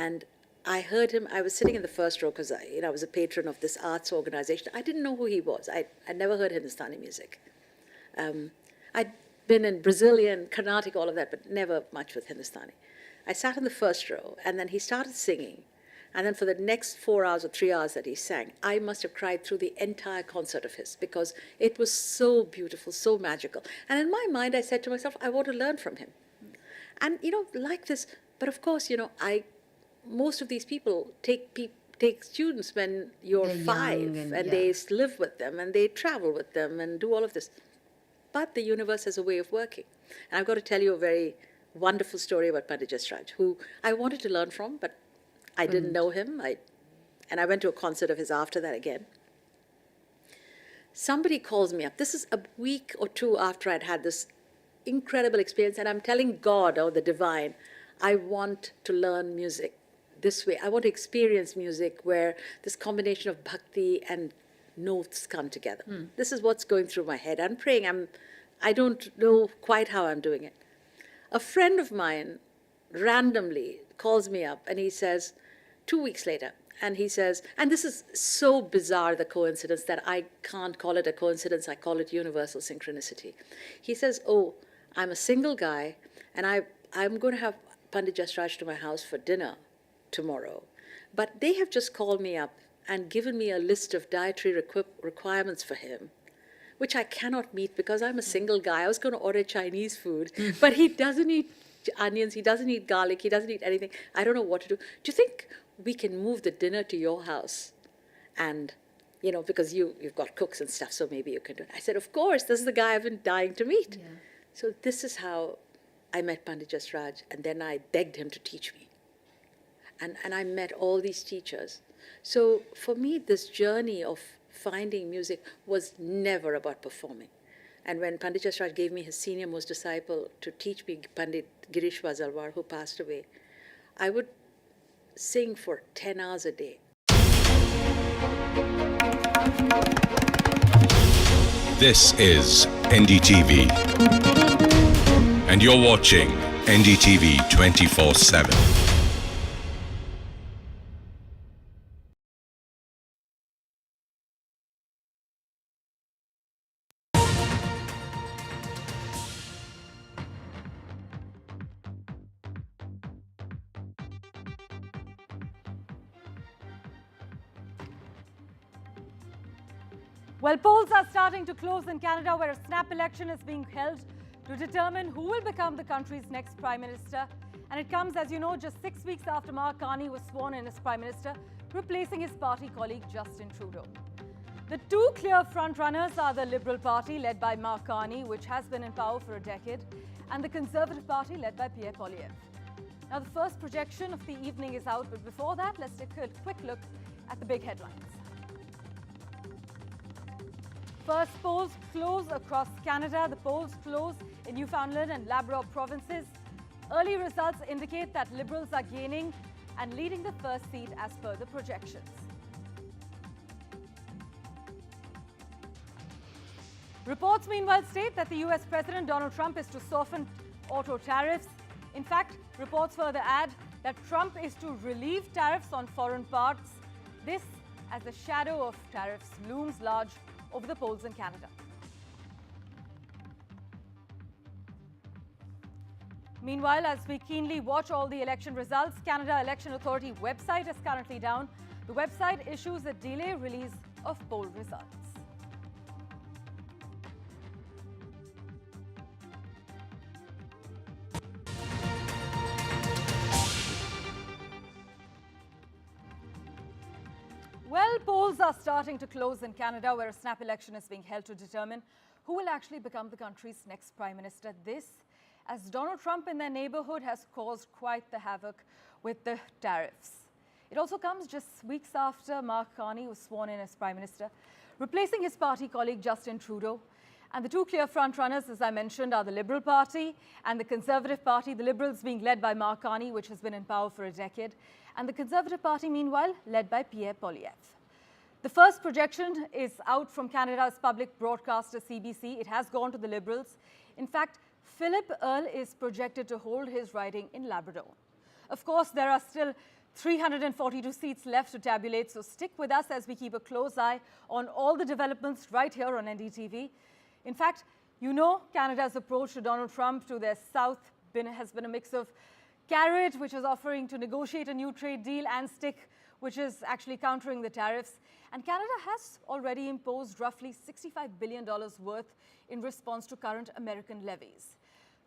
And I heard him. I was sitting in the first row because I was a patron of this arts organization. I didn't know who he was. I'd never heard Hindustani music. I'd been in Brazilian, Karnataka, all of that, but never much with Hindustani. I sat in the first row, and then he started singing. And then for the next 4 hours or 3 hours that he sang, I must have cried through the entire concert of his because it was so beautiful, so magical. And in my mind, I said to myself, I want to learn from him. And, like this, but of course, most of these people take students when you're 5 and they live with them and they travel with them and do all of this. But the universe has a way of working. And I've got to tell you a very wonderful story about Pandit Jasraj, who I wanted to learn from, but I didn't know him. And I went to a concert of his after that again. Somebody calls me up. This is a week or two after I'd had this incredible experience, and I'm telling God or the divine, I want to learn music this way. I want to experience music where this combination of bhakti and notes come together. This is what's going through my head. I'm praying. I don't know quite how I'm doing it. A friend of mine randomly calls me up and he says, 2 weeks later, and he says, and this is so bizarre, the coincidence, that I can't call it a coincidence, I call it universal synchronicity. He says, oh, I'm a single guy, and I'm going to have Pandit Jasraj to my house for dinner tomorrow. But they have just called me up and given me a list of dietary requirements for him, which I cannot meet because I'm a single guy. I was going to order Chinese food, but he doesn't eat onions, he doesn't eat garlic, he doesn't eat anything. I don't know what to do. Do you think we can move the dinner to your house? And, because you've got cooks and stuff, so maybe you can do it. I said, of course, this is the guy I've been dying to meet. Yeah. So this is how I met Pandit Jasraj, and then I begged him to teach me. And I met all these teachers. So for me, this journey of finding music was never about performing. And when Pandit Jasraj gave me his senior most disciple to teach me, Pandit Girish Vazalwar, who passed away, I would sing for 10 hours a day. This is NDTV. And you're watching NDTV 24/7. Well, polls are starting to close in Canada, where a snap election is being held to determine who will become the country's next Prime Minister. And it comes, as you know, just 6 weeks after Mark Carney was sworn in as Prime Minister, replacing his party colleague Justin Trudeau. The two clear frontrunners are the Liberal Party, led by Mark Carney, which has been in power for a decade, and the Conservative Party, led by Pierre Poilievre. Now, the first projection of the evening is out, but before that, let's take a quick look at the big headlines. First, polls close across Canada. The polls close in Newfoundland and Labrador provinces. Early results indicate that Liberals are gaining and leading the first seat as per the projections. Reports, meanwhile, state that the US President Donald Trump is to soften auto tariffs. In fact, reports further add that Trump is to relieve tariffs on foreign parts. This as the shadow of tariffs looms large over the polls in Canada. Meanwhile, as we keenly watch all the election results, Canada Election Authority website is currently down. The website issues a delay release of poll results. Well, polls are starting to close in Canada, where a snap election is being held to determine who will actually become the country's next Prime Minister. This, as Donald Trump in their neighborhood has caused quite the havoc with the tariffs. It also comes just weeks after Mark Carney was sworn in as Prime Minister, replacing his party colleague Justin Trudeau. And the two clear frontrunners, as I mentioned, are the Liberal Party and the Conservative Party, the Liberals being led by Mark Carney, which has been in power for a decade, and the Conservative Party, meanwhile, led by Pierre Poilievre. The first projection is out from Canada's public broadcaster CBC. It has gone to the Liberals. In fact, Philip Earle is projected to hold his riding in Labrador. Of course, there are still 342 seats left to tabulate, so stick with us as we keep a close eye on all the developments right here on NDTV. In fact, you know Canada's approach to Donald Trump to their south has been a mix of carrot, which is offering to negotiate a new trade deal, and stick, which is actually countering the tariffs. And Canada has already imposed roughly $65 billion worth in response to current American levies.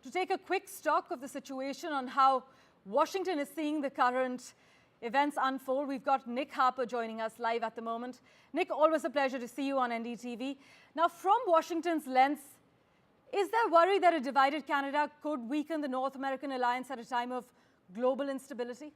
To take a quick stock of the situation on how Washington is seeing the current events unfold, we've got Nick Harper joining us live at the moment. Nick, always a pleasure to see you on NDTV. Now, from Washington's lens, is there worry that a divided Canada could weaken the North American alliance at a time of global instability?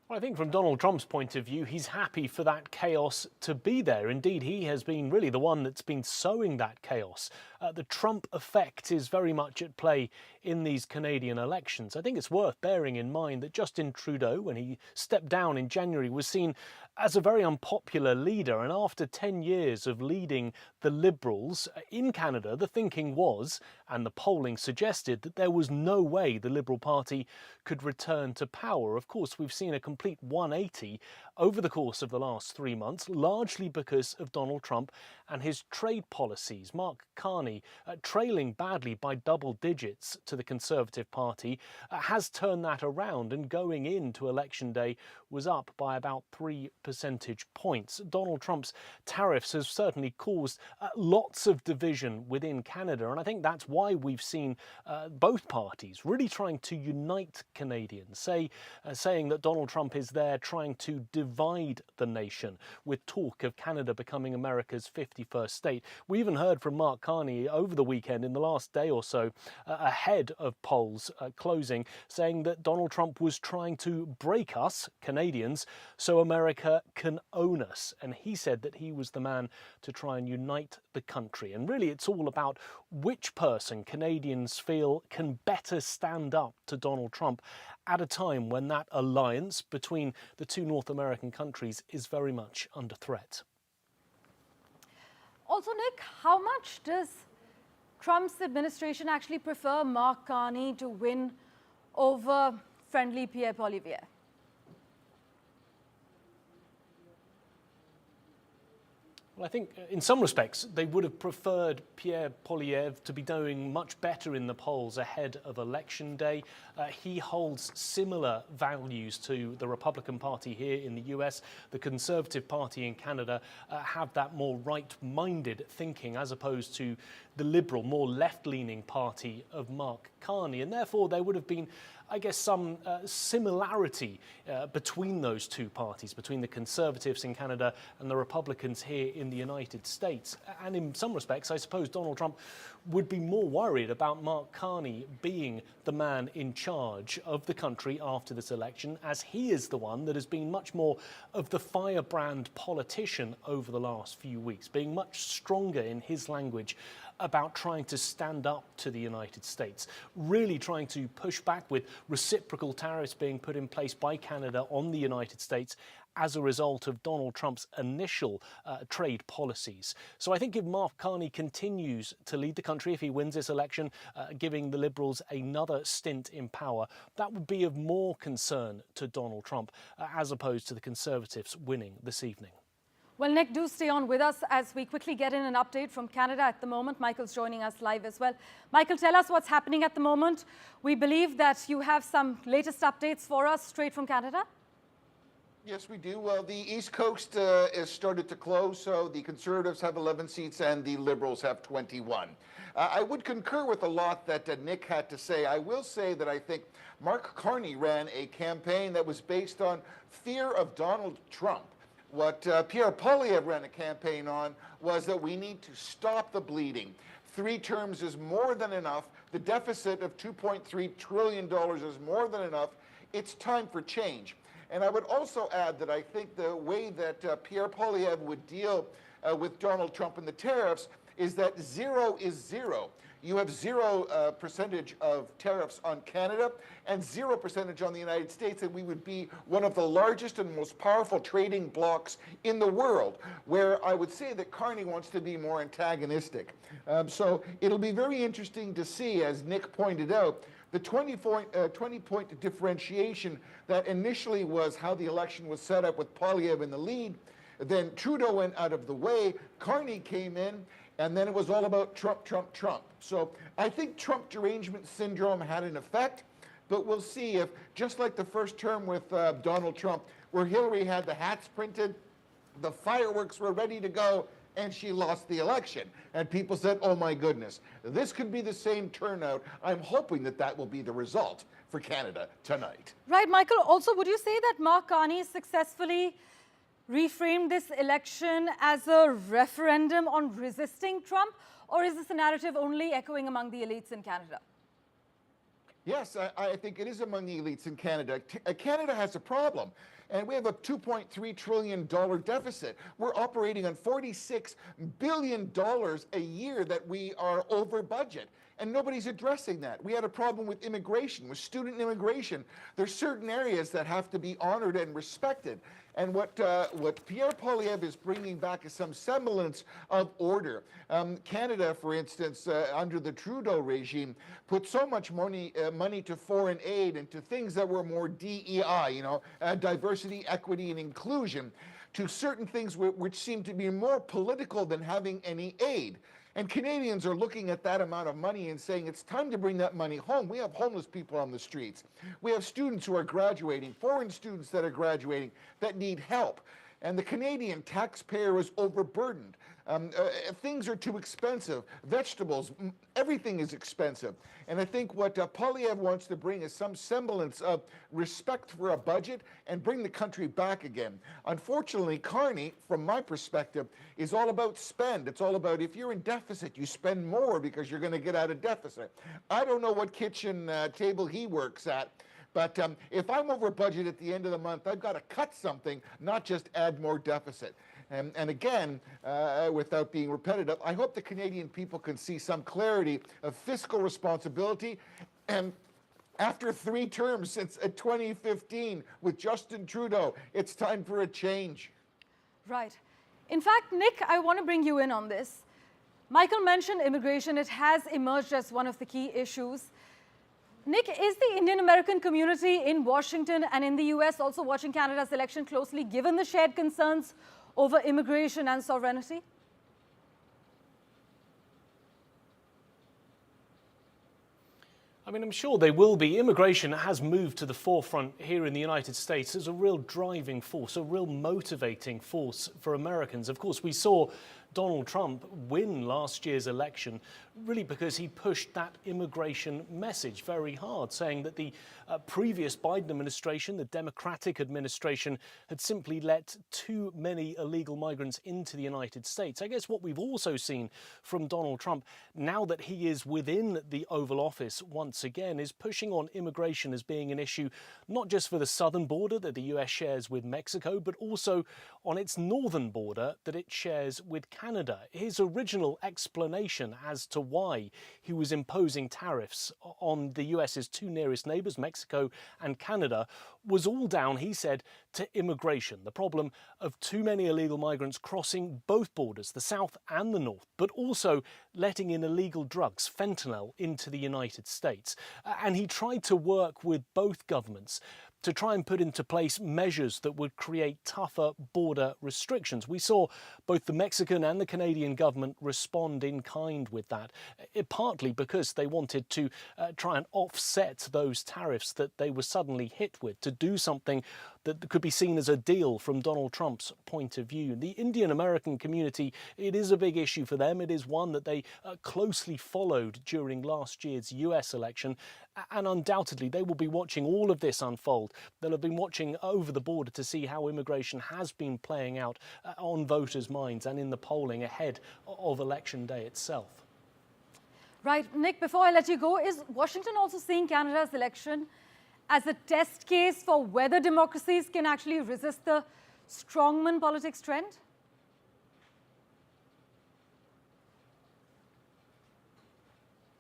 Well, I think from Donald Trump's point of view, he's happy for that chaos to be there. Indeed, he has been really the one that's been sowing that chaos. The Trump effect is very much at play in these Canadian elections. I think it's worth bearing in mind that Justin Trudeau, when he stepped down in January, was seen as a very unpopular leader. And after 10 years of leading the Liberals in Canada, the thinking was, and the polling suggested, that there was no way the Liberal Party could return to power. Of course, we've seen a complete 180 over the course of the last 3 months, largely because of Donald Trump and his trade policies. Mark Carney, trailing badly by double digits to the Conservative Party, has turned that around, and going into Election Day was up by about 3 percentage points. Donald Trump's tariffs have certainly caused lots of division within Canada, and I think that's why we've seen both parties really trying to unite Canadians, saying that Donald Trump is there trying to divide the nation, with talk of Canada becoming America's 51st state. We even heard from Mark Carney over the weekend, in the last day or so, ahead of polls closing, saying that Donald Trump was trying to break us, Canadians, so America can own us. And he said that he was the man to try and unite the country. And really, it's all about which person Canadians feel can better stand up to Donald Trump at a time when that alliance between the two North American countries is very much under threat. Also, Nick, how much does Trump's administration actually prefer Mark Carney to win over friendly Pierre Poilievre? Well, I think in some respects they would have preferred Pierre Poilievre to be doing much better in the polls ahead of Election Day. He holds similar values to the Republican Party here in the US. The Conservative Party in Canada have that more right-minded thinking, as opposed to the Liberal, more left-leaning party of Mark Carney. And therefore there would have been, I guess, some similarity between those two parties, between the Conservatives in Canada and the Republicans here in the United States. And in some respects, I suppose Donald Trump would be more worried about Mark Carney being the man in charge of the country after this election, as he is the one that has been much more of the firebrand politician over the last few weeks, being much stronger in his language about trying to stand up to the United States, really trying to push back with reciprocal tariffs being put in place by Canada on the United States as a result of Donald Trump's initial trade policies. So I think if Mark Carney continues to lead the country, if he wins this election, giving the Liberals another stint in power, that would be of more concern to Donald Trump as opposed to the Conservatives winning this evening. Well, Nick, do stay on with us as we quickly get in an update from Canada at the moment. Michael's joining us live as well. Michael, tell us what's happening at the moment. We believe that you have some latest updates for us straight from Canada. Yes, we do. Well, the East Coast has started to close, so the Conservatives have 11 seats and the Liberals have 21. I would concur with a lot that Nick had to say. I will say that I think Mark Carney ran a campaign that was based on fear of Donald Trump. What Pierre Poilievre ran a campaign on was that we need to stop the bleeding. 3 terms is more than enough. The deficit of $2.3 trillion is more than enough. It's time for change. And I would also add that I think the way that Pierre Poilievre would deal with Donald Trump and the tariffs is that 0 is 0. You have 0% of tariffs on Canada and 0% on the United States, and we would be one of the largest and most powerful trading blocs in the world, where I would say that Carney wants to be more antagonistic. So it'll be very interesting to see, as Nick pointed out, The 20-point differentiation that initially was how the election was set up with Poilievre in the lead, then Trudeau went out of the way, Carney came in, and then it was all about Trump, Trump, Trump. So I think Trump derangement syndrome had an effect, but we'll see if, just like the first term with Donald Trump, where Hillary had the hats printed, the fireworks were ready to go, and she lost the election. And people said, oh my goodness, this could be the same turnout. I'm hoping that that will be the result for Canada tonight. Right, Michael. Also, would you say that Mark Carney successfully reframed this election as a referendum on resisting Trump, or is this a narrative only echoing among the elites in Canada? Yes, I think it is among the elites in Canada. Canada has a problem, and we have a $2.3 trillion deficit. We're operating on $46 billion a year that we are over budget, and nobody's addressing that. We had a problem with immigration, with student immigration. There's certain areas that have to be honored and respected. And what Pierre Poilievre is bringing back is some semblance of order. Canada, for instance, under the Trudeau regime, put so much money to foreign aid and to things that were more DEI, diversity, equity, and inclusion, to certain things which seem to be more political than having any aid. And Canadians are looking at that amount of money and saying it's time to bring that money home. We have homeless people on the streets. We have students who are graduating, foreign students that are graduating that need help. And the Canadian taxpayer is overburdened. Things are too expensive. Vegetables, everything is expensive. And I think what Poilievre wants to bring is some semblance of respect for a budget and bring the country back again. Unfortunately, Carney, from my perspective, is all about spend. It's all about if you're in deficit, you spend more because you're going to get out of deficit. I don't know what kitchen table he works at. But if I'm over budget at the end of the month, I've got to cut something, not just add more deficit. And again, without being repetitive, I hope the Canadian people can see some clarity of fiscal responsibility. And after 3 terms since 2015 with Justin Trudeau, it's time for a change. Right. In fact, Nick, I want to bring you in on this. Michael mentioned immigration. It has emerged as one of the key issues. Nick, is the Indian American community in Washington and in the US also watching Canada's election closely, given the shared concerns over immigration and sovereignty? I mean, I'm sure they will be. Immigration has moved to the forefront here in the United States as a real driving force, a real motivating force for Americans. Of course, we saw Donald Trump win last year's election really because he pushed that immigration message very hard, saying that the previous Biden administration, the Democratic administration, had simply let too many illegal migrants into the United States. I guess what we've also seen from Donald Trump, now that he is within the Oval Office once again, is pushing on immigration as being an issue not just for the southern border that the US shares with Mexico, but also on its northern border that it shares with Canada. His original explanation as to why he was imposing tariffs on the US's 2 nearest neighbours, Mexico and Canada, was all down, he said, to immigration, the problem of too many illegal migrants crossing both borders, the south and the north, but also letting in illegal drugs, fentanyl, into the United States. And he tried to work with both governments to try and put into place measures that would create tougher border restrictions. We saw both the Mexican and the Canadian government respond in kind with that, partly because they wanted to try and offset those tariffs that they were suddenly hit with, to do something that could be seen as a deal from Donald Trump's point of view. The Indian American community, it is a big issue for them. It is one that they closely followed during last year's US election, and undoubtedly they will be watching all of this unfold. They'll have been watching over the border to see how immigration has been playing out on voters' minds and in the polling ahead of Election Day itself. Right. Nick, before I let you go, is Washington also seeing Canada's election as a test case for whether democracies can actually resist the strongman politics trend?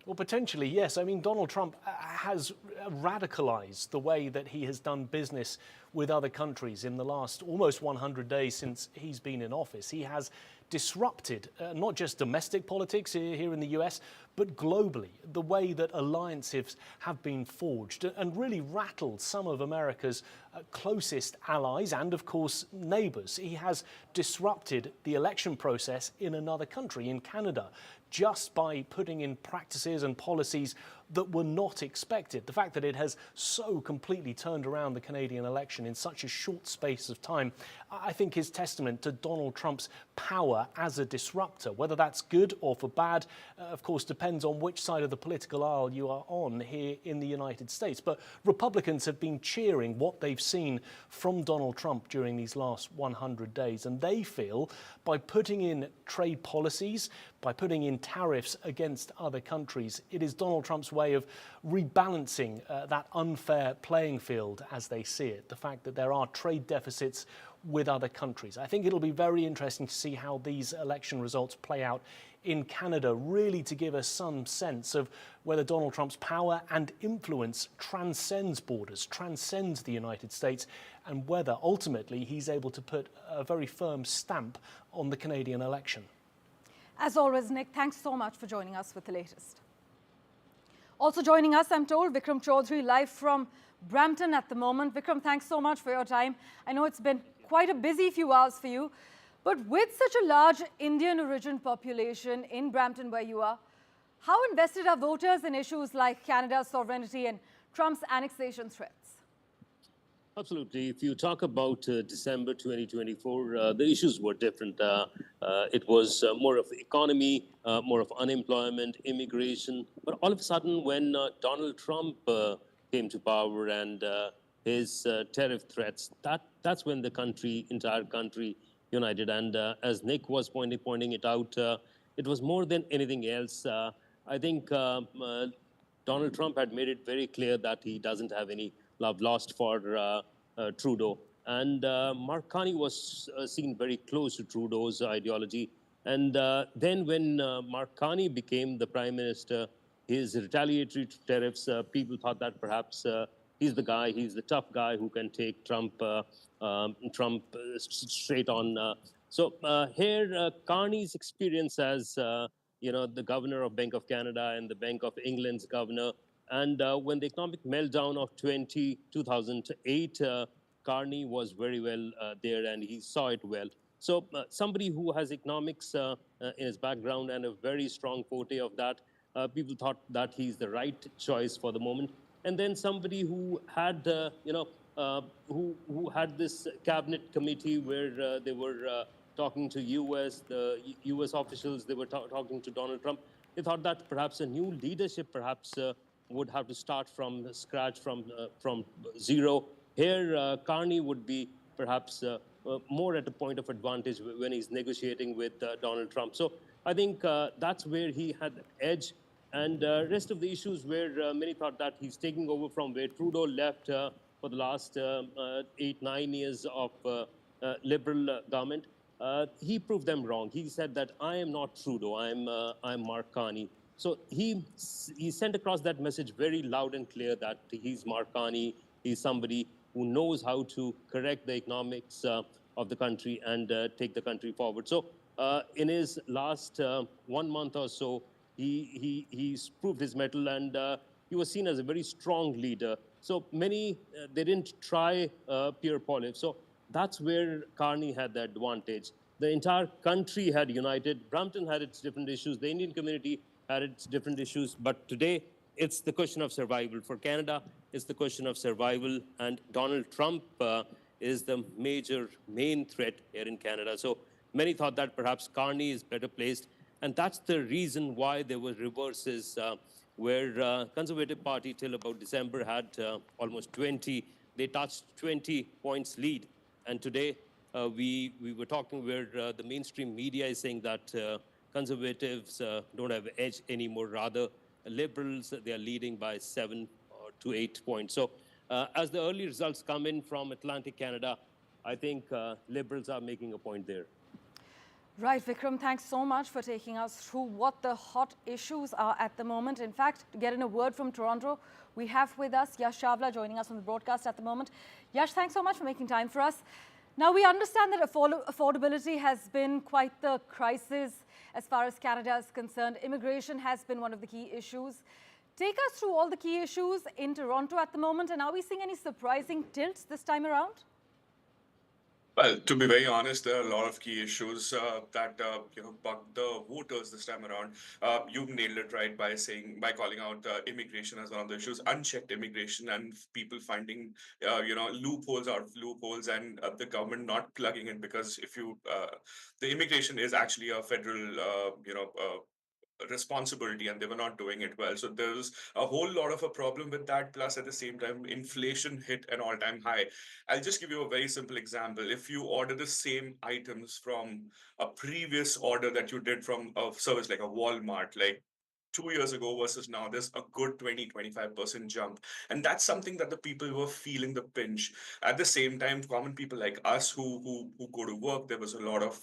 Well, potentially, yes. I mean, Donald Trump has radicalized the way that he has done business with other countries in the last almost 100 days since he's been in office. He has disrupted not just domestic politics here in the US, but globally, the way that alliances have been forged, and really rattled some of America's closest allies and, of course, neighbours. He has disrupted the election process in another country, in Canada, just by putting in practices and policies that were not expected. The fact that it has so completely turned around the Canadian election in such a short space of time, I think is testament to Donald Trump's power as a disruptor. Whether that's good or for bad, of course, depends on which side of the political aisle you are on here in the United States. But Republicans have been cheering what they've seen from Donald Trump during these last 100 days. And they feel by putting in trade policies, by putting in tariffs against other countries, it is Donald Trump's way of rebalancing that unfair playing field as they see it. The fact that there are trade deficits with other countries. I think it'll be very interesting to see how these election results play out in Canada, really to give us some sense of whether Donald Trump's power and influence transcends borders, transcends the United States, and whether ultimately he's able to put a very firm stamp on the Canadian election. As always, Nick, thanks so much for joining us with the latest. Also joining us, I'm told, Vikram Chaudhary, live from Brampton at the moment. Vikram, thanks so much for your time. I know it's been quite a busy few hours for you, but with such a large Indian origin population in Brampton where you are, how invested are voters in issues like Canada's sovereignty and Trump's annexation threats? Absolutely. If you talk about December 2024, the issues were different. It was more of economy, more of unemployment, immigration. But all of a sudden, when Donald Trump came to power and his tariff threats, that's when the entire country united. And as Nick was pointing it out, it was more than anything else. I think Donald Trump had made it very clear that he doesn't have any love lost for Trudeau. And Mark Carney was seen very close to Trudeau's ideology. And then when Mark Carney became the Prime Minister, his retaliatory tariffs, people thought that perhaps he's the tough guy who can take Trump straight on. So here, Carney's experience as the governor of Bank of Canada and the Bank of England's governor, and when the economic meltdown of 2008, Carney was very well there and he saw it well. So somebody who has economics in his background and a very strong forte of that, people thought that he's the right choice for the moment. And then somebody who had, who had this cabinet committee where they were talking to the U.S. officials, they were talking to Donald Trump. They thought that perhaps a new leadership would have to start from scratch, from zero. Here, Carney would be perhaps more at a point of advantage when he's negotiating with Donald Trump. So I think that's where he had the edge. And rest of the issues where many thought that he's taking over from where Trudeau left for the last 8-9 years of Liberal government. He proved them wrong. He said that I am not Trudeau, I'm Mark Carney. So he sent across that message very loud and clear that he's Mark Carney, he's somebody who knows how to correct the economics of the country and take the country forward. So in his last 1 month or so, he's proved his mettle and he was seen as a very strong leader. So many, they didn't try Pierre Poilievre. So that's where Carney had the advantage. The entire country had united. Brampton had its different issues. The Indian community had its different issues. But today, it's the question of survival. For Canada, it's the question of survival. And Donald Trump is the main threat here in Canada. So many thought that perhaps Carney is better placed. And that's the reason why there were reverses where Conservative Party till about December had almost 20. They touched 20 points lead. And today we were talking where the mainstream media is saying that Conservatives don't have edge anymore. Rather, Liberals, they are leading by 7 to 8 points. So as the early results come in from Atlantic Canada, I think Liberals are making a point there. Right, Vikram, thanks so much for taking us through what the hot issues are at the moment. In fact, to get in a word from Toronto, we have with us Yash Chawla joining us on the broadcast at the moment. Yash, thanks so much for making time for us. Now, we understand that affordability has been quite the crisis as far as Canada is concerned. Immigration has been one of the key issues. Take us through all the key issues in Toronto at the moment, and are we seeing any surprising tilts this time around? Well, to be very honest, there are a lot of key issues that bug the voters this time around. You nailed it right by calling out immigration as one of the issues, unchecked immigration, and people finding loopholes out of loopholes, and the government not plugging in, because if you the immigration is actually a federal responsibility, and they were not doing it well. So there's a whole lot of a problem with that. Plus, at the same time, inflation hit an all-time high. I'll just give you a very simple example. If you order the same items from a previous order that you did from a service like a Walmart, like 2 years ago versus now, there's a good 20-25% jump. And that's something that the people were feeling the pinch. At the same time, common people like us who go to work, there was a lot of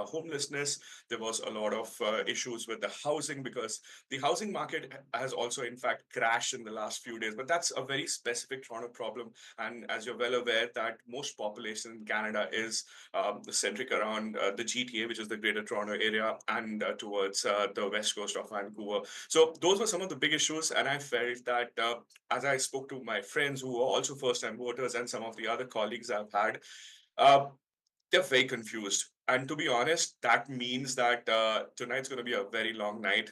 homelessness. There was a lot of issues with the housing, because the housing market has also in fact crashed in the last few days. But that's a very specific Toronto problem. And as you're well aware, that most population in Canada is centric around the GTA, which is the Greater Toronto Area, and towards the west coast of Vancouver. So those were some of the big issues, and I felt that as I spoke to my friends who were also first-time voters and some of the other colleagues I've had, they're very confused. And to be honest, that means that tonight's going to be a very long night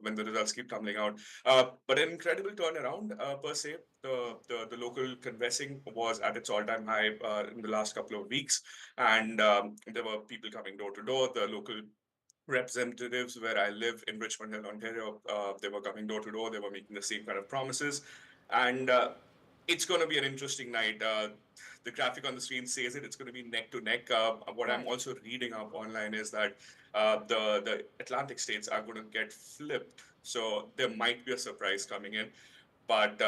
when the results keep coming out. But an incredible turnaround per se. The local canvassing was at its all-time high in the last couple of weeks, and there were people coming door to door. The local representatives where I live in Richmond Hill, Ontario, they were coming door to door. They were making the same kind of promises. And it's going to be an interesting night. The graphic on the screen says it's going to be neck to neck. What I'm also reading up online is that the Atlantic states are going to get flipped. So there might be a surprise coming in. But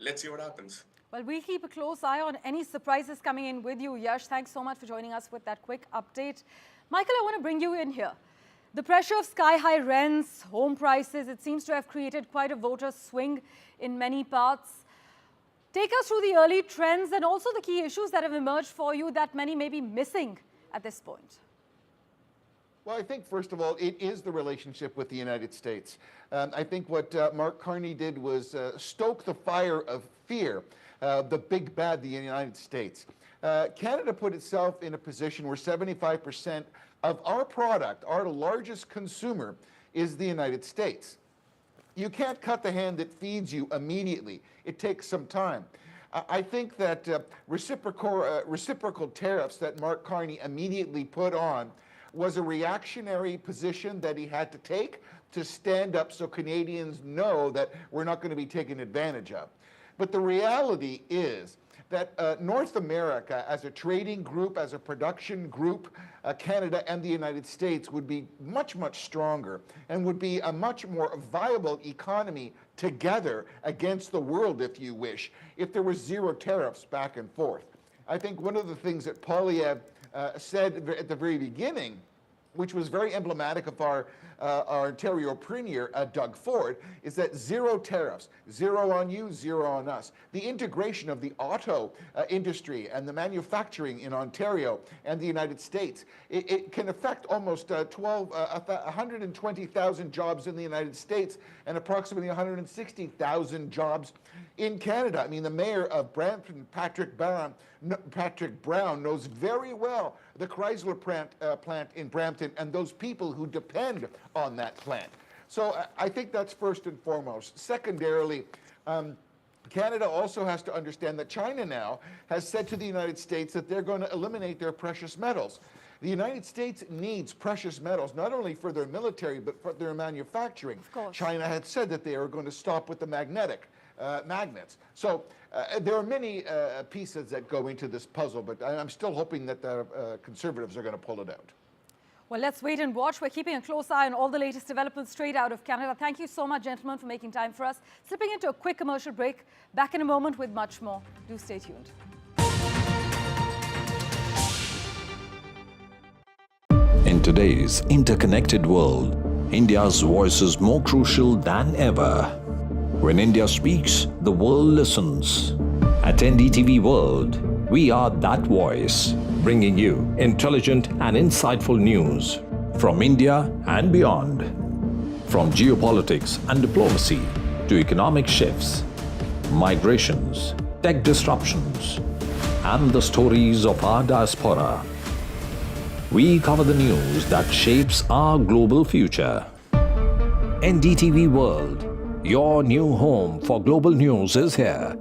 let's see what happens. Well, we'll keep a close eye on any surprises coming in with you. Yash, thanks so much for joining us with that quick update. Michael, I want to bring you in here. The pressure of sky-high rents, home prices, it seems to have created quite a voter swing in many parts. Take us through the early trends and also the key issues that have emerged for you that many may be missing at this point. Well, I think, first of all, it is the relationship with the United States. I think what Mark Carney did was stoke the fire of fear, the big bad, the United States. Canada put itself in a position where 75% of our product, our largest consumer, is the United States. You can't cut the hand that feeds you immediately. It takes some time. I think that reciprocal tariffs that Mark Carney immediately put on was a reactionary position that he had to take to stand up so Canadians know that we're not going to be taken advantage of. But the reality is that North America, as a trading group, as a production group, Canada and the United States would be much, much stronger and would be a much more viable economy together against the world, if you wish, if there were zero tariffs back and forth. I think one of the things that Poilievre said at the very beginning, which was very emblematic of our Ontario Premier, Doug Ford, is that zero tariffs, zero on you, zero on us. The integration of the auto industry and the manufacturing in Ontario and the United States, it can affect almost 120,000 jobs in the United States and approximately 160,000 jobs in Canada. I mean, the mayor of Brampton, Patrick Brown, knows very well the Chrysler plant in Brampton and those people who depend on that plant. So I think that's first and foremost. Secondarily, Canada also has to understand that China now has said to the United States that they're going to eliminate their precious metals. The United States needs precious metals, not only for their military, but for their manufacturing. China had said that they are going to stop with the magnets. So there are many pieces that go into this puzzle, but I'm still hoping that the Conservatives are going to pull it out. Well, let's wait and watch. We're keeping a close eye on all the latest developments straight out of Canada. Thank you so much, gentlemen, for making time for us. Slipping into a quick commercial break. Back in a moment with much more. Do stay tuned. In today's interconnected world, India's voice is more crucial than ever. When India speaks, the world listens. At NDTV World, we are that voice. bringing you intelligent and insightful news from India and beyond. From geopolitics and diplomacy to economic shifts, migrations, tech disruptions, and the stories of our diaspora. We cover the news that shapes our global future. NDTV World, your new home for global news, is here.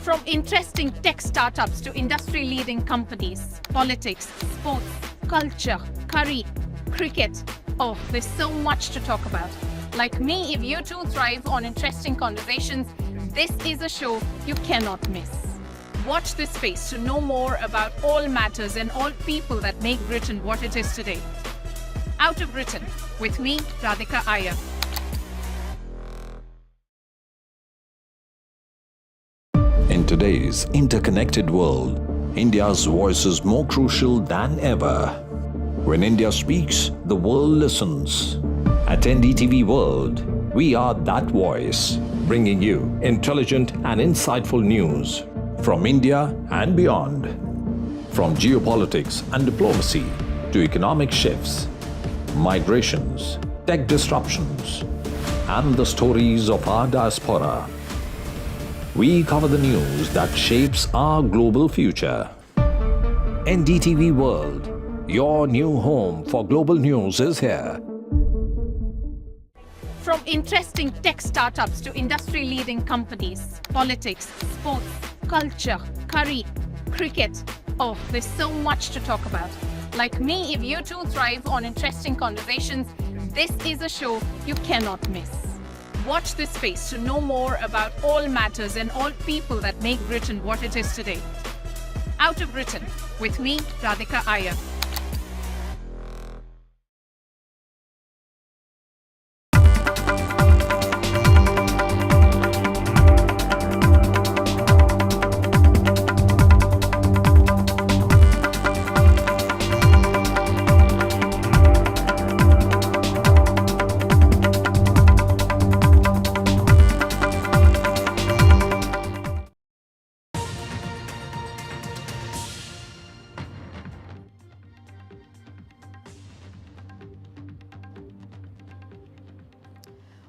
From interesting tech startups to industry-leading companies, politics, sports, culture, curry, cricket. Oh, there's so much to talk about. Like me, if you too thrive on interesting conversations, this is a show you cannot miss. Watch this space to know more about all matters and all people that make Britain what it is today. Out of Britain, with me, Radhika Iyer. In today's interconnected world, India's voice is more crucial than ever. When India speaks, the world listens. At NDTV World, we are that voice, bringing you intelligent and insightful news from India and beyond. From geopolitics and diplomacy to economic shifts, migrations, tech disruptions, and the stories of our diaspora. We cover the news that shapes our global future. NDTV World, your new home for global news, is here. From interesting tech startups to industry-leading companies, politics, sports, culture, curry, cricket. Oh, there's so much to talk about. Like me, if you too thrive on interesting conversations, this is a show you cannot miss. Watch this space to know more about all matters and all people that make Britain what it is today. Out of Britain, with me, Radhika Iyer.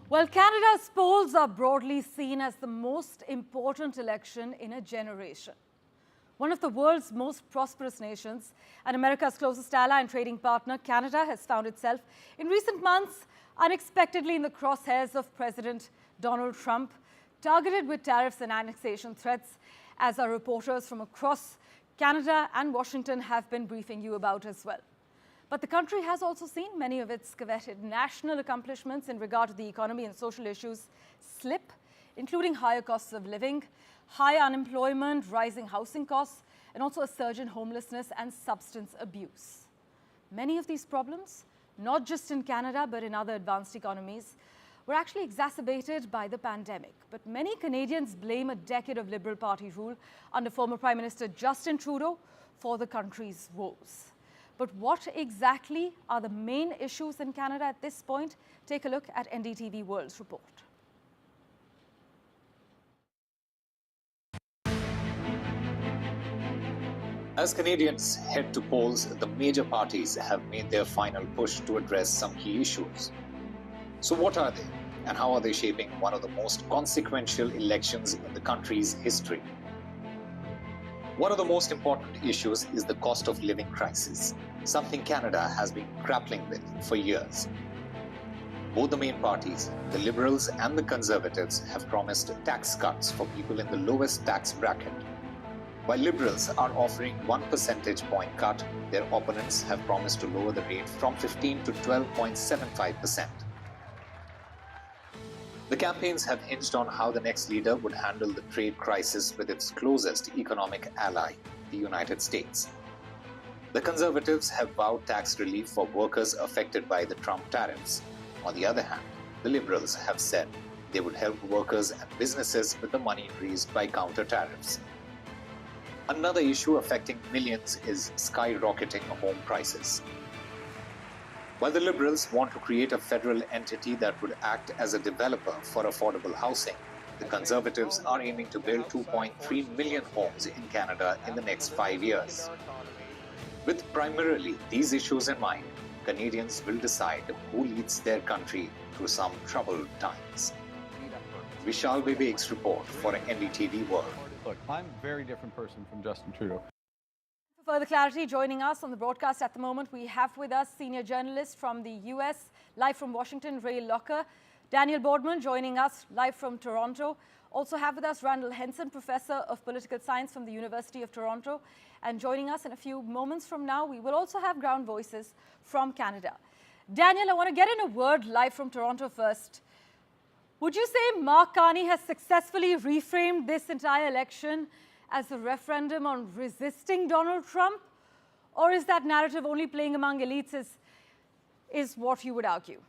Well, Canada's polls are broadly seen as the most important election in a generation. One of the world's most prosperous nations and America's closest ally and trading partner, Canada has found itself in recent months unexpectedly in the crosshairs of President Donald Trump, targeted with tariffs and annexation threats, as our reporters from across Canada and Washington have been briefing you about as well. But the country has also seen many of its coveted national accomplishments in regard to the economy and social issues slip, including higher costs of living, high unemployment, rising housing costs, and also a surge in homelessness and substance abuse. Many of these problems, not just in Canada but in other advanced economies, were actually exacerbated by the pandemic. But many Canadians blame a decade of Liberal Party rule under former Prime Minister Justin Trudeau for the country's woes. But what exactly are the main issues in Canada at this point? Take a look at NDTV World's report. As Canadians head to polls, the major parties have made their final push to address some key issues. So what are they, and how are they shaping one of the most consequential elections in the country's history? One of the most important issues is the cost of living crisis, something Canada has been grappling with for years. Both the main parties, the Liberals and the Conservatives, have promised tax cuts for people in the lowest tax bracket. While Liberals are offering 1 percentage point cut, their opponents have promised to lower the rate from 15 to 12.75%. The campaigns have hinged on how the next leader would handle the trade crisis with its closest economic ally, the United States. The Conservatives have vowed tax relief for workers affected by the Trump tariffs. On the other hand, the Liberals have said they would help workers and businesses with the money raised by counter tariffs. Another issue affecting millions is skyrocketing home prices. While the Liberals want to create a federal entity that would act as a developer for affordable housing, The Conservatives are aiming to build 2.3 million homes in Canada in the next 5 years. With primarily these issues in mind, Canadians will decide who leads their country through some troubled times. Vishal Vivek's report for NDTV World. Look, I'm a very different person from Justin Trudeau. For further clarity, joining us on the broadcast at the moment, we have with us senior journalist from the US, live from Washington, Ray Locker. Daniel Boardman joining us live from Toronto. Also have with us Randall Henson, Professor of Political Science from the University of Toronto. And joining us in a few moments from now, we will also have ground voices from Canada. Daniel, I want to get in a word live from Toronto first. Would you say Mark Carney has successfully reframed this entire election as a referendum on resisting Donald Trump? Or is that narrative only playing among elites is what you would argue?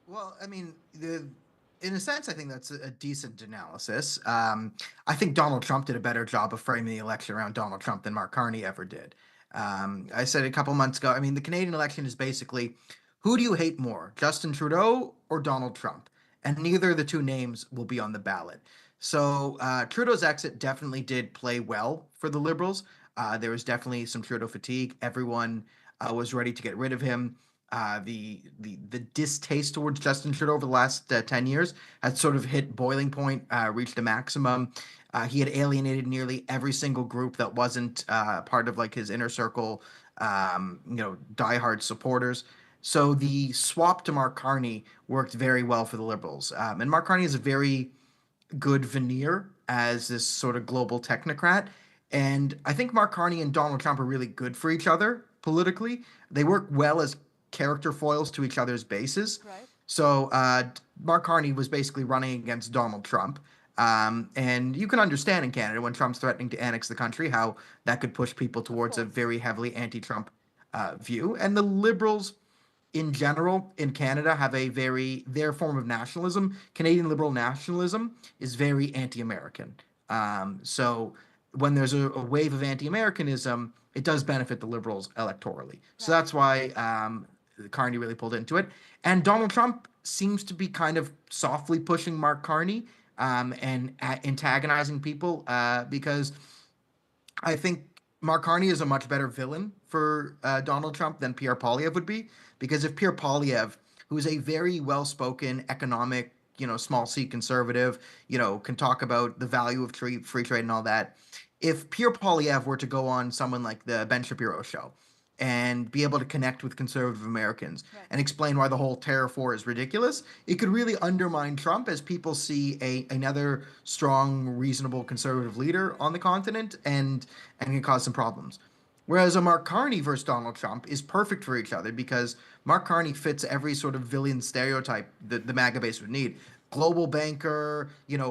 Well, I mean, in a sense, I think that's a decent analysis. I think Donald Trump did a better job of framing the election around Donald Trump than Mark Carney ever did. I said a couple months ago, I mean, the Canadian election is basically, who do you hate more, Justin Trudeau or Donald Trump? And neither of the two names will be on the ballot. So Trudeau's exit definitely did play well for the Liberals. There was definitely some Trudeau fatigue. Everyone was ready to get rid of him. The distaste towards Justin Trudeau over the last 10 years had sort of hit boiling point, reached a maximum. He had alienated nearly every single group that wasn't part of like his inner circle, diehard supporters. So the swap to Mark Carney worked very well for the Liberals. And Mark Carney is a very good veneer as this sort of global technocrat. And I think Mark Carney and Donald Trump are really good for each other politically. They work well as character foils to each other's bases. Right. So Mark Carney was basically running against Donald Trump. And you can understand in Canada when Trump's threatening to annex the country, how that could push people towards a very heavily anti-Trump view. And the Liberals in general in Canada have their form of nationalism. Canadian liberal nationalism is very anti-American. So when there's a wave of anti-Americanism, it does benefit the Liberals electorally. So that's why Carney really pulled into it. And Donald Trump seems to be kind of softly pushing Mark Carney and antagonizing people because I think Mark Carney is a much better villain for Donald Trump than Pierre Poilievre would be. Because if Pierre Poilievre, who is a very well-spoken economic, small C conservative, can talk about the value of free trade and all that, if Pierre Poilievre were to go on someone like the Ben Shapiro show and be able to connect with conservative Americans and explain why the whole tariff war is ridiculous, it could really undermine Trump as people see another strong, reasonable conservative leader on the continent and can cause some problems. Whereas a Mark Carney versus Donald Trump is perfect for each other because Mark Carney fits every sort of villain stereotype that the MAGA base would need. Global banker,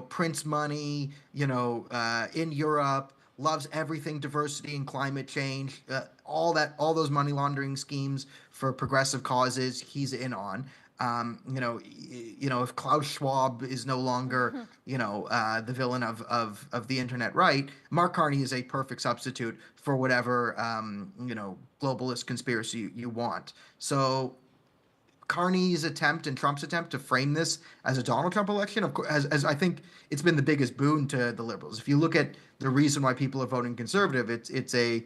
prince money, in Europe, loves everything diversity and climate change, all those money laundering schemes for progressive causes he's in on. If Klaus Schwab is no longer, the villain of the internet right, Mark Carney is a perfect substitute for whatever, globalist conspiracy you want. So Carney's attempt and Trump's attempt to frame this as a Donald Trump election, of course, as I think it's been the biggest boon to the Liberals. If you look at the reason why people are voting conservative, it's a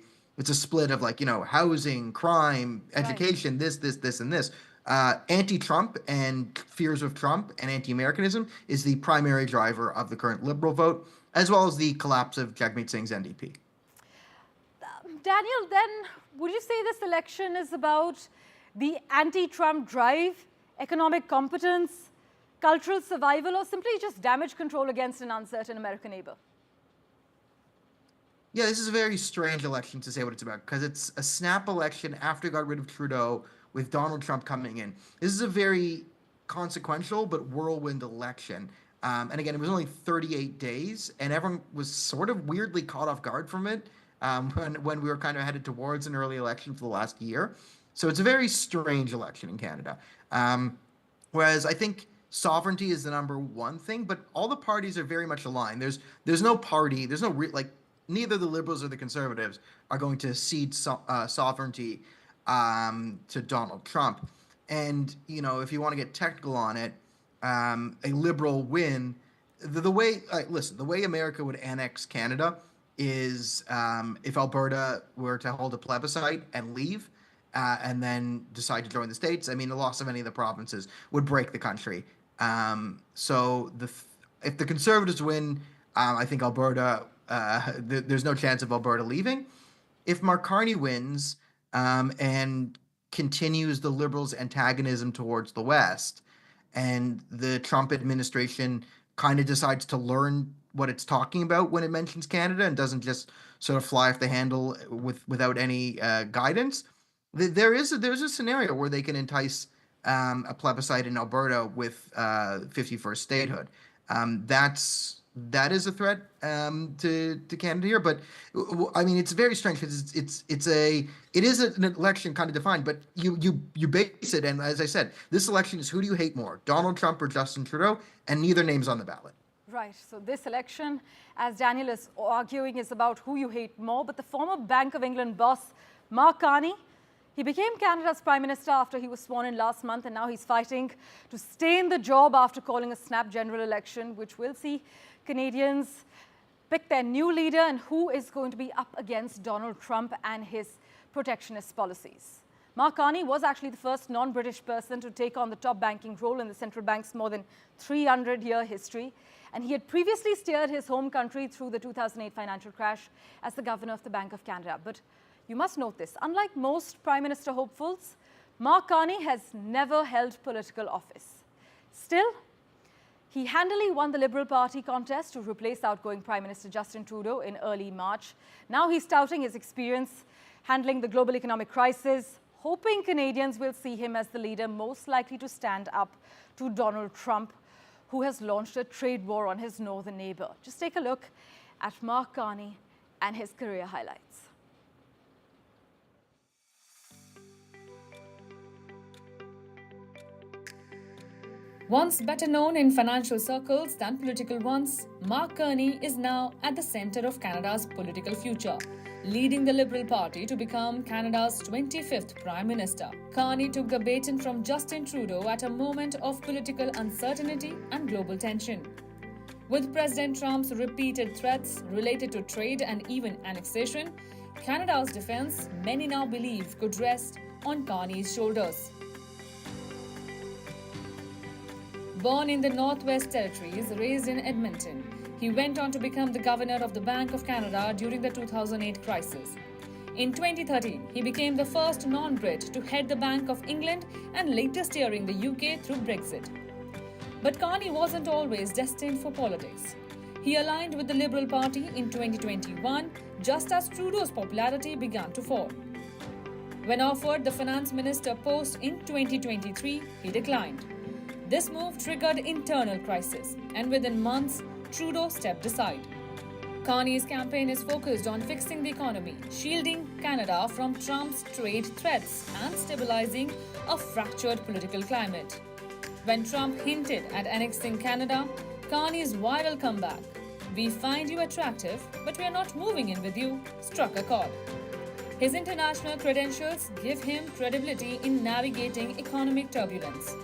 split of housing, crime, education, this, and this. Anti-Trump and fears of Trump and anti-Americanism is the primary driver of the current Liberal vote, as well as the collapse of Jagmeet Singh's NDP. Daniel, then, would you say this election is about the anti-Trump drive, economic competence, cultural survival, or simply just damage control against an uncertain American neighbor? Yeah, this is a very strange election to say what it's about, because it's a snap election after he got rid of Trudeau with Donald Trump coming in. This is a very consequential but whirlwind election. And again, it was only 38 days, and everyone was sort of weirdly caught off guard from it when we were kind of headed towards an early election for the last year. So it's a very strange election in Canada. Whereas I think sovereignty is the number one thing, but all the parties are very much aligned. There's no party, neither the Liberals or the Conservatives are going to cede sovereignty to Donald Trump. And, if you want to get technical on it, a liberal win, the way, listen, the way America would annex Canada is if Alberta were to hold a plebiscite and leave and then decide to join the States. I mean, the loss of any of the provinces would break the country. So if the Conservatives win, I think Alberta, there's no chance of Alberta leaving. If Mark Carney wins and continues the Liberals' antagonism towards the West, and the Trump administration kind of decides to learn what it's talking about when it mentions Canada and doesn't just sort of fly off the handle without any guidance, there's a scenario where they can entice a plebiscite in Alberta with 51st statehood. That is a threat to Canada here, but I mean it's very strange because it is an election kind of defined, but you base it, and as I said, this election is who do you hate more, Donald Trump or Justin Trudeau, and neither name's on the ballot. Right. So this election, as Daniel is arguing, is about who you hate more. But the former Bank of England boss, Mark Carney, he became Canada's Prime Minister after he was sworn in last month, and now he's fighting to stay in the job after calling a snap general election, which will see Canadians pick their new leader and who is going to be up against Donald Trump and his protectionist policies. Mark Carney was actually the first non-British person to take on the top banking role in the central bank's more than 300-year history. And he had previously steered his home country through the 2008 financial crash as the governor of the Bank of Canada. But you must note this, unlike most Prime Minister hopefuls, Mark Carney has never held political office. Still, he handily won the Liberal Party contest to replace outgoing Prime Minister Justin Trudeau in early March. Now he's touting his experience handling the global economic crisis, hoping Canadians will see him as the leader most likely to stand up to Donald Trump, who has launched a trade war on his northern neighbor. Just take a look at Mark Carney and his career highlights. Once better known in financial circles than political ones, Mark Carney is now at the centre of Canada's political future, leading the Liberal Party to become Canada's 25th Prime Minister. Carney took the baton from Justin Trudeau at a moment of political uncertainty and global tension. With President Trump's repeated threats related to trade and even annexation, Canada's defence, many now believe, could rest on Carney's shoulders. Born in the Northwest Territories, raised in Edmonton, he went on to become the governor of the Bank of Canada during the 2008 crisis. In 2013, he became the first non-Brit to head the Bank of England and later steering the UK through Brexit. But Carney wasn't always destined for politics. He aligned with the Liberal Party in 2021, just as Trudeau's popularity began to fall. When offered the finance minister post in 2023, he declined. This move triggered internal crisis, and within months, Trudeau stepped aside. Carney's campaign is focused on fixing the economy, shielding Canada from Trump's trade threats, and stabilizing a fractured political climate. When Trump hinted at annexing Canada, Carney's viral comeback, "We find you attractive, but we are not moving in with you," struck a chord. His international credentials give him credibility in navigating economic turbulence.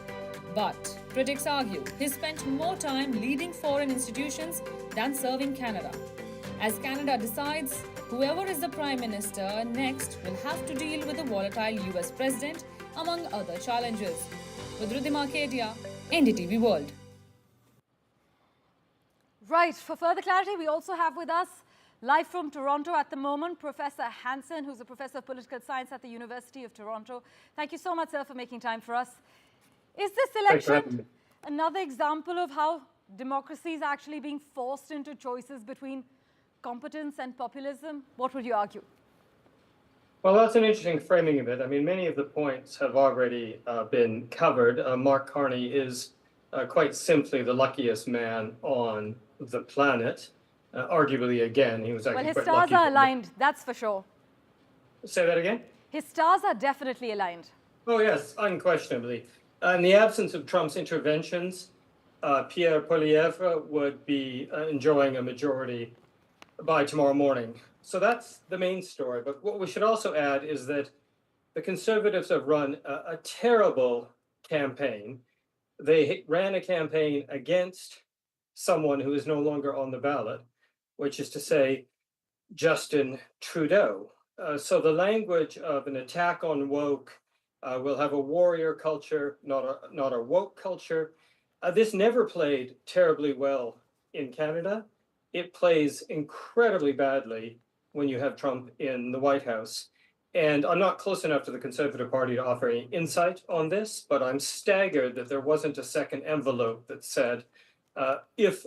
But critics argue he spent more time leading foreign institutions than serving Canada. As Canada decides, whoever is the Prime Minister next will have to deal with the volatile US President, among other challenges. With Ridhima Kedia, NDTV World. Right, for further clarity, we also have with us, live from Toronto at the moment, Professor Hansen, who's a professor of political science at the University of Toronto. Thank you so much, sir, for making time for us. Is this election another example of how democracy is actually being forced into choices between competence and populism? What would you argue? Well, that's an interesting framing of it. I mean, many of the points have already been covered. Mark Carney is quite simply the luckiest man on the planet. Arguably, again, he was actually well, his quite stars lucky are aligned, that's for sure. Say that again? His stars are definitely aligned. Oh, yes, unquestionably. In the absence of Trump's interventions, Pierre Poilievre would be enjoying a majority by tomorrow morning. So that's the main story. But what we should also add is that the Conservatives have run a terrible campaign. they ran a campaign against someone who is no longer on the ballot, which is to say, Justin Trudeau. So the language of an attack on woke, we'll have a warrior culture, not a woke culture. This never played terribly well in Canada. It plays incredibly badly when you have Trump in the White House. And I'm not close enough to the Conservative Party to offer any insight on this, but I'm staggered that there wasn't a second envelope that said, if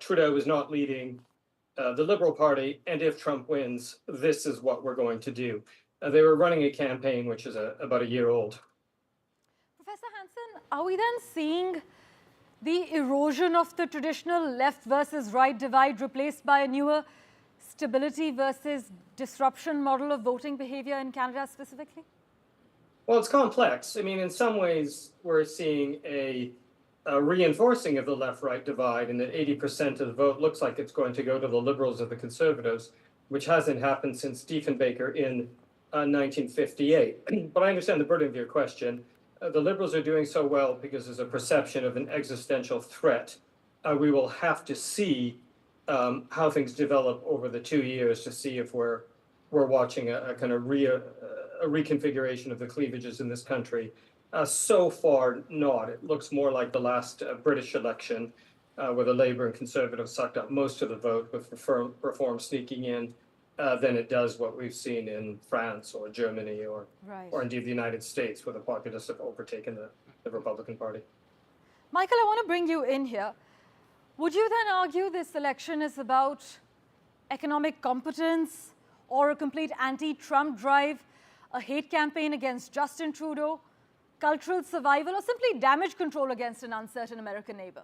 Trudeau is not leading the Liberal Party, and if Trump wins, this is what we're going to do. They were running a campaign which is about a year old. Professor Hanson, are we then seeing the erosion of the traditional left versus right divide replaced by a newer stability versus disruption model of voting behavior in Canada specifically? Well, it's complex. I mean, in some ways, we're seeing a reinforcing of the left-right divide, and that 80% of the vote looks like it's going to go to the Liberals or the Conservatives, which hasn't happened since Diefenbaker in 1958. But I understand the burden of your question. The Liberals are doing so well because there's a perception of an existential threat. We will have to see how things develop over the 2 years to see if we're watching a kind of reconfiguration of the cleavages in this country. So far, not. It looks more like the last British election, where the Labour and Conservatives sucked up most of the vote with reform sneaking in, than it does what we've seen in France or Germany or indeed the United States, where the populists have overtaken the Republican Party. Michael, I want to bring you in here. Would you then argue this election is about economic competence or a complete anti-Trump drive, a hate campaign against Justin Trudeau, cultural survival, or simply damage control against an uncertain American neighbor?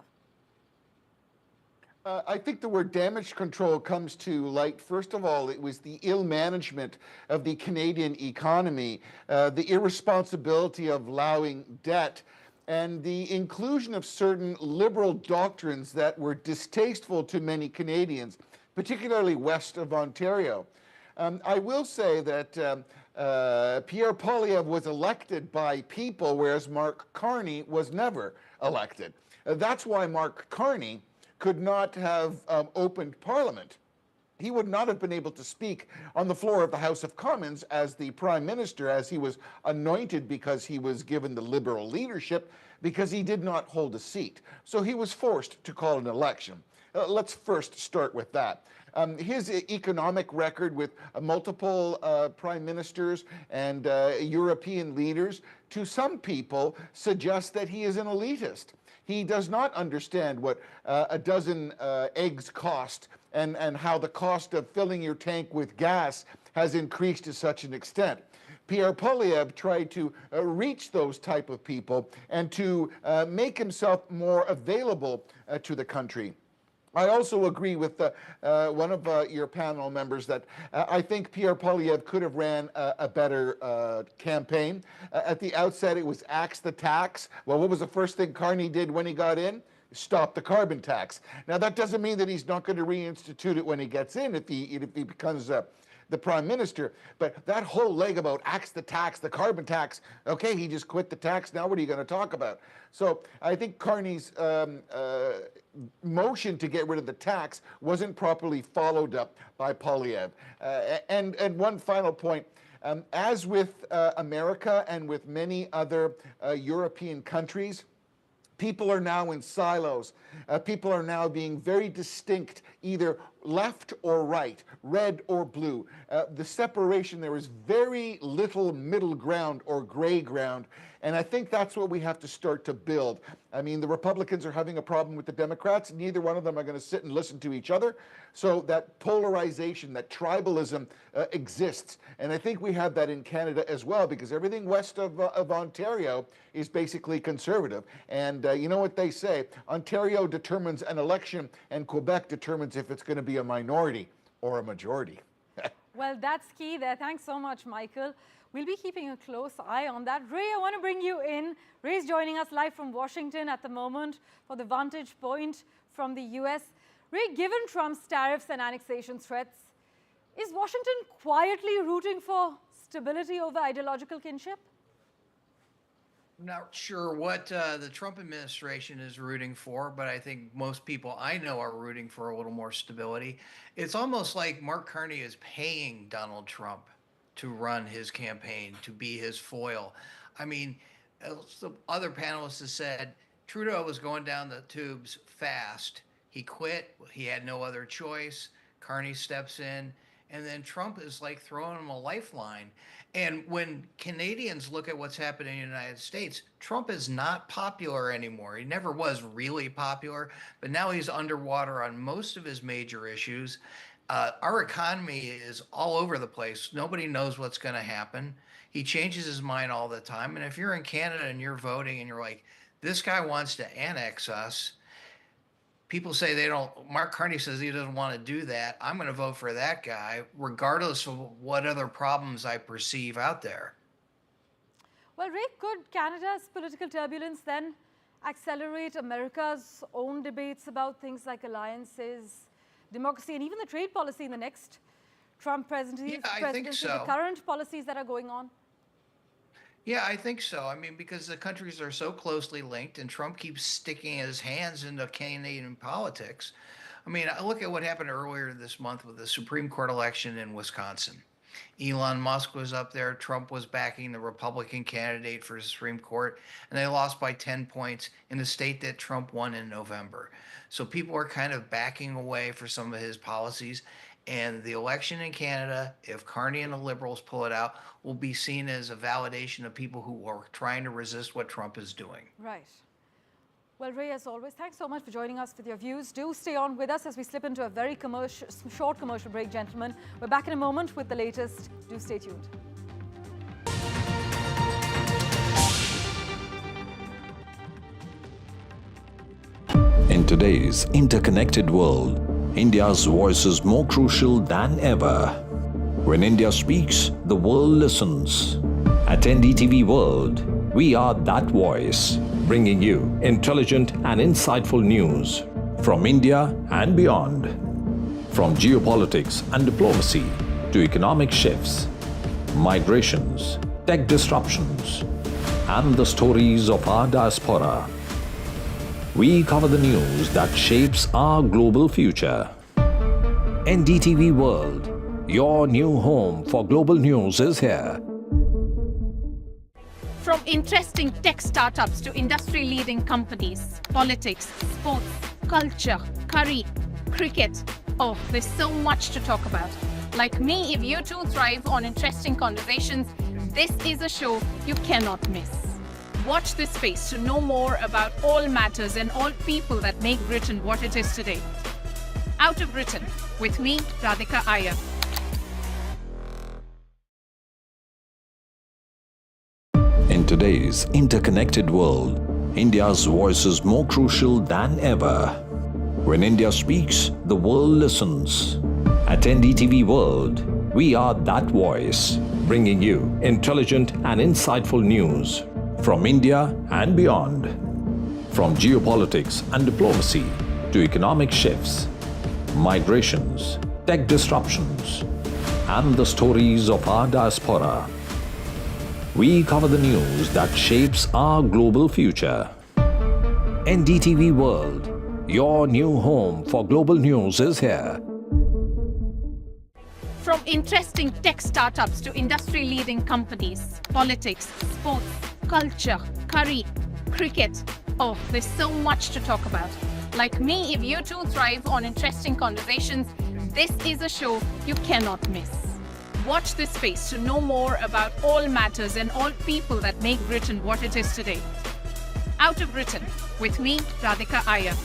I think the word damage control comes to light. First of all, it was the ill management of the Canadian economy, the irresponsibility of allowing debt, and the inclusion of certain liberal doctrines that were distasteful to many Canadians, particularly west of Ontario. I will say that Pierre Poilievre was elected by people, whereas Mark Carney was never elected. That's why Mark Carney could not have opened Parliament. He would not have been able to speak on the floor of the House of Commons as the Prime Minister, as he was anointed because he was given the Liberal leadership, because he did not hold a seat. So he was forced to call an election. Let's first start with that. His economic record with multiple prime ministers and European leaders, to some people, suggests that he is an elitist. He does not understand what a dozen eggs cost and how the cost of filling your tank with gas has increased to such an extent. Pierre Poilievre tried to reach those type of people and to make himself more available to the country. I also agree with one of your panel members that I think Pierre Poilievre could have ran a better campaign. At the outset, it was axe the tax. Well, what was the first thing Carney did when he got in? Stop the carbon tax. Now, that doesn't mean that he's not going to reinstitute it when he gets in, if he becomes the Prime Minister. But that whole leg about axe the tax, the carbon tax, okay, he just quit the tax. Now what are you going to talk about? So I think Carney's motion to get rid of the tax wasn't properly followed up by Poilievre. And one final point. As with America and with many other European countries, people are now in silos. People are now being very distinct, either left or right, red or blue. The separation, there is very little middle ground or gray ground. And I think that's what we have to start to build. I mean, the Republicans are having a problem with the Democrats. Neither one of them are going to sit and listen to each other. So that polarization, that tribalism exists. And I think we have that in Canada as well, because everything west of Ontario is basically conservative. And you know what they say, Ontario determines an election and Quebec determines if it's going to be a minority or a majority. Well, that's key there. Thanks so much, Michael. We'll be keeping a close eye on that. Ray, I want to bring you in. Ray's joining us live from Washington at the moment for the Vantage Point from the US. Ray, given Trump's tariffs and annexation threats, is Washington quietly rooting for stability over ideological kinship? I'm not sure what the Trump administration is rooting for, but I think most people I know are rooting for a little more stability. It's almost like Mark Carney is paying Donald Trump to run his campaign, to be his foil. I mean, the other panelists have said Trudeau was going down the tubes fast. He quit. He had no other choice. Carney steps in, and then Trump is like throwing him a lifeline. And when Canadians look at what's happening in the United States, Trump is not popular anymore. He never was really popular, but now he's underwater on most of his major issues. Our economy is all over the place. Nobody knows what's going to happen. He changes his mind all the time. And if you're in Canada and you're voting and you're like, this guy wants to annex us, people say they don't, Mark Carney says he doesn't want to do that. I'm going to vote for that guy, regardless of what other problems I perceive out there. Well, Ray, could Canada's political turbulence then accelerate America's own debates about things like alliances, democracy, and even the trade policy in the next Trump presidency? Yeah, I think so. The current policies that are going on? Yeah, I think so. I mean, because the countries are so closely linked and Trump keeps sticking his hands into Canadian politics. I mean, I look at what happened earlier this month with the Supreme Court election in Wisconsin. Elon Musk was up there. Trump was backing the Republican candidate for the Supreme Court, and they lost by 10 points in the state that Trump won in November. So people are kind of backing away for some of his policies. And the election in Canada, if Carney and the Liberals pull it out, will be seen as a validation of people who are trying to resist what Trump is doing. Right. Well, Ray, as always, thanks so much for joining us with your views. Do stay on with us as we slip into a very short commercial break, gentlemen. We're back in a moment with the latest. Do stay tuned. In today's interconnected world, India's voice is more crucial than ever. When India speaks, the world listens. At NDTV World, we are that voice, bringing you intelligent and insightful news from India and beyond. From geopolitics and diplomacy to economic shifts, migrations, tech disruptions, and the stories of our diaspora. We cover the news that shapes our global future. NDTV World, your new home for global news, is here. From interesting tech startups to industry-leading companies, politics, sports, culture, curry, cricket. Oh, there's so much to talk about. Like me, if you too thrive on interesting conversations, this is a show you cannot miss. Watch this space to know more about all matters and all people that make Britain what it is today. Out of Britain, with me, Radhika Iyer. In today's interconnected world, India's voice is more crucial than ever. When India speaks, the world listens. At NDTV World, we are that voice, bringing you intelligent and insightful news from India and beyond. From geopolitics and diplomacy to economic shifts, migrations, tech disruptions, and the stories of our diaspora. We cover the news that shapes our global future. NDTV World, your new home for global news, is here. From interesting tech startups to industry-leading companies, politics, sports, culture, curry, cricket. Oh, there's so much to talk about. Like me, if you too thrive on interesting conversations, this is a show you cannot miss. Watch this space to know more about all matters and all people that make Britain what it is today. Out of Britain, with me, Radhika Iyer.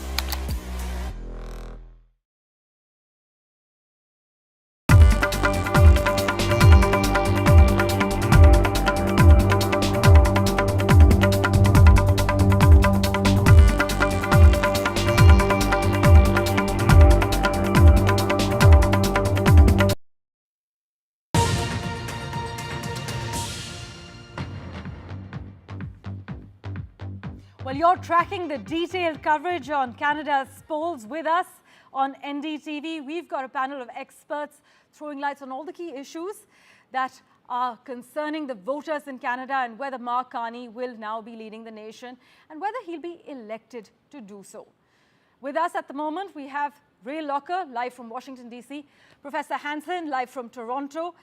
Well, you're tracking the detailed coverage on Canada's polls with us on NDTV. We've got a panel of experts throwing lights on all the key issues that are concerning the voters in Canada and whether Mark Carney will now be leading the nation and whether he'll be elected to do so. With us at the moment, we have Ray Locker, live from Washington, D.C., Professor Hansen, live from Toronto.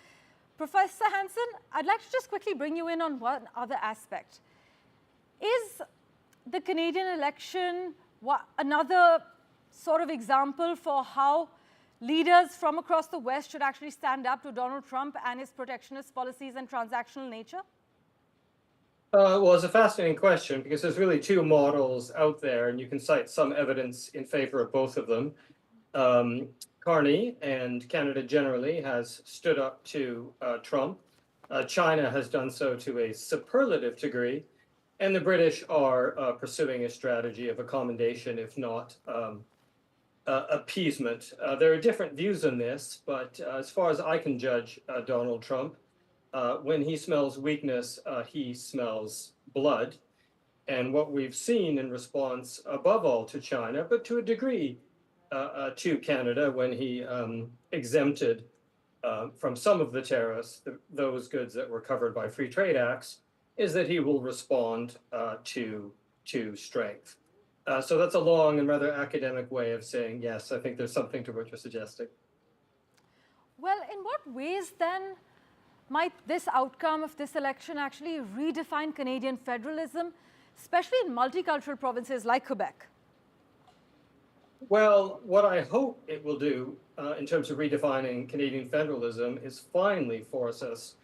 Professor Hansen, I'd like to just quickly bring you in on one other aspect. Is the Canadian election another sort of example for how leaders from across the West should actually stand up to Donald Trump and his protectionist policies and transactional nature? Well, it's a fascinating question because there's really two models out there, and you can cite some evidence in favor of both of them. Carney and Canada generally has stood up to Trump. China has done so to a superlative degree, and the British are pursuing a strategy of accommodation, if not appeasement. There are different views on this, but as far as I can judge Donald Trump, when he smells weakness, he smells blood. And what we've seen in response, above all, to China, but to a degree to Canada, when he exempted from some of the tariffs those goods that were covered by free trade acts, is that he will respond to strength. So that's a long and rather academic way of saying, yes, I think there's something to what you're suggesting. Well, in what ways then might this outcome of this election actually redefine Canadian federalism, especially in multicultural provinces like Quebec? Well, what I hope it will do in terms of redefining Canadian federalism is finally force us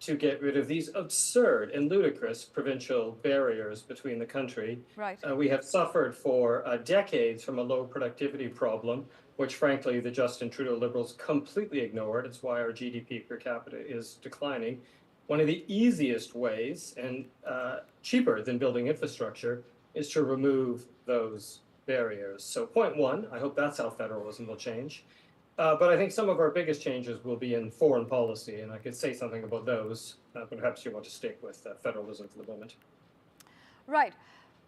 to get rid of these absurd and ludicrous provincial barriers between the country. Right. We have suffered for decades from a low productivity problem, which frankly the Justin Trudeau Liberals completely ignored. It's why our GDP per capita is declining. One of the easiest ways and cheaper than building infrastructure is to remove those barriers. So point one, I hope that's how federalism will change. But I think some of our biggest changes will be in foreign policy, and I could say something about those, but perhaps you want to stick with federalism for the moment. Right.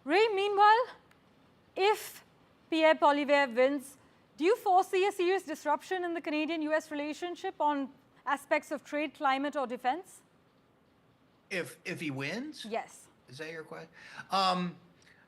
Ray, meanwhile, if Pierre Poilievre wins, do you foresee a serious disruption in the Canadian-US relationship on aspects of trade, climate, or defense? If he wins? Yes. Is that your question?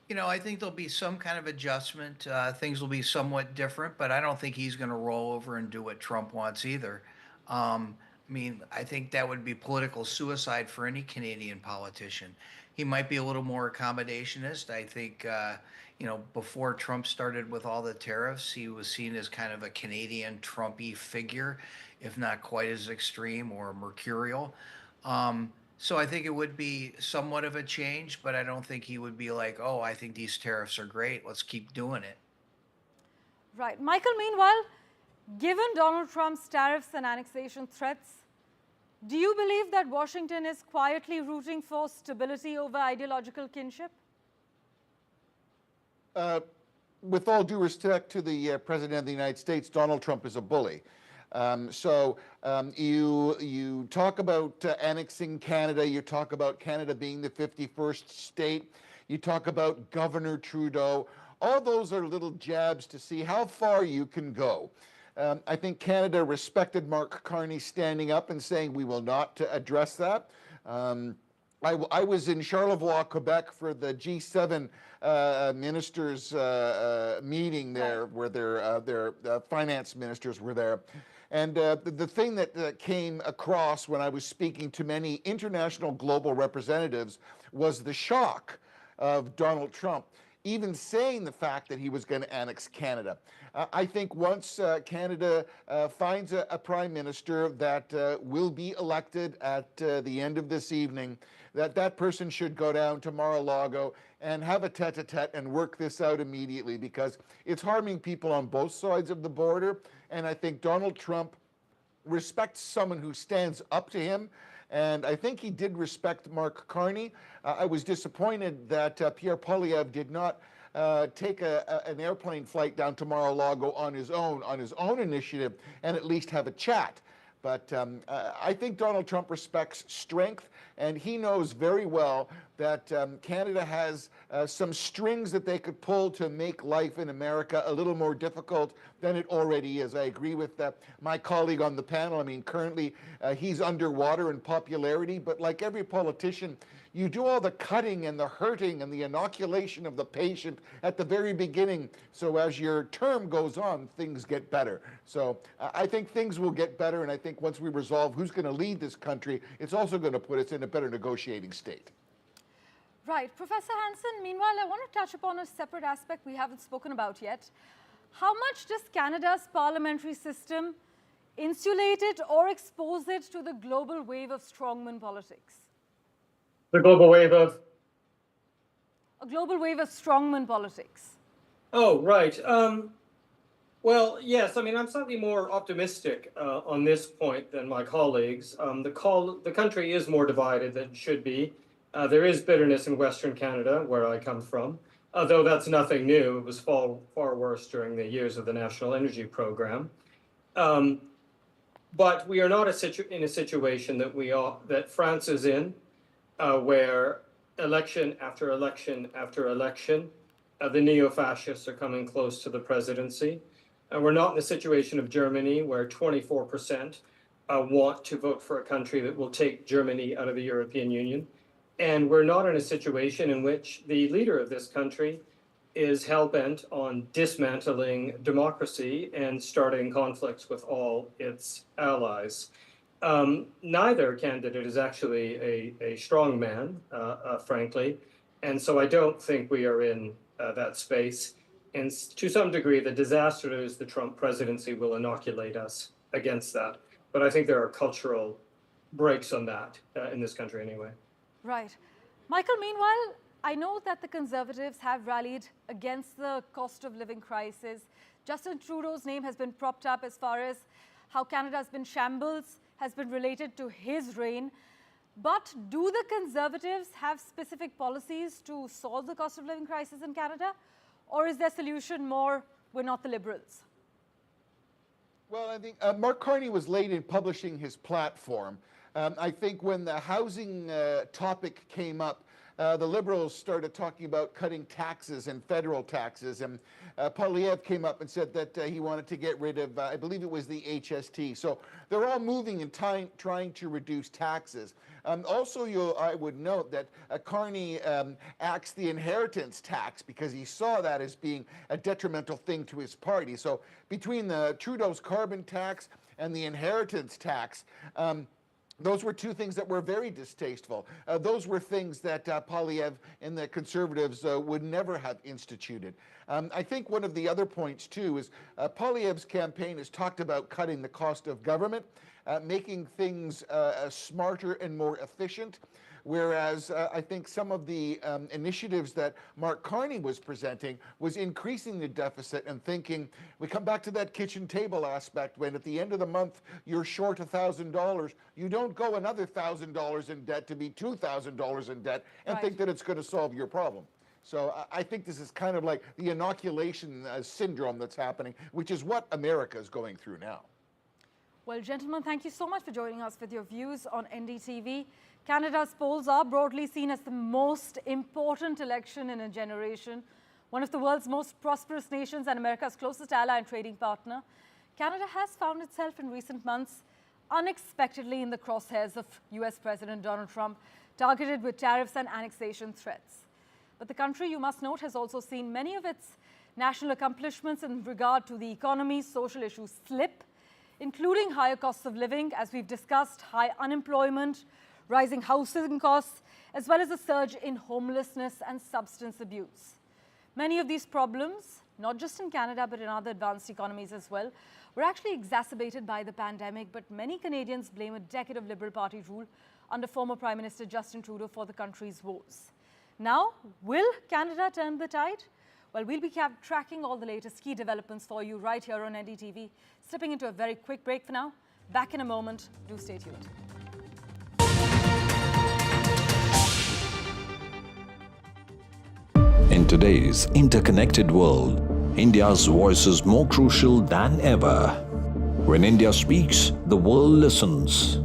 You know, I think there'll be some kind of adjustment. Things will be somewhat different, but I don't think he's going to roll over and do what Trump wants either. I mean, I think that would be political suicide for any Canadian politician. He might be a little more accommodationist. I think, you know, before Trump started with all the tariffs, he was seen as kind of a Canadian Trumpy figure, if not quite as extreme or mercurial. So I think it would be somewhat of a change, but I don't think he would be like, oh, I think these tariffs are great. Let's keep doing it. Right. Michael, meanwhile, given Donald Trump's tariffs and annexation threats, do you believe that Washington is quietly rooting for stability over ideological kinship? With all due respect to the President of the United States, Donald Trump is a bully. You talk about annexing Canada, you talk about Canada being the 51st state, you talk about Governor Trudeau. All those are little jabs to see how far you can go. I think Canada respected Mark Carney standing up and saying we will not address that. I was in Charlevoix, Quebec for the G7 ministers meeting there, where their finance ministers were there. And the thing that came across when I was speaking to many international global representatives was the shock of Donald Trump even saying the fact that he was going to annex Canada. I think once Canada finds a prime minister that will be elected at the end of this evening, that person should go down to Mar-a-Lago and have a tete-a-tete and work this out immediately, because it's harming people on both sides of the border. And I think Donald Trump respects someone who stands up to him. And I think he did respect Mark Carney. I was disappointed that Pierre Poilievre did not take an airplane flight down to Mar-a-Lago on his own initiative, and at least have a chat. But I think Donald Trump respects strength, and he knows very well that Canada has some strings that they could pull to make life in America a little more difficult than it already is. I agree with my colleague on the panel. I mean, currently he's underwater in popularity, but like every politician, you do all the cutting and the hurting and the inoculation of the patient at the very beginning. So as your term goes on, things get better. So I think things will get better. And I think once we resolve who's going to lead this country, it's also going to put us in a better negotiating state. Right. Professor Hanson, meanwhile, I want to touch upon a separate aspect we haven't spoken about yet. How much does Canada's parliamentary system insulate it or expose it to the global wave of strongman politics? The global wave of? A global wave of strongman politics. Oh, right. Well, yes, I mean, I'm slightly more optimistic on this point than my colleagues. The country is more divided than it should be. There is bitterness in Western Canada, where I come from, although that's nothing new. It was far worse during the years of the National Energy Program. But we are not in a situation that France is in, where election after election after election, the neo-fascists are coming close to the presidency. We're not in the situation of Germany, where 24% want to vote for a country that will take Germany out of the European Union. And we're not in a situation in which the leader of this country is hell-bent on dismantling democracy and starting conflicts with all its allies. Neither candidate is actually a strong man, frankly. And so I don't think we are in that space. And to some degree, the disaster that is the Trump presidency will inoculate us against that. But I think there are cultural breaks on that in this country anyway. Right. Michael, meanwhile, I know that the Conservatives have rallied against the cost of living crisis. Justin Trudeau's name has been propped up as far as how Canada has been shambles, has been related to his reign. But do the Conservatives have specific policies to solve the cost of living crisis in Canada? Or is their solution more, we're not the Liberals? Well, I think Mark Carney was late in publishing his platform. I think when the housing topic came up, the Liberals started talking about cutting taxes and federal taxes. And Poilievre came up and said that he wanted to get rid of, I believe it was the HST. So they're all moving and trying to reduce taxes. Also, I would note that Carney axed the inheritance tax because he saw that as being a detrimental thing to his party. So between the Trudeau's carbon tax and the inheritance tax, those were two things that were very distasteful. Those were things that Poilievre and the Conservatives would never have instituted. I think one of the other points, too, is Poilievre's campaign has talked about cutting the cost of government, making things smarter and more efficient. Whereas I think some of the initiatives that Mark Carney was presenting was increasing the deficit and thinking, we come back to that kitchen table aspect, when at the end of the month you're short $1,000, you don't go another $1,000 in debt to be $2,000 in debt and think that it's going to solve your problem. So I think this is kind of like the inoculation syndrome that's happening, which is what America is going through now. Well, gentlemen, thank you so much for joining us with your views on NDTV. Canada's polls are broadly seen as the most important election in a generation. One of the world's most prosperous nations and America's closest ally and trading partner, Canada has found itself in recent months unexpectedly in the crosshairs of US President Donald Trump, targeted with tariffs and annexation threats. But the country, you must note, has also seen many of its national accomplishments in regard to the economy, social issues slip, including higher costs of living, as we've discussed, high unemployment, rising housing costs, as well as a surge in homelessness and substance abuse. Many of these problems, not just in Canada, but in other advanced economies as well, were actually exacerbated by the pandemic, but many Canadians blame a decade of Liberal Party rule under former Prime Minister Justin Trudeau for the country's woes. Now, will Canada turn the tide? Well, we'll be tracking all the latest key developments for you right here on NDTV. Slipping into a very quick break for now. Back in a moment. Do stay tuned. In today's interconnected world, India's voice is more crucial than ever. When India speaks, the world listens.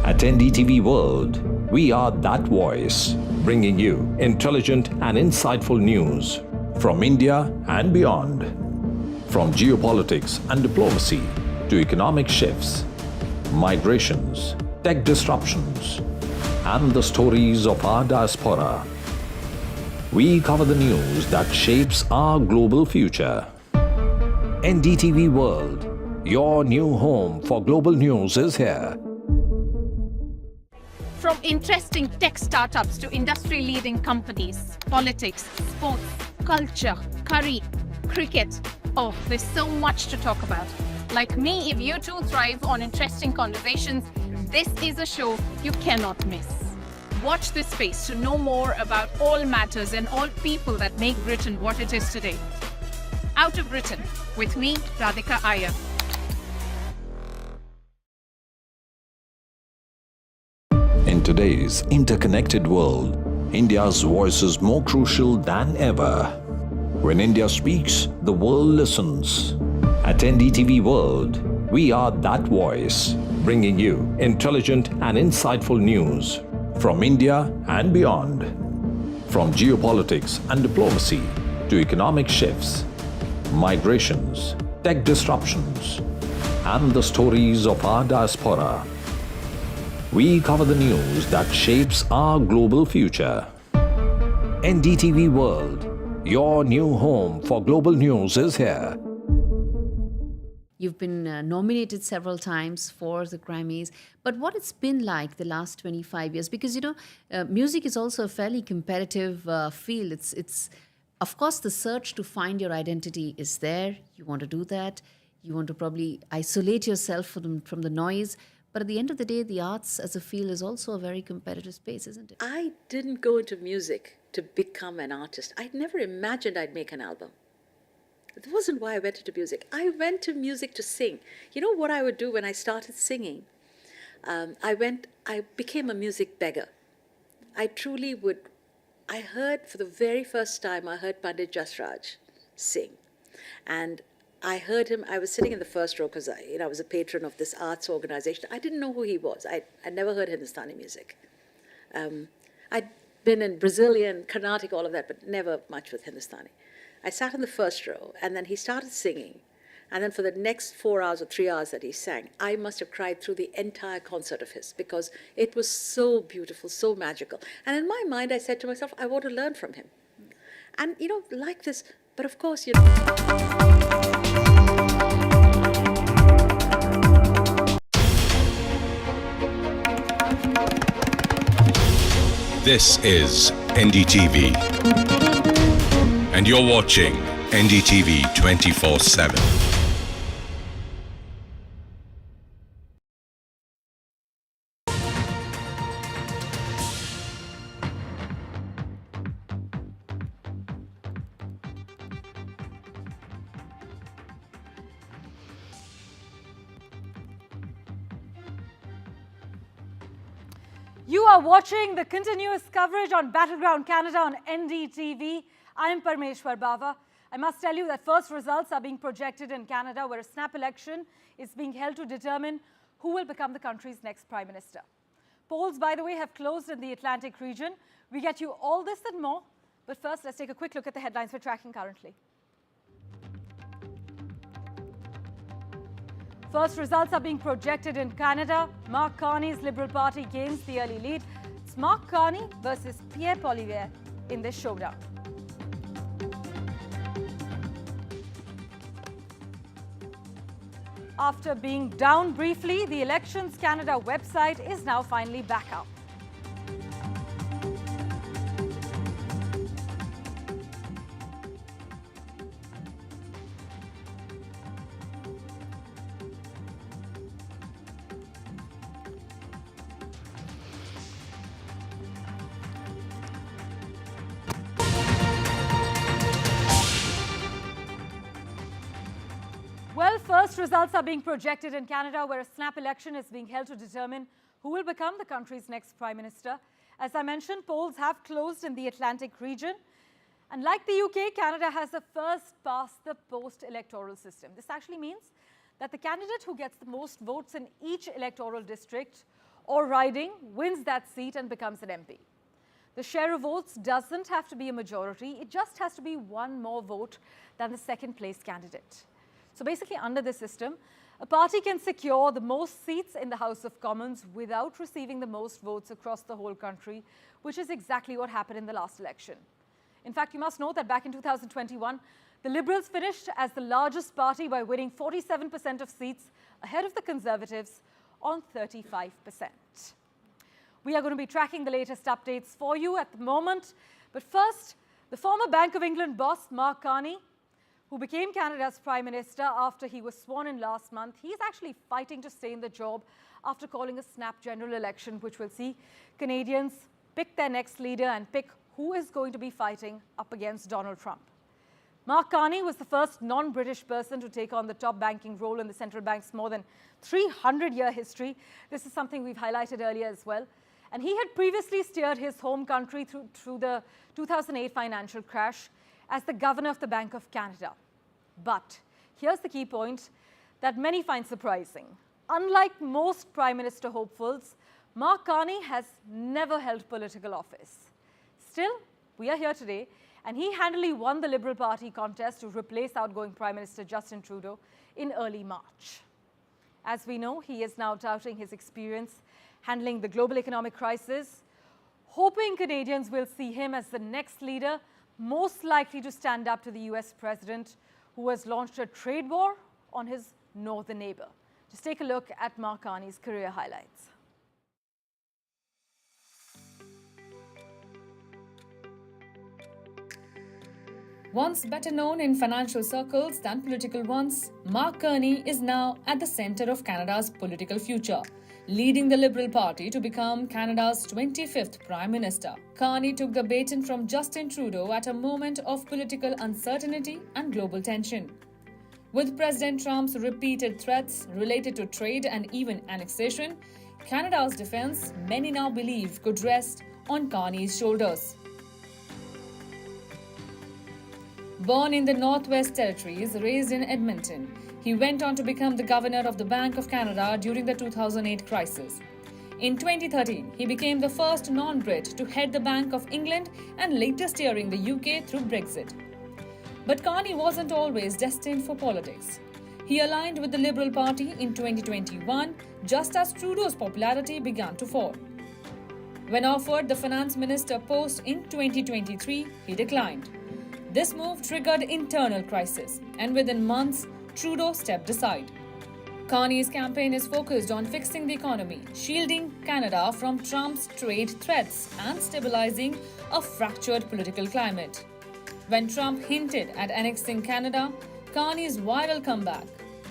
At NDTV World, we are that voice, bringing you intelligent and insightful news from India and beyond. From geopolitics and diplomacy to economic shifts, migrations, tech disruptions, and the stories of our diaspora. We cover the news that shapes our global future. NDTV World, your new home for global news, is here. From interesting tech startups to industry-leading companies, politics, sports, culture, curry, cricket. Oh, there's so much to talk about. Like me, if you too thrive on interesting conversations, this is a show you cannot miss. Watch this space to know more about all matters and all people that make Britain what it is today. Out of Britain, with me, Radhika Iyer. In today's interconnected world, India's voice is more crucial than ever. When India speaks, the world listens. At NDTV World, we are that voice, bringing you intelligent and insightful news from India and beyond. From geopolitics and diplomacy to economic shifts, migrations, tech disruptions, and the stories of our diaspora. We cover the news that shapes our global future. NDTV World, your new home for global news, is here. You've been nominated several times for the Grammys, but what it's been like the last 25 years? Because, music is also a fairly competitive field. It's of course, the search to find your identity is there. You want to do that. You want to probably isolate yourself from the noise. But at the end of the day, the arts as a field is also a very competitive space, isn't it? I didn't go into music to become an artist. I'd never imagined I'd make an album. That wasn't why I went into music. I went to music to sing. You know what I would do when I started singing? I became a music beggar. I truly would. I heard, for the very first time, I heard Pandit Jasraj sing. And I heard him, I was sitting in the first row because I was a patron of this arts organization. I didn't know who he was. I never heard Hindustani music. I'd been in Brazilian, Karnataka, all of that, but never much with Hindustani. I sat in the first row, and then he started singing. And then for the next 4 hours or 3 hours that he sang, I must have cried through the entire concert of his because it was so beautiful, so magical. And in my mind, I said to myself, I want to learn from him. And, like this, but of course, This is NDTV. And you're watching NDTV 24/7. You are watching the continuous coverage on Battleground Canada on NDTV. I am Parmeshwar Bava. I must tell you that first results are being projected in Canada, where a snap election is being held to determine who will become the country's next Prime Minister. Polls, by the way, have closed in the Atlantic region. We get you all this and more. But first, let's take a quick look at the headlines we're tracking currently. First results are being projected in Canada. Mark Carney's Liberal Party gains the early lead. It's Mark Carney versus Pierre Poilievre in this showdown. After being down briefly, the Elections Canada website is now finally back up. First results are being projected in Canada, where a snap election is being held to determine who will become the country's next Prime Minister. As I mentioned, polls have closed in the Atlantic region. And like the UK, Canada has a first-past-the-post electoral system. This actually means that the candidate who gets the most votes in each electoral district or riding wins that seat and becomes an MP. The share of votes doesn't have to be a majority. It just has to be one more vote than the second place candidate. So basically, under this system, a party can secure the most seats in the House of Commons without receiving the most votes across the whole country, which is exactly what happened in the last election. In fact, you must know that back in 2021, the Liberals finished as the largest party by winning 47% of seats ahead of the Conservatives on 35%. We are going to be tracking the latest updates for you at the moment. But first, the former Bank of England boss, Mark Carney, who became Canada's Prime Minister after he was sworn in last month, he's actually fighting to stay in the job after calling a snap general election, which will see Canadians pick their next leader and pick who is going to be fighting up against Donald Trump. Mark Carney was the first non-British person to take on the top banking role in the central bank's more than 300-year history. This is something we've highlighted earlier as well. And he had previously steered his home country through the 2008 financial crash as the governor of the Bank of Canada. But here's the key point that many find surprising. Unlike most Prime Minister hopefuls, Mark Carney has never held political office. Still, we are here today, and he handily won the Liberal Party contest to replace outgoing Prime Minister Justin Trudeau in early March. As we know, he is now touting his experience handling the global economic crisis, hoping Canadians will see him as the next leader most likely to stand up to the US president who has launched a trade war on his northern neighbor. Just take a look at Mark Carney's career highlights. Once better known in financial circles than political ones, Mark Carney is now at the centre of Canada's political future, leading the Liberal Party to become Canada's 25th Prime Minister. Carney took the baton from Justin Trudeau at a moment of political uncertainty and global tension. With President Trump's repeated threats related to trade and even annexation, Canada's defence, many now believe, could rest on Carney's shoulders. Born in the Northwest Territories, raised in Edmonton, he went on to become the governor of the Bank of Canada during the 2008 crisis. In 2013, he became the first non-Brit to head the Bank of England and later steering the UK through Brexit. But Carney wasn't always destined for politics. He aligned with the Liberal Party in 2021, just as Trudeau's popularity began to fall. When offered the finance minister post in 2023, he declined. This move triggered internal crisis, and within months, Trudeau stepped aside. Carney's campaign is focused on fixing the economy, shielding Canada from Trump's trade threats, and stabilizing a fractured political climate. When Trump hinted at annexing Canada, Carney's viral comeback,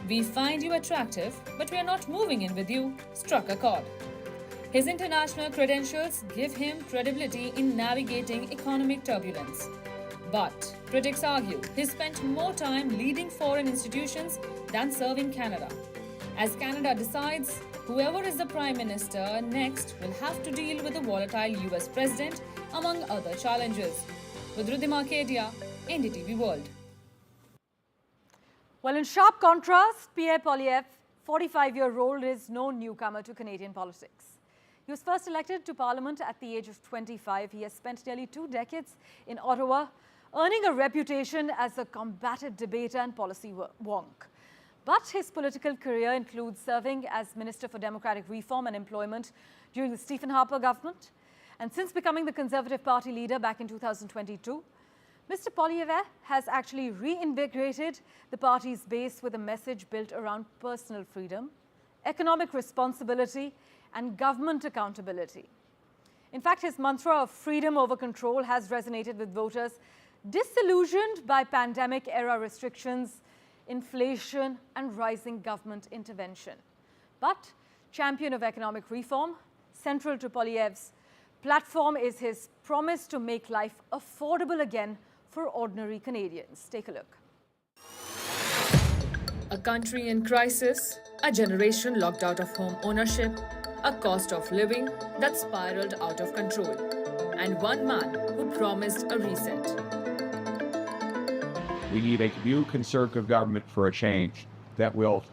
"We find you attractive, but we are not moving in with you," struck a chord. His international credentials give him credibility in navigating economic turbulence. But critics argue he spent more time leading foreign institutions than serving Canada. As Canada decides, whoever is the Prime Minister next will have to deal with a volatile US President, among other challenges. With Ridhima Kedia, NDTV World. Well, in sharp contrast, Pierre Poilievre, 45-year-old, is no newcomer to Canadian politics. He was first elected to Parliament at the age of 25. He has spent nearly 2 decades in Ottawa, earning a reputation as a combative debater and policy wonk. But his political career includes serving as Minister for Democratic Reform and Employment during the Stephen Harper government. And since becoming the Conservative Party leader back in 2022, Mr. Poilievre has actually reinvigorated the party's base with a message built around personal freedom, economic responsibility, and government accountability. In fact, his mantra of freedom over control has resonated with voters disillusioned by pandemic-era restrictions, inflation, and rising government intervention. But champion of economic reform, central to Poilievre's platform is his promise to make life affordable again for ordinary Canadians. Take a look. A country in crisis, a generation locked out of home ownership, a cost of living that spiraled out of control, and one man who promised a reset. We need a new Conservative government for a change that will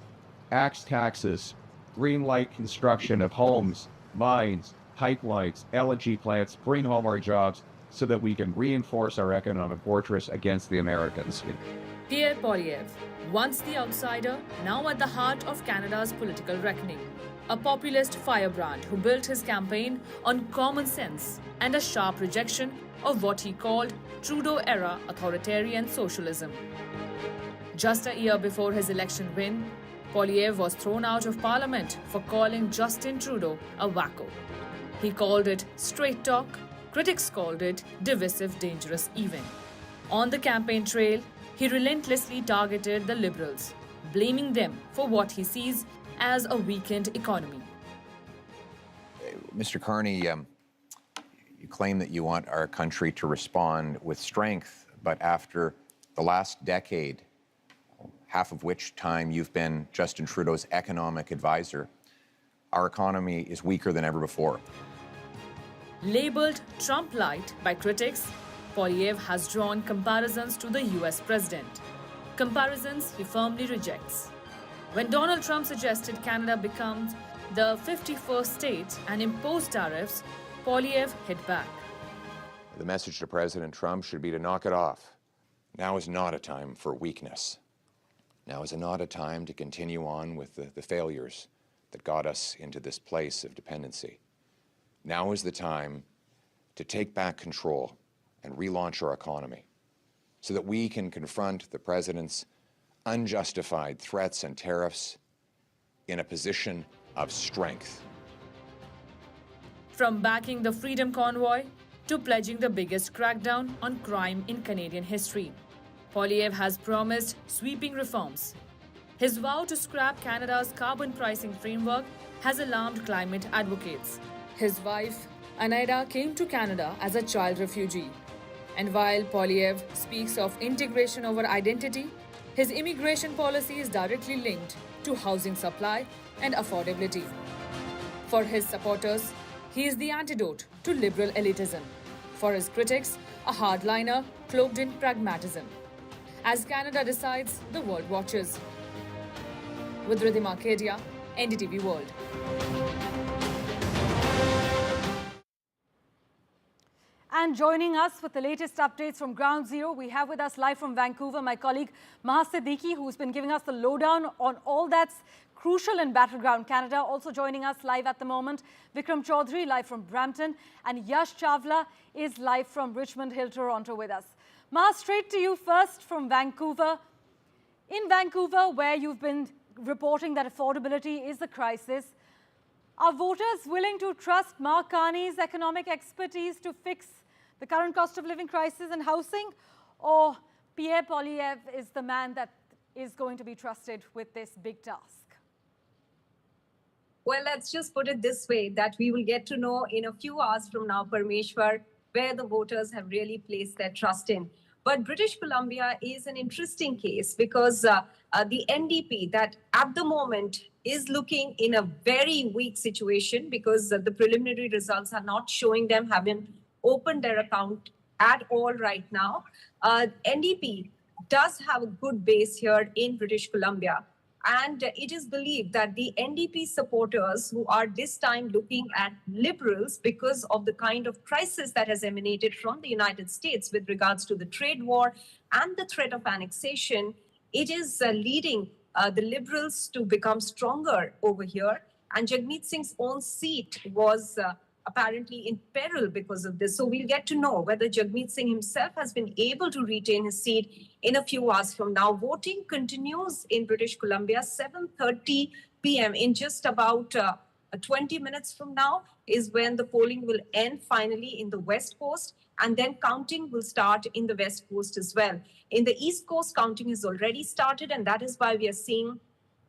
axe taxes, greenlight construction of homes, mines, pipelines, LNG plants, bring home our jobs so that we can reinforce our economic fortress against the Americans. Pierre Poilievre, once the outsider, now at the heart of Canada's political reckoning. A populist firebrand who built his campaign on common sense and a sharp rejection of what he called Trudeau-era authoritarian socialism. Just a year before his election win, Poilievre was thrown out of Parliament for calling Justin Trudeau a wacko. He called it straight talk, critics called it divisive, dangerous even. On the campaign trail, he relentlessly targeted the Liberals, blaming them for what he sees as a weakened economy. Mr. Carney, you claim that you want our country to respond with strength, but after the last decade, half of which time you've been Justin Trudeau's economic advisor, our economy is weaker than ever before. Labeled Trump-light by critics, Poilievre has drawn comparisons to the US president. Comparisons he firmly rejects. When Donald Trump suggested Canada becomes the 51st state and imposed tariffs, Poilievre hit back. The message to President Trump should be to knock it off. Now is not a time for weakness. Now is not a time to continue on with the failures that got us into this place of dependency. Now is the time to take back control and relaunch our economy so that we can confront the President's unjustified threats and tariffs in a position of strength. From backing the Freedom Convoy to pledging the biggest crackdown on crime in Canadian history, Poilievre has promised sweeping reforms. His vow to scrap Canada's carbon pricing framework has alarmed climate advocates. His wife, Anaida, came to Canada as a child refugee. And while Poilievre speaks of integration over identity, his immigration policy is directly linked to housing supply and affordability. For his supporters, he is the antidote to liberal elitism. For his critics, a hardliner cloaked in pragmatism. As Canada decides, the world watches. With Ridhima Kedia, NDTV World. And joining us with the latest updates from Ground Zero, we have with us live from Vancouver my colleague Maha Siddiqui, who's been giving us the lowdown on all that's crucial in Battleground Canada. Also joining us live at the moment, Vikram Chaudhary, live from Brampton, and Yash Chawla is live from Richmond Hill, Toronto with us. Maha, straight to you first from Vancouver. In Vancouver, where you've been reporting that affordability is the crisis, are voters willing to trust Mark Carney's economic expertise to fix the current cost of living crisis and housing, or Pierre Poilievre is the man that is going to be trusted with this big task? Well, let's just put it this way, that we will get to know in a few hours from now, Parmeshwar, where the voters have really placed their trust in. But British Columbia is an interesting case because the NDP that at the moment is looking in a very weak situation because the preliminary results are not showing them having opened their account at all right now. NDP does have a good base here in British Columbia. And it is believed that the NDP supporters who are this time looking at Liberals because of the kind of crisis that has emanated from the United States with regards to the trade war and the threat of annexation, it is leading the Liberals to become stronger over here. And Jagmeet Singh's own seat was apparently in peril because of this. So we'll get to know whether Jagmeet Singh himself has been able to retain his seat in a few hours from now. Voting continues in British Columbia, 7:30 p.m. In just about 20 minutes from now is when the polling will end finally in the West Coast, and then counting will start in the West Coast as well. In the East Coast, counting has already started, and that is why we are seeing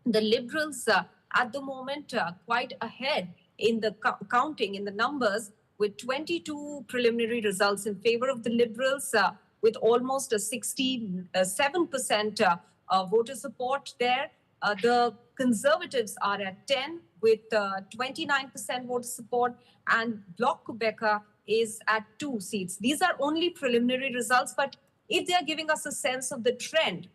the Liberals at the moment quite ahead in the counting, in the numbers, with 22 preliminary results in favor of the Liberals, with almost a 67% voter support there. The Conservatives are at 10 with 29% voter support, and Bloc Quebecer is at 2 seats. These are only preliminary results, but if they are giving us a sense of the trend,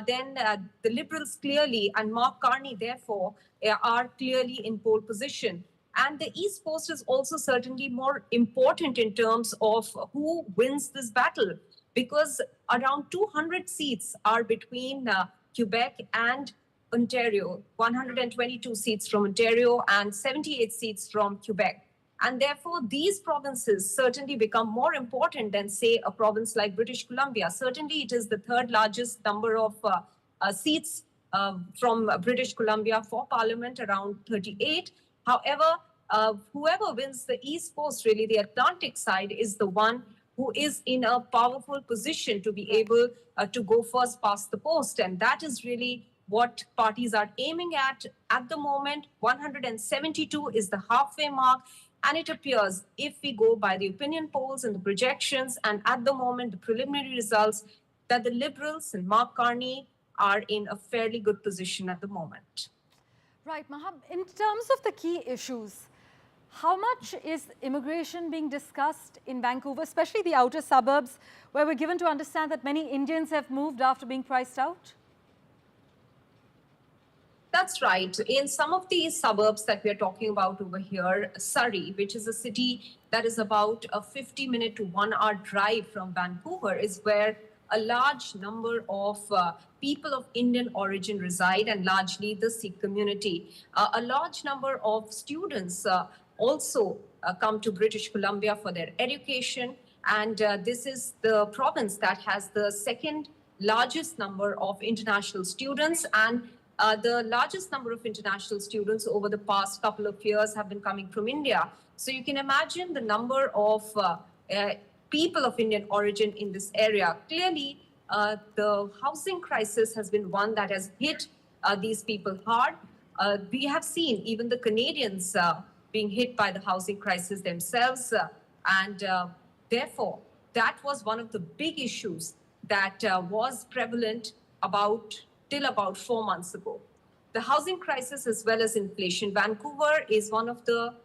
then the Liberals clearly, and Mark Carney therefore, are clearly in pole position. And the East Coast is also certainly more important in terms of who wins this battle, because around 200 seats are between Quebec and Ontario, 122 seats from Ontario and 78 seats from Quebec. And therefore, these provinces certainly become more important than, say, a province like British Columbia. Certainly, it is the third largest number of seats from British Columbia for Parliament, around 38. However, whoever wins the East Coast, really the Atlantic side, is the one who is in a powerful position to be able to go first past the post. And that is really what parties are aiming at the moment. 172 is the halfway mark. And it appears, if we go by the opinion polls and the projections, and at the moment, the preliminary results, that the Liberals and Mark Carney are in a fairly good position at the moment. Right, Mahab, in terms of the key issues, how much is immigration being discussed in Vancouver, especially the outer suburbs, where we're given to understand that many Indians have moved after being priced out? That's right. In some of these suburbs that we're talking about over here, Surrey, which is a city that is about a 50-minute to 1 hour drive from Vancouver, is where a large number of people of Indian origin reside, and largely the Sikh community. A large number of students also come to British Columbia for their education. And this is the province that has the second largest number of international students, and the largest number of international students over the past couple of years have been coming from India. So you can imagine the number of people of Indian origin in this area. Clearly, the housing crisis has been one that has hit these people hard. We have seen even the Canadians being hit by the housing crisis themselves. And therefore, that was one of the big issues that was prevalent till about 4 months ago. The housing crisis as well as inflation. Vancouver is one of the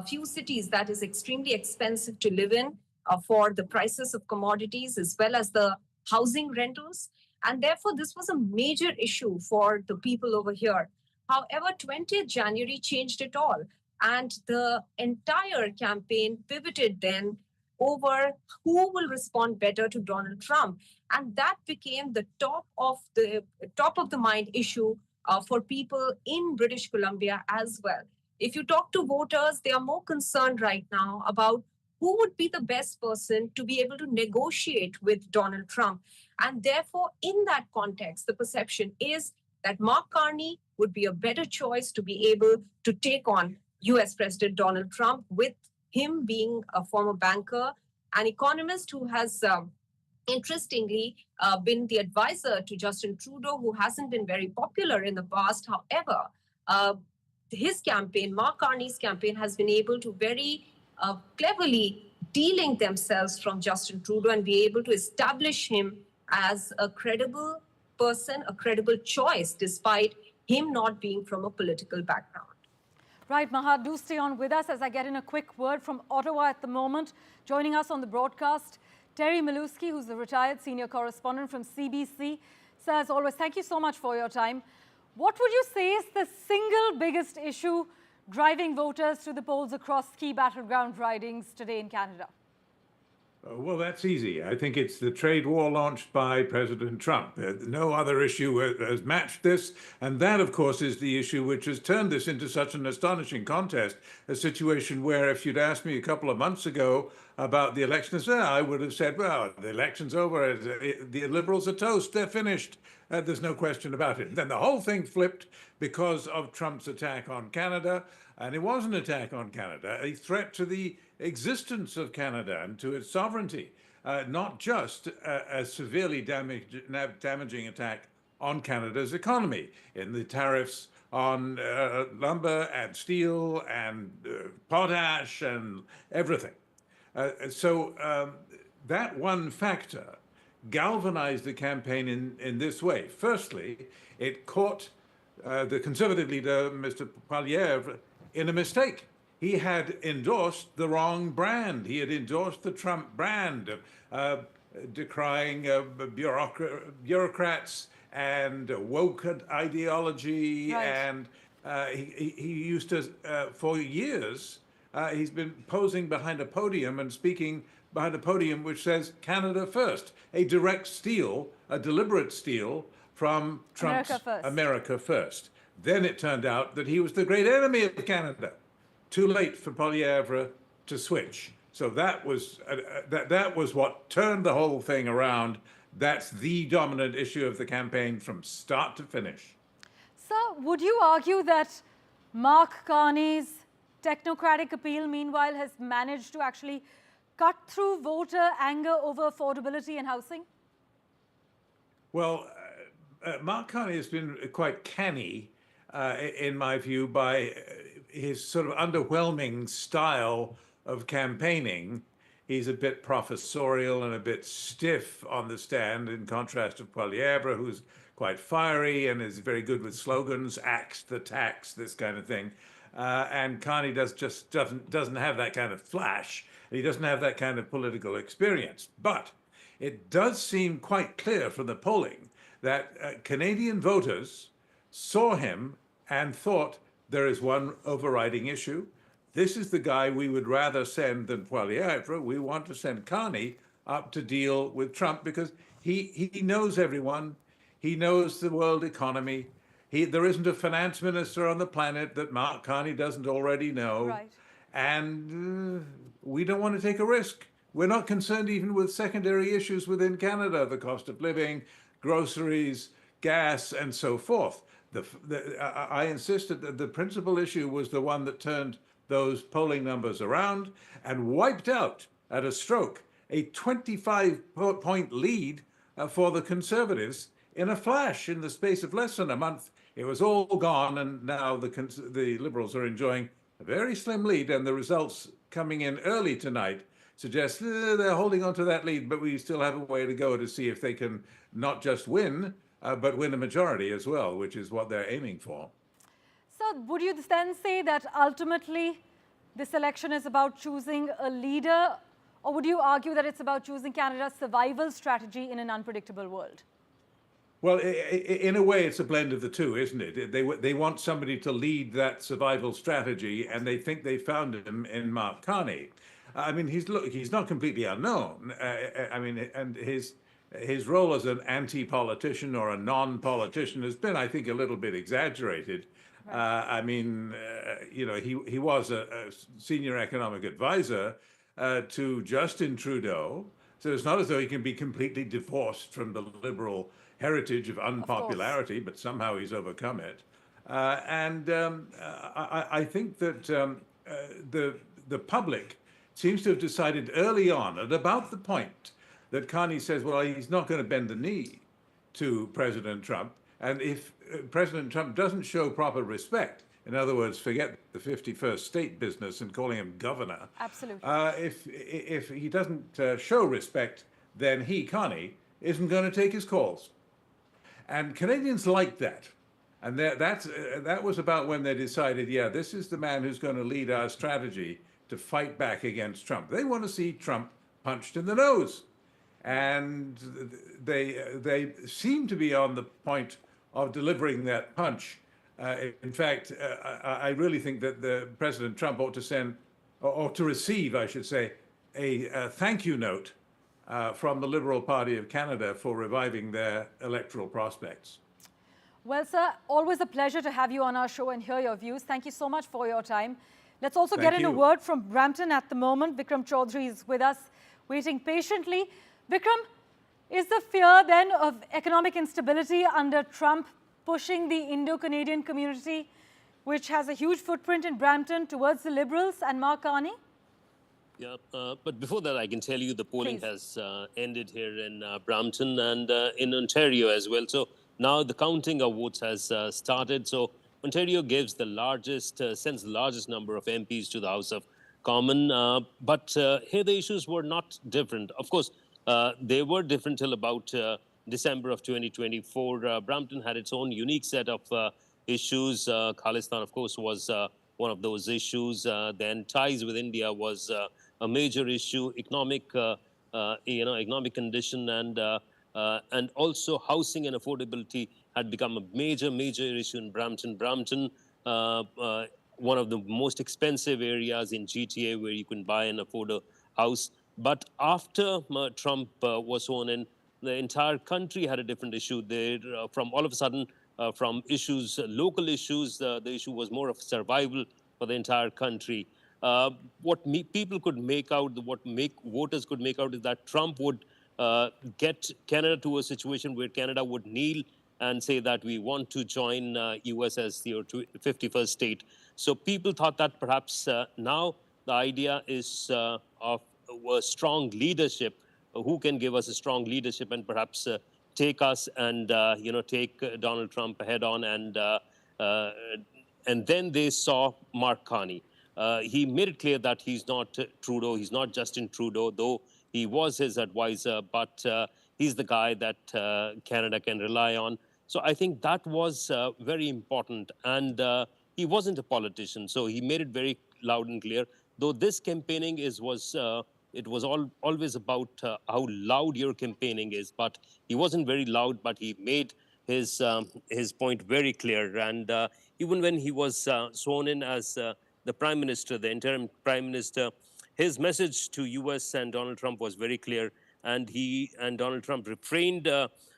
few cities that is extremely expensive to live in for the prices of commodities as well as the housing rentals. And therefore, this was a major issue for the people over here. However, 20th January changed it all. And the entire campaign pivoted then over who will respond better to Donald Trump. And that became the top of the mind issue for people in British Columbia as well. If you talk to voters, they are more concerned right now about who would be the best person to be able to negotiate with Donald Trump. And therefore, in that context, the perception is that Mark Carney would be a better choice to be able to take on US President Donald Trump, with him being a former banker, an economist who has interestingly been the advisor to Justin Trudeau, who hasn't been very popular in the past. However, his campaign, Mark Carney's campaign, has been able to very cleverly de-link themselves from Justin Trudeau and be able to establish him as a credible person, a credible choice, despite him not being from a political background. Right, Maha, do stay on with us as I get in a quick word from Ottawa at the moment. Joining us on the broadcast, Terry Miluski, who's the retired senior correspondent from CBC. Sir, as always, thank you so much for your time. What would you say is the single biggest issue driving voters to the polls across key battleground ridings today in Canada? Well, that's easy. I think it's the trade war launched by President Trump. No other issue has matched this. And that, of course, is the issue which has turned this into such an astonishing contest, a situation where if you'd asked me a couple of months ago about the elections, I would have said, well, the election's over. The Liberals are toast. They're finished. There's no question about it. Then the whole thing flipped because of Trump's attack on Canada. And it was an attack on Canada, a threat to the existence of Canada and to its sovereignty, not just a severely damaging attack on Canada's economy in the tariffs on lumber and steel and potash and everything. So that one factor galvanized the campaign in this way. Firstly, it caught the Conservative leader, Mr. Poilievre, in a mistake. He had endorsed the wrong brand. He had endorsed the Trump brand, decrying bureaucrats and woke ideology, right, He used to, for years, he's been posing behind a podium and speaking behind a podium which says Canada first, a direct steal, a deliberate steal from Trump's America first. Then it turned out that he was the great enemy of Canada. Too late for Poilievre to switch. So that was what turned the whole thing around. That's the dominant issue of the campaign from start to finish. Sir, would you argue that Mark Carney's technocratic appeal, meanwhile, has managed to actually cut through voter anger over affordability and housing? Well, Mark Carney has been quite canny, in my view, by his sort of underwhelming style of campaigning. He's a bit professorial and a bit stiff on the stand, in contrast to Poilievre, who's quite fiery and is very good with slogans, axe the tax, this kind of thing. And Carney doesn't have that kind of flash. He doesn't have that kind of political experience. But it does seem quite clear from the polling that Canadian voters saw him and thought there is one overriding issue. This is the guy we would rather send than Poilievre. We want to send Carney up to deal with Trump because he knows everyone. He knows the world economy. There isn't a finance minister on the planet that Mark Carney doesn't already know. Right. And we don't want to take a risk. We're not concerned even with secondary issues within Canada, the cost of living, groceries, gas, and so forth. I insisted that the principal issue was the one that turned those polling numbers around and wiped out at a stroke a 25-point lead for the Conservatives in a flash, in the space of less than a month. It was all gone, and now the Liberals are enjoying a very slim lead, and the results coming in early tonight suggest they're holding on to that lead, but we still have a way to go to see if they can not just win, but win a majority as well, which is what they're aiming for. So would you then say that ultimately this election is about choosing a leader, or would you argue that it's about choosing Canada's survival strategy in an unpredictable world? Well, in a way, it's a blend of the two, isn't it? They want somebody to lead that survival strategy, and they think they found him in Mark Carney. I mean, he's not completely unknown. I mean, and his role as an anti-politician or a non-politician has been, I think, a little bit exaggerated. Right. I mean, you know, he was a senior economic advisor to Justin Trudeau, so it's not as though he can be completely divorced from the Liberal heritage of unpopularity, but somehow he's overcome it. I think that the public seems to have decided early on, at about the point that Carney says, well, he's not going to bend the knee to President Trump. And if President Trump doesn't show proper respect, in other words, forget the 51st state business and calling him governor. Absolutely. If he doesn't show respect, then he, Carney, isn't going to take his calls. And Canadians like that. And that was about when they decided, yeah, this is the man who's going to lead our strategy to fight back against Trump. They want to see Trump punched in the nose. And they seem to be on the point of delivering that punch. In fact, I really think that President Trump ought to send, or to receive, I should say, a thank you note from the Liberal Party of Canada for reviving their electoral prospects. Well, sir, always a pleasure to have you on our show and hear your views. Thank you so much for your time. Let's also get in a word from Brampton at the moment. Vikram Chaudhary is with us, waiting patiently. Vikram, is the fear then of economic instability under Trump pushing the Indo-Canadian community, which has a huge footprint in Brampton, towards the Liberals and Mark Carney? Yeah, but before that, I can tell you the polling has ended here in Brampton and in Ontario as well. So now the counting of votes has started. So Ontario gives the largest, sends the largest number of MPs to the House of Commons. But here the issues were not different. Of course, they were different till about December of 2024. Brampton had its own unique set of issues. Khalistan, of course, was one of those issues. Then ties with India was a major issue. Economic, economic condition and also housing and affordability had become a major issue in Brampton. Brampton one of the most expensive areas in GTA where you can buy and afford a house. But after Trump was sworn in, the entire country had a different issue. There, from all of a sudden, from issues, local issues, the issue was more of survival for the entire country. What people could make out, voters could make out, is that Trump would get Canada to a situation where Canada would kneel and say that we want to join US as the 51st state. So people thought that perhaps now the idea is of a strong leadership, who can give us a strong leadership and perhaps take us and take Donald Trump head on. And then they saw Mark Carney. He made it clear that he's not Trudeau, he's not Justin Trudeau, though he was his advisor, but he's the guy that Canada can rely on. So I think that was very important. And he wasn't a politician, so he made it very loud and clear. Though this campaigning was always about how loud your campaigning is, but he wasn't very loud, but he made his point very clear. And even when he was sworn in as the Prime Minister, the interim Prime Minister, his message to US and Donald Trump was very clear, and he and Donald Trump refrained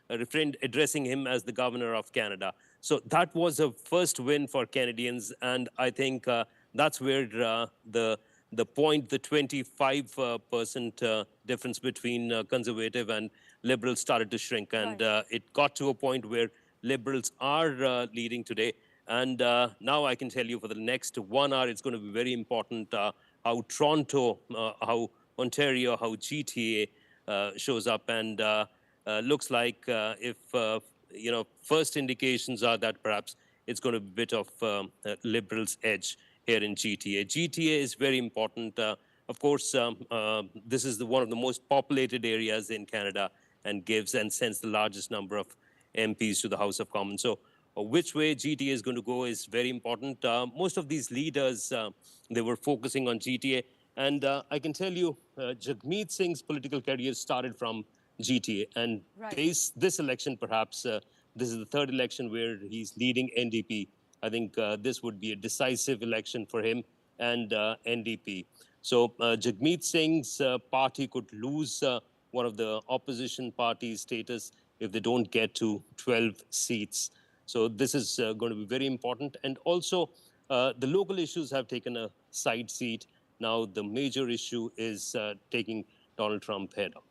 addressing him as the governor of Canada. So that was a first win for Canadians, and I think that's where the 25% difference between conservative and liberals started to shrink, and it got to a point where liberals are leading today. And now I can tell you for the next 1 hour, it's going to be very important how Toronto, how Ontario, how GTA shows up. And looks like if, first indications are that perhaps it's going to be a bit of liberals' edge here in GTA. GTA is very important. Of course, this is one of the most populated areas in Canada and gives and sends the largest number of MPs to the House of Commons. So which way GTA is going to go is very important. Most of these leaders, they were focusing on GTA. And I can tell you, Jagmeet Singh's political career started from GTA. And this election, perhaps, this is the third election where he's leading NDP. I think this would be a decisive election for him and NDP. So Jagmeet Singh's party could lose one of the opposition parties' status if they don't get to 12 seats. So this is going to be very important. And also, the local issues have taken a side seat. Now, the major issue is taking Donald Trump head on.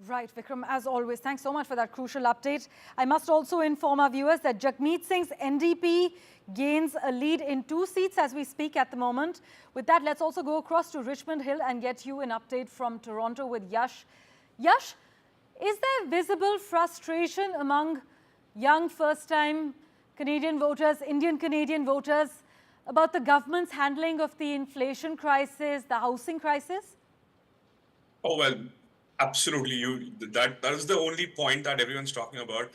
Right, Vikram, as always, thanks so much for that crucial update. I must also inform our viewers that Jagmeet Singh's NDP gains a lead in 2 seats as we speak at the moment. With that, let's also go across to Richmond Hill and get you an update from Toronto with Yash. Yash, is there visible frustration among young first-time Canadian voters, Indian Canadian voters, about the government's handling of the inflation crisis, the housing crisis? Oh, well, absolutely. That is the only point that everyone's talking about.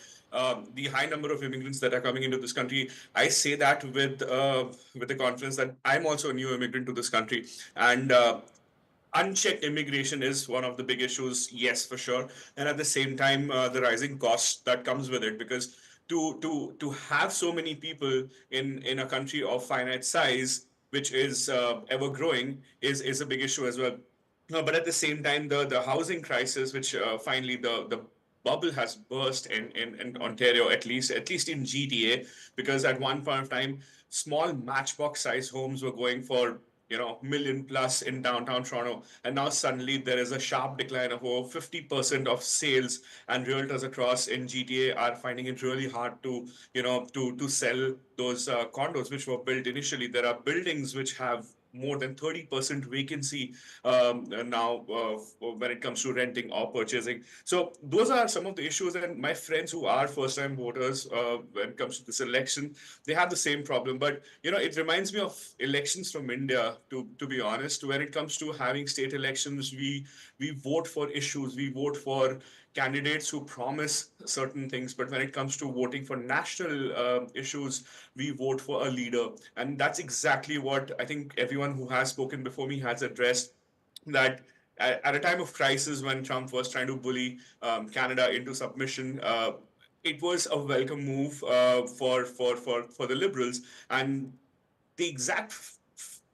The high number of immigrants that are coming into this country. I say that with the confidence that I'm also a new immigrant to this country. And unchecked immigration is one of the big issues, yes, for sure. And at the same time, the rising costs that comes with it, because to have so many people in a country of finite size, which is ever growing, is a big issue as well. But at the same time, the housing crisis, which finally the bubble has burst in Ontario, at least in GTA, because at one point of time, small matchbox size homes were going for $1 million plus in downtown Toronto, and now suddenly there is a sharp decline of over 50% of sales, and realtors across in GTA are finding it really hard to sell those condos which were built initially. There are buildings which have more than 30% vacancy now when it comes to renting or purchasing. So those are some of the issues. And my friends who are first-time voters, when it comes to this election, they have the same problem. But, it reminds me of elections from India, to be honest. When it comes to having state elections, we vote for issues. We vote for candidates who promise certain things, but when it comes to voting for national issues, we vote for a leader. And that's exactly what I think everyone who has spoken before me has addressed, that at a time of crisis when Trump was trying to bully Canada into submission, it was a welcome move for the Liberals. And the exact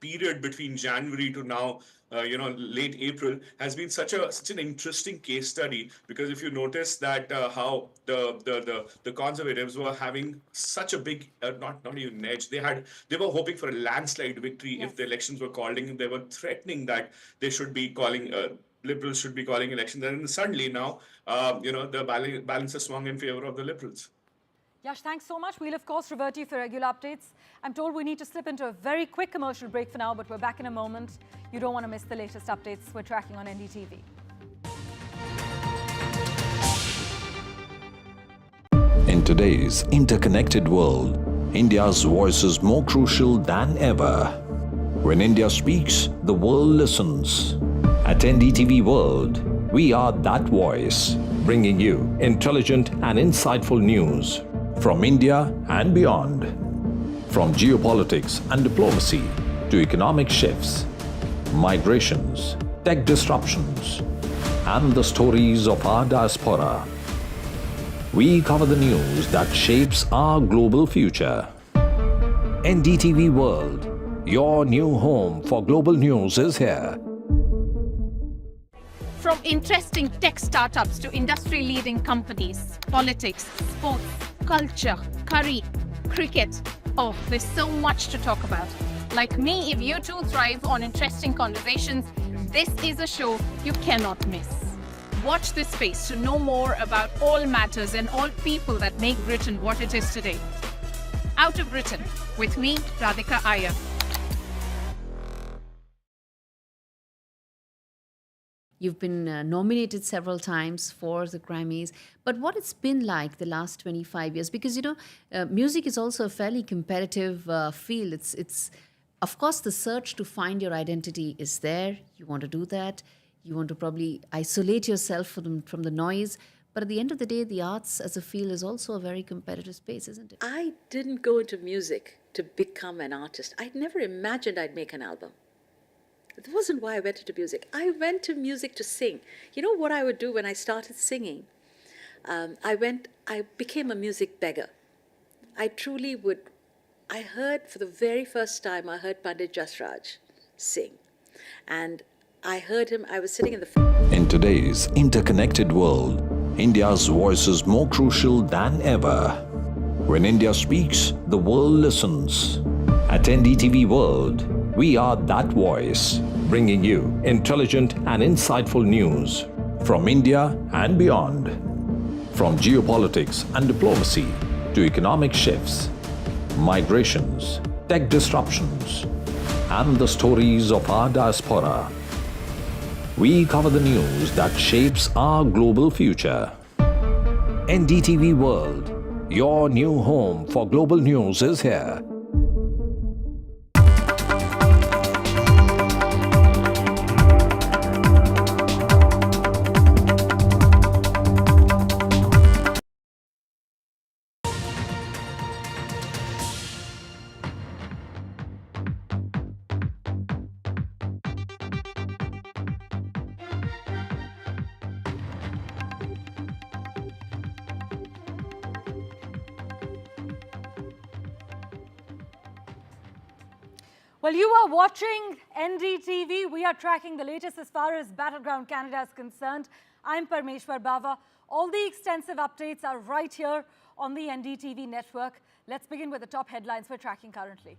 period between January to now, late April, has been such an interesting case study, because if you notice that how the Conservatives were having such a big not even edge, they were hoping for a landslide victory if the elections were called in. They were threatening that they should be calling. Liberals should be calling elections, and then suddenly now, the balance has swung in favor of the Liberals. Yash, thanks so much. We'll, of course, revert to you for regular updates. I'm told we need to slip into a very quick commercial break for now, but we're back in a moment. You don't want to miss the latest updates we're tracking on NDTV. In today's interconnected world, India's voice is more crucial than ever. When India speaks, the world listens. At NDTV World, we are that voice, bringing you intelligent and insightful news from India and beyond. From geopolitics and diplomacy to economic shifts, migrations, tech disruptions, and the stories of our diaspora. We cover the news that shapes our global future. NDTV World, your new home for global news, is here. From interesting tech startups to industry-leading companies, politics, sports, culture, curry, cricket. Oh, there's so much to talk about. Like me, if you too thrive on interesting conversations, this is a show you cannot miss. Watch this space to know more about all matters and all people that make Britain what it is today. Out of Britain, with me, Radhika Iyer. You've been nominated several times for the Grammys, but what it's been like the last 25 years, because music is also a fairly competitive field. It's of course the search to find your identity is there. You want to do that. You want to probably isolate yourself from the noise. But at the end of the day, the arts as a field is also a very competitive space, isn't it? I didn't go into music to become an artist. I never imagined I'd make an album. That wasn't why I went into music. I went to music to sing. You know what I would do when I started singing? I became a music beggar. I truly would. I heard for the very first time, I heard Pandit Jasraj sing. And I heard him, I was sitting in the... In today's interconnected world, India's voice is more crucial than ever. When India speaks, the world listens. At NDTV World, we are that voice, bringing you intelligent and insightful news from India and beyond. From geopolitics and diplomacy to economic shifts, migrations, tech disruptions, and the stories of our diaspora. We cover the news that shapes our global future. NDTV World, your new home for global news, is here. Well, you are watching NDTV. We are tracking the latest as far as Battleground Canada is concerned. I'm Parmeshwar Bava. All the extensive updates are right here on the NDTV network. Let's begin with the top headlines we're tracking currently.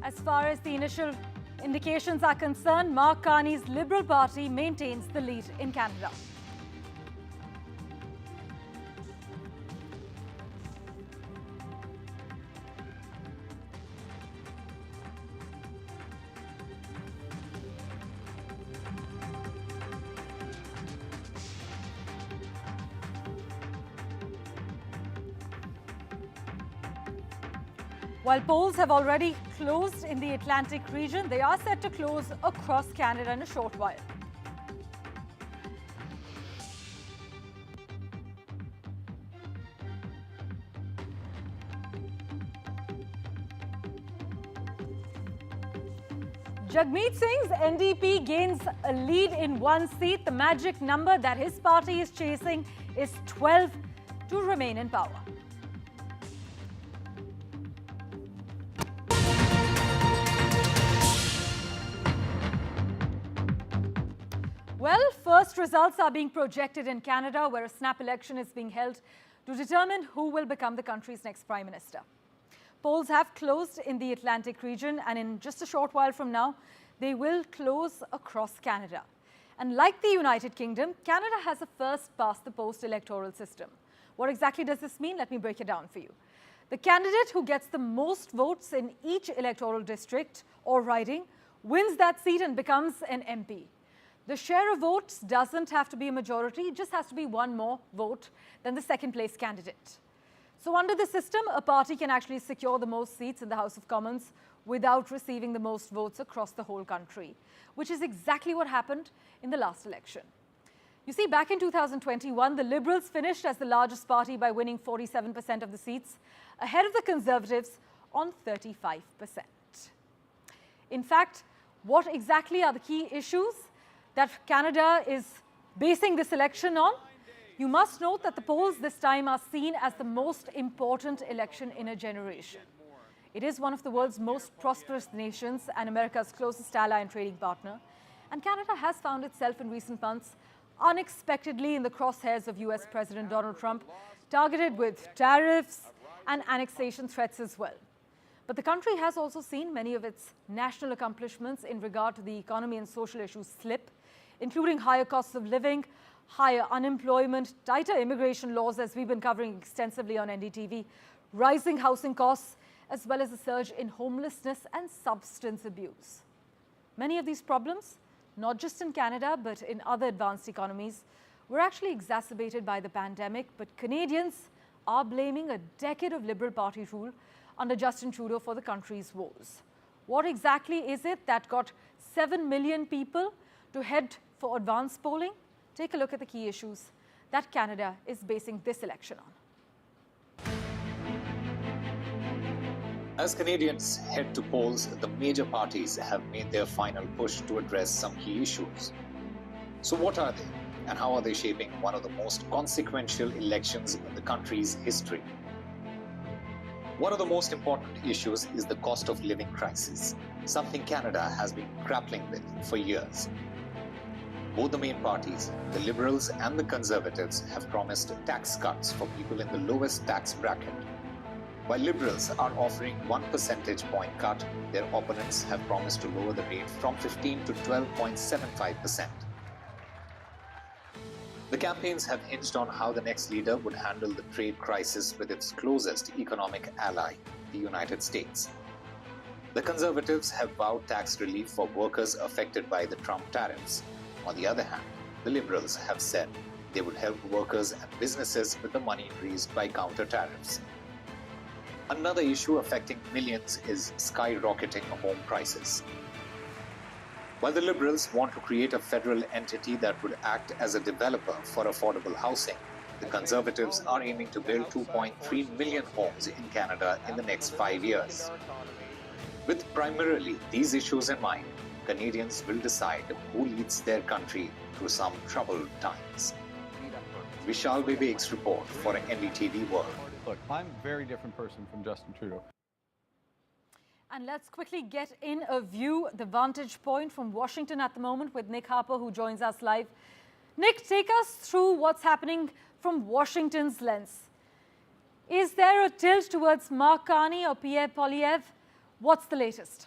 As far as the initial indications are concerned, Mark Carney's Liberal Party maintains the lead in Canada. While polls have already closed in the Atlantic region, they are set to close across Canada in a short while. Jagmeet Singh's NDP gains a lead in one seat. The magic number that his party is chasing is 12 to remain in power. Well, first results are being projected in Canada, where a snap election is being held to determine who will become the country's next Prime Minister. Polls have closed in the Atlantic region, and in just a short while from now, they will close across Canada. And like the United Kingdom, Canada has a first-past-the-post electoral system. What exactly does this mean? Let me break it down for you. The candidate who gets the most votes in each electoral district or riding wins that seat and becomes an MP. The share of votes doesn't have to be a majority, it just has to be one more vote than the second-place candidate. So under the system, a party can actually secure the most seats in the House of Commons without receiving the most votes across the whole country, which is exactly what happened in the last election. You see, back in 2021, the Liberals finished as the largest party by winning 47% of the seats, ahead of the Conservatives on 35%. In fact, what exactly are the key issues that Canada is basing this election on? You must note that the polls this time are seen as the most important election in a generation. It is one of the world's most prosperous nations and America's closest ally and trading partner. And Canada has found itself in recent months unexpectedly in the crosshairs of US President Donald Trump, targeted with tariffs and annexation threats as well. But the country has also seen many of its national accomplishments in regard to the economy and social issues slip, including higher costs of living, higher unemployment, tighter immigration laws, as we've been covering extensively on NDTV, rising housing costs, as well as a surge in homelessness and substance abuse. Many of these problems, not just in Canada, but in other advanced economies, were actually exacerbated by the pandemic, but Canadians are blaming a decade of Liberal Party rule under Justin Trudeau for the country's woes. What exactly is it that got 7 million people to head for advanced polling? Take a look at the key issues that Canada is basing this election on. As Canadians head to polls, the major parties have made their final push to address some key issues. So what are they, and how are they shaping one of the most consequential elections in the country's history? One of the most important issues is the cost of living crisis, something Canada has been grappling with for years. Both the main parties, the Liberals and the Conservatives, have promised tax cuts for people in the lowest tax bracket. While Liberals are offering 1 percentage point cut, their opponents have promised to lower the rate from 15 to 12.75%. The campaigns have hinged on how the next leader would handle the trade crisis with its closest economic ally, the United States. The Conservatives have vowed tax relief for workers affected by the Trump tariffs. On the other hand, the Liberals have said they would help workers and businesses with the money raised by counter tariffs. Another issue affecting millions is skyrocketing home prices. While the Liberals want to create a federal entity that would act as a developer for affordable housing, the Conservatives are aiming to build 2.3 million homes in Canada in the next 5 years. With primarily these issues in mind, Canadians will decide who leads their country through some troubled times. Vishal Vivek's report for NDTV World. Look, I'm a very different person from Justin Trudeau. And let's quickly get in a view, the vantage point from Washington at the moment with Nick Harper, who joins us live. Nick, take us through what's happening from Washington's lens. Is there a tilt towards Mark Carney or Pierre Poilievre? What's the latest?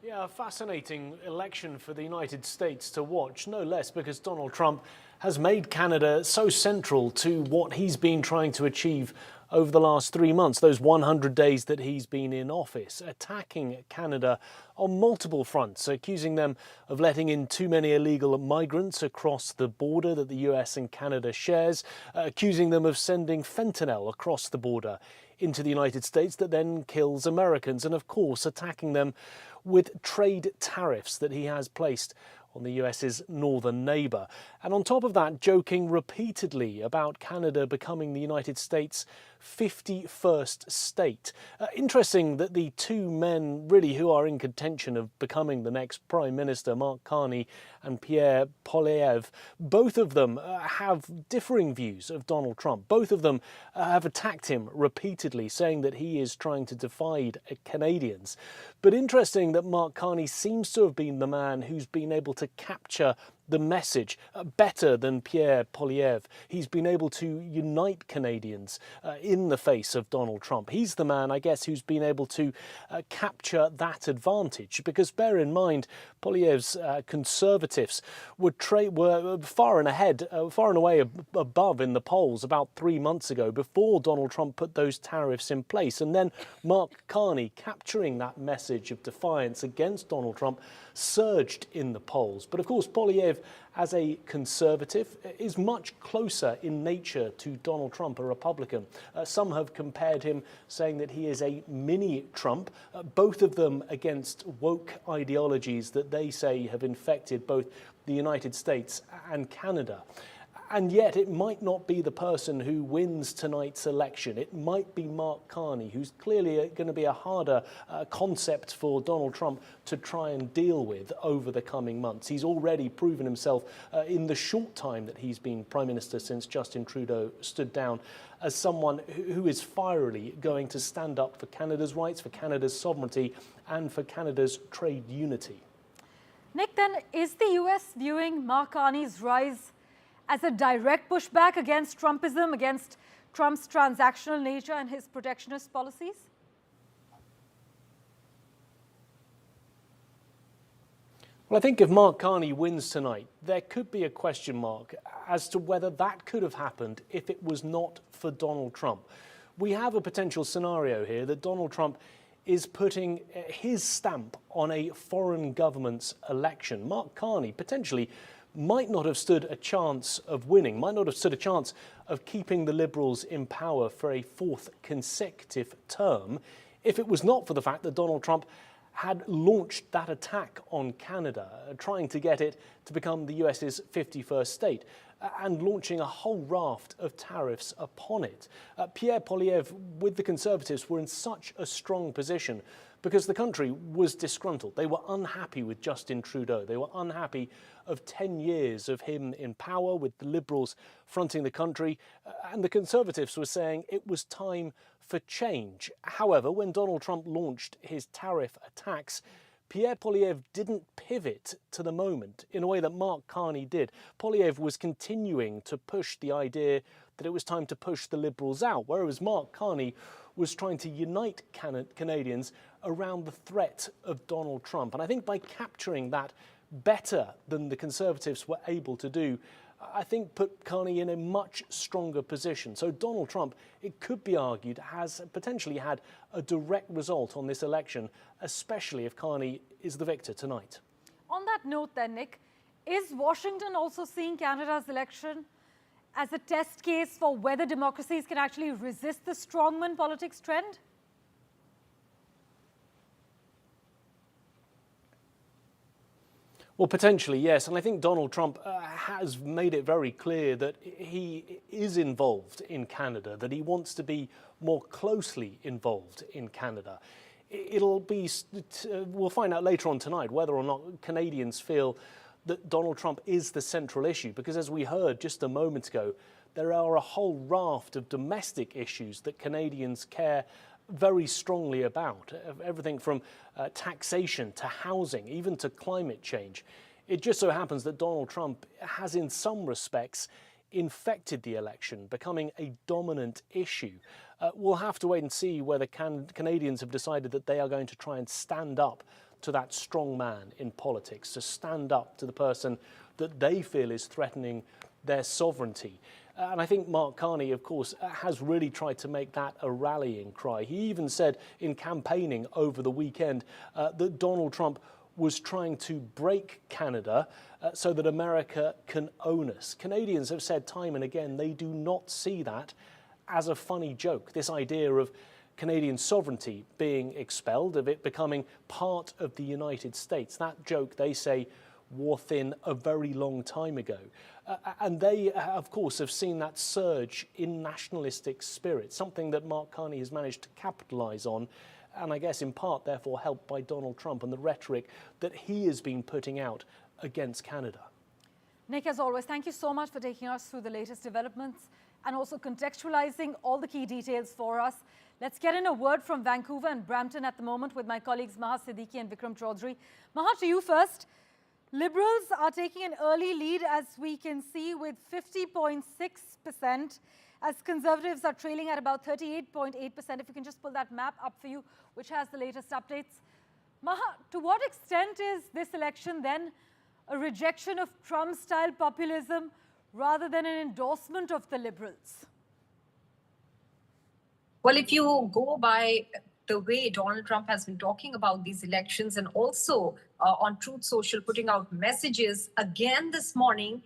Yeah, a fascinating election for the United States to watch, no less because Donald Trump has made Canada so central to what he's been trying to achieve over the last 3 months, those 100 days that he's been in office, attacking Canada on multiple fronts, accusing them of letting in too many illegal migrants across the border that the US and Canada shares, accusing them of sending fentanyl across the border into the United States that then kills Americans, and of course attacking them with trade tariffs that he has placed on the US's northern neighbour. And on top of that, joking repeatedly about Canada becoming the United States' 51st state. Interesting that the two men really who are in contention of becoming the next Prime Minister, Mark Carney and Pierre Poilievre, both of them have differing views of Donald Trump. Both of them have attacked him repeatedly, saying that he is trying to divide Canadians. But interesting that Mark Carney seems to have been the man who's been able to capture the message better than Pierre Poilievre. He's been able to unite Canadians in the face of Donald Trump. He's the man, I guess, who's been able to capture that advantage. Because bear in mind, Poilievre's Conservatives were far and away above in the polls about 3 months ago, before Donald Trump put those tariffs in place. And then Mark Carney, capturing that message of defiance against Donald Trump, surged in the polls. But of course, Poilievre, as a Conservative, is much closer in nature to Donald Trump, a Republican. Some have compared him, saying that he is a mini Trump, both of them against woke ideologies that they say have infected both the United States and Canada. And yet it might not be the person who wins tonight's election. It might be Mark Carney, who's clearly going to be a harder concept for Donald Trump to try and deal with over the coming months. He's already proven himself in the short time that he's been Prime Minister since Justin Trudeau stood down, as someone who is fierily going to stand up for Canada's rights, for Canada's sovereignty, and for Canada's trade unity. Nick, then, is the US viewing Mark Carney's rise as a direct pushback against Trumpism, against Trump's transactional nature and his protectionist policies? Well, I think if Mark Carney wins tonight, there could be a question mark as to whether that could have happened if it was not for Donald Trump. We have a potential scenario here that Donald Trump is putting his stamp on a foreign government's election. Mark Carney potentially might not have stood a chance of winning, might not have stood a chance of keeping the Liberals in power for a fourth consecutive term, if it was not for the fact that Donald Trump had launched that attack on Canada, trying to get it to become the US's 51st state, and launching a whole raft of tariffs upon it. Pierre Poilievre with the Conservatives were in such a strong position because the country was disgruntled. They were unhappy with Justin Trudeau. They were unhappy of 10 years of him in power, with the Liberals fronting the country, and the Conservatives were saying it was time for change. However, when Donald Trump launched his tariff attacks, Pierre Poilievre didn't pivot to the moment in a way that Mark Carney did. Poilievre was continuing to push the idea that it was time to push the Liberals out, whereas Mark Carney was trying to unite Canadians around the threat of Donald Trump. And I think by capturing that better than the Conservatives were able to do, I think put Carney in a much stronger position. So Donald Trump, it could be argued, has potentially had a direct result on this election, especially if Carney is the victor tonight. On that note then, Nick, is Washington also seeing Canada's election as a test case for whether democracies can actually resist the strongman politics trend? Well, potentially, yes. And I think Donald Trump has made it very clear that he is involved in Canada, that he wants to be more closely involved in Canada. We'll find out later on tonight whether or not Canadians feel that Donald Trump is the central issue, because as we heard just a moment ago, there are a whole raft of domestic issues that Canadians care very strongly about. Everything from taxation to housing, even to climate change. It just so happens that Donald Trump has in some respects infected the election, becoming a dominant issue. We'll have to wait and see whether Canadians have decided that they are going to try and stand up to that strong man in politics, to stand up to the person that they feel is threatening their sovereignty. And I think Mark Carney, of course, has really tried to make that a rallying cry. He even said in campaigning over the weekend that Donald Trump was trying to break Canada so that America can own us. Canadians have said time and again they do not see that as a funny joke, this idea of Canadian sovereignty being expelled, of it becoming part of the United States. That joke, they say, wore thin a very long time ago. And they, of course, have seen that surge in nationalistic spirit, something that Mark Carney has managed to capitalise on, and I guess in part, therefore, helped by Donald Trump and the rhetoric that he has been putting out against Canada. Nick, as always, thank you so much for taking us through the latest developments and also contextualizing all the key details for us. Let's get in a word from Vancouver and Brampton at the moment with my colleagues Maha Siddiqui and Vikram Chaudhary. Maha, to you first. Liberals are taking an early lead, as we can see, with 50.6%, as Conservatives are trailing at about 38.8%. If you can just pull that map up for you, which has the latest updates. Maha, to what extent is this election then a rejection of Trump-style populism rather than an endorsement of the Liberals? Well, if you go by the way Donald Trump has been talking about these elections and also on Truth Social putting out messages again this morning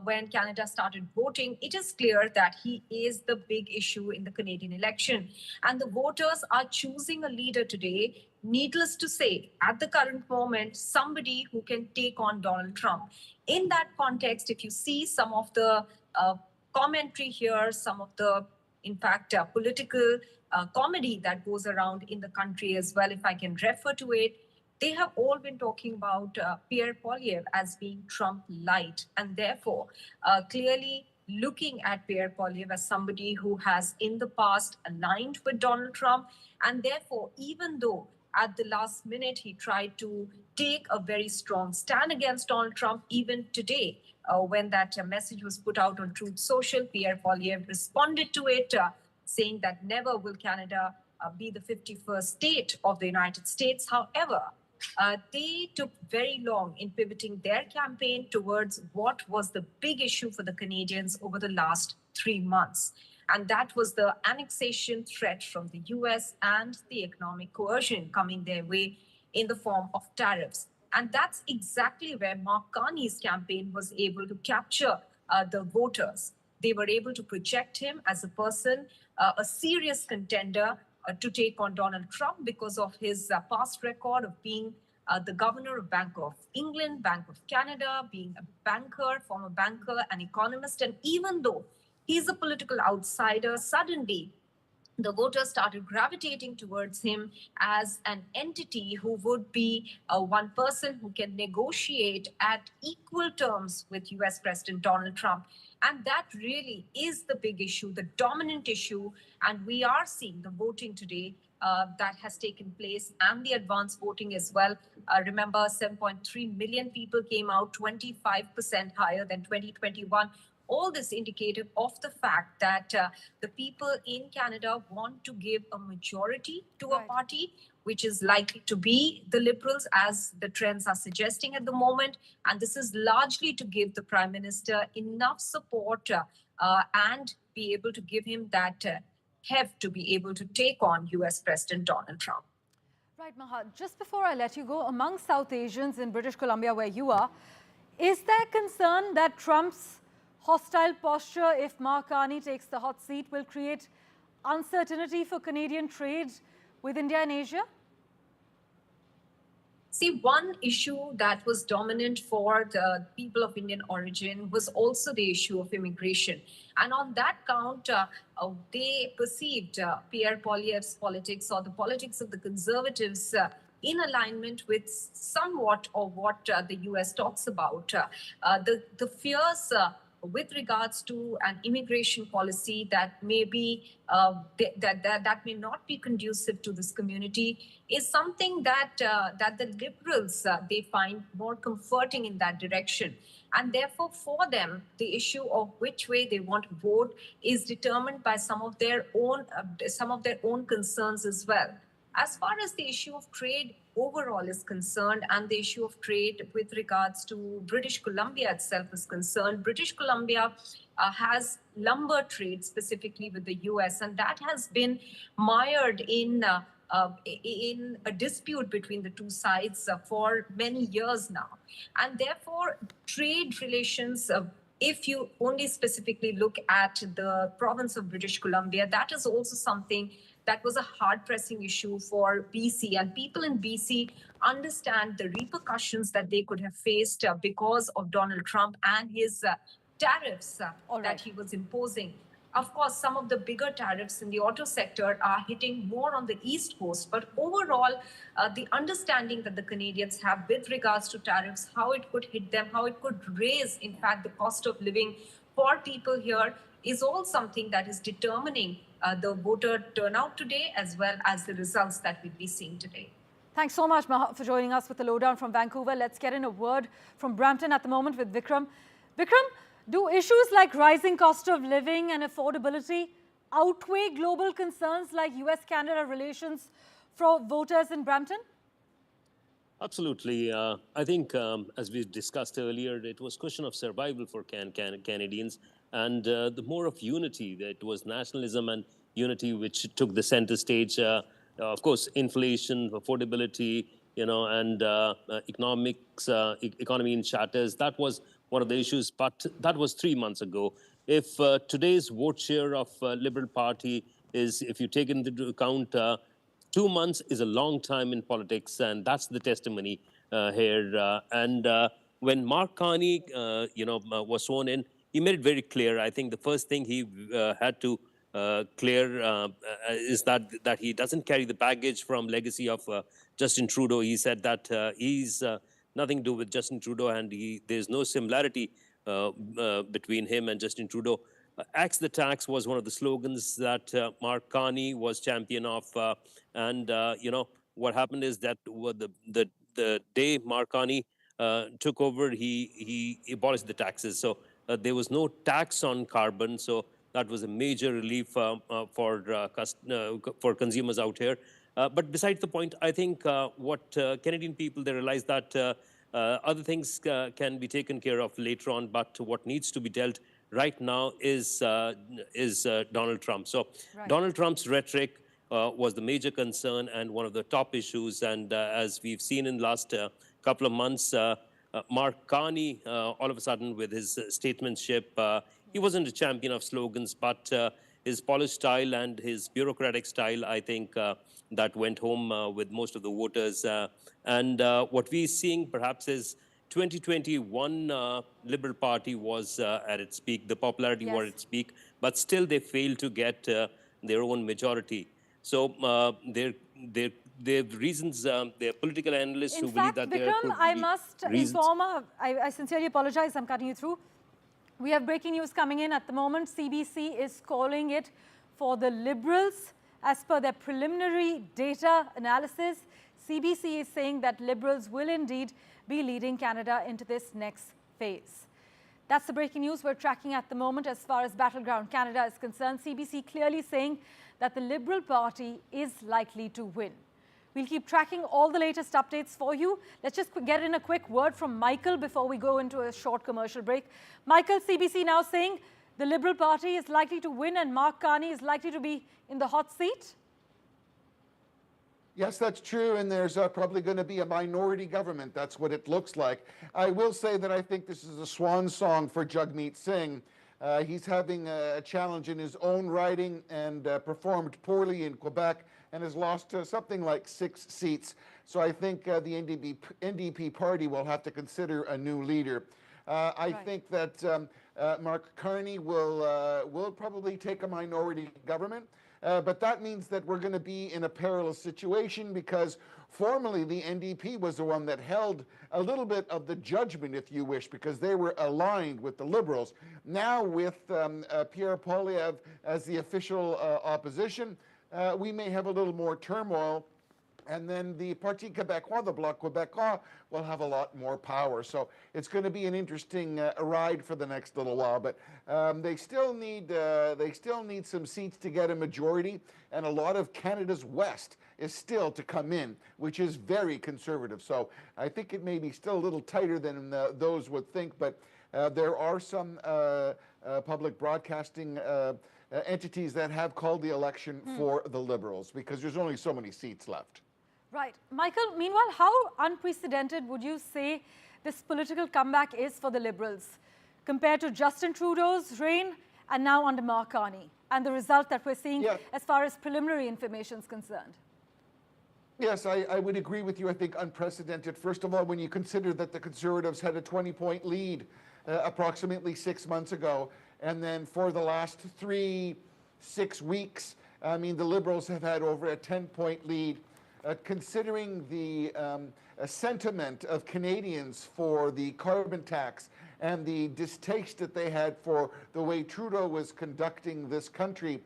when Canada started voting, it is clear that he is the big issue in the Canadian election. And the voters are choosing a leader today, needless to say, at the current moment, somebody who can take on Donald Trump. In that context, if you see some of the commentary here, some of the, in fact, political comedy that goes around in the country as well, if I can refer to it, they have all been talking about Pierre Poilievre as being Trump light, and therefore clearly looking at Pierre Poilievre as somebody who has in the past aligned with Donald Trump, and therefore even though at the last minute he tried to take a very strong stand against Donald Trump, even today when that message was put out on Truth Social, Pierre Poilievre responded to it, saying that never will Canada be the 51st state of the United States. However, they took very long in pivoting their campaign towards what was the big issue for the Canadians over the last 3 months. And that was the annexation threat from the US and the economic coercion coming their way in the form of tariffs. And that's exactly where Mark Carney's campaign was able to capture the voters. They were able to project him as a person, a serious contender to take on Donald Trump because of his past record of being the governor of Bank of England, Bank of Canada, being a banker, former banker, an economist. And even though he's a political outsider, suddenly the voters started gravitating towards him as an entity who would be one person who can negotiate at equal terms with US President Donald Trump. And that really is the big issue, the dominant issue. And we are seeing the voting today that has taken place and the advance voting as well. Remember, 7.3 million people came out, 25% higher than 2021. All this indicative of the fact that the people in Canada want to give a majority to a party, which is likely to be the Liberals, as the trends are suggesting at the moment. And this is largely to give the Prime Minister enough support and be able to give him that heft to be able to take on US President Donald Trump. Right, Maha, just before I let you go, among South Asians in British Columbia, where you are, is there concern that Trump's hostile posture, if Mark Carney takes the hot seat, will create uncertainty for Canadian trade with India and Asia? See, one issue that was dominant for the people of Indian origin was also the issue of immigration. And on that count, they perceived Pierre Poilievre's politics, or the politics of the Conservatives, in alignment with somewhat of what the US talks about. The fears with regards to an immigration policy that may be that may not be conducive to this community is something that that the Liberals they find more comforting in that direction. And therefore, for them, the issue of which way they want to vote is determined by some of their own concerns as well. As far as the issue of trade overall is concerned, and the issue of trade with regards to British Columbia itself is concerned, British Columbia has lumber trade specifically with the US, and that has been mired in a dispute between the two sides for many years now. And therefore, trade relations, if you only specifically look at the province of British Columbia, that is also something that was a hard-pressing issue for BC. And people in BC understand the repercussions that they could have faced because of Donald Trump and his tariffs that he was imposing. Of course, some of the bigger tariffs in the auto sector are hitting more on the East Coast. But overall, the understanding that the Canadians have with regards to tariffs, how it could hit them, how it could raise, in fact, the cost of living for people here is all something that is determining the voter turnout today, as well as the results that we'll be seeing today. Thanks so much, Maha, for joining us with the lowdown from Vancouver. Let's get in a word from Brampton at the moment with Vikram. Vikram, do issues like rising cost of living and affordability outweigh global concerns like US-Canada relations for voters in Brampton? Absolutely. I think, as we discussed earlier, it was a question of survival for Canadians, and the more of unity. It was nationalism and unity which took the center stage. Of course, inflation, affordability, and economy in shatters. That was one of the issues, but that was 3 months ago. If today's vote share of Liberal Party is, if you take into account 2 months is a long time in politics, and that's the testimony here. When Mark Carney, was sworn in, he made it very clear. I think the first thing he had to clear is that he doesn't carry the baggage from legacy of Justin Trudeau. He said that he's nothing to do with Justin Trudeau, and there's no similarity between him and Justin Trudeau. Axe the tax was one of the slogans that Mark Carney was champion of. What happened is that the day Mark Carney took over, he abolished the taxes. So there was no tax on carbon. So that was a major relief for consumers out here. But besides the point, I think what Canadian people, they realize that other things can be taken care of later on, but what needs to be dealt right now is Donald Trump. So Donald Trump's rhetoric was the major concern and one of the top issues. And as we've seen in the last couple of months, Mark Carney, all of a sudden with his statesmanship, he wasn't a champion of slogans, but his polished style and his bureaucratic style, I think that went home with most of the voters. What we're seeing perhaps is 2021 Liberal Party was at its peak, the popularity was at its peak, but still they failed to get their own majority. So there are reasons, there are political analysts who believe that there could be I must reasons. inform, I sincerely apologize, I'm cutting you through. We have breaking news coming in at the moment. CBC is calling it for the Liberals. As per their preliminary data analysis, CBC is saying that Liberals will indeed be leading Canada into this next phase. That's the breaking news we're tracking at the moment as far as Battleground Canada is concerned. CBC clearly saying that the Liberal Party is likely to win. We'll keep tracking all the latest updates for you. Let's just get in a quick word from Michael before we go into a short commercial break. Michael, CBC now saying the Liberal Party is likely to win and Mark Carney is likely to be in the hot seat? Yes, that's true, and there's probably going to be a minority government. That's what it looks like. I will say that I think this is a swan song for Jagmeet Singh. He's having a challenge in his own riding and performed poorly in Quebec and has lost something like 6 seats. So I think the NDP party will have to consider a new leader. I think that Mark Carney will probably take a minority government. But that means that we're going to be in a perilous situation because formerly the NDP was the one that held a little bit of the judgment, if you wish, because they were aligned with the Liberals. Now with Pierre Poilievre as the official opposition, we may have a little more turmoil. And then the Parti Québécois, the Bloc Québécois, will have a lot more power. So it's going to be an interesting ride for the next little while. But they still need some seats to get a majority, and a lot of Canada's West is still to come in, which is very conservative. So I think it may be still a little tighter than those would think. But there are some public broadcasting entities that have called the election for the Liberals because there's only so many seats left. Right. Michael, meanwhile, how unprecedented would you say this political comeback is for the Liberals compared to Justin Trudeau's reign and now under Mark Carney, and the result that we're seeing as far as preliminary information is concerned? Yes, I would agree with you. I think unprecedented. First of all, when you consider that the Conservatives had a 20-point lead approximately 6 months ago, and then for the last 6 weeks, I mean, the Liberals have had over a 10-point lead. Considering the sentiment of Canadians for the carbon tax and the distaste that they had for the way Trudeau was conducting this country,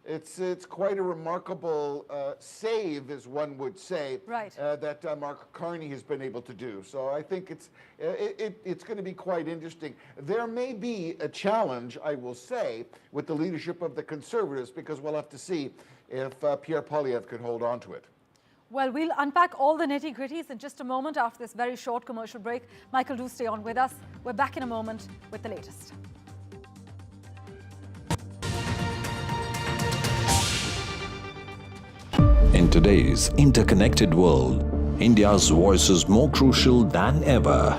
it's quite a remarkable save, as one would say, that Mark Carney has been able to do. So I think it's going to be quite interesting. There may be a challenge, I will say, with the leadership of the Conservatives, because we'll have to see if Pierre Poilievre could hold on to it. Well, we'll unpack all the nitty-gritties in just a moment after this very short commercial break. Michael, do stay on with us. We're back in a moment with the latest. In today's interconnected world, India's voice is more crucial than ever.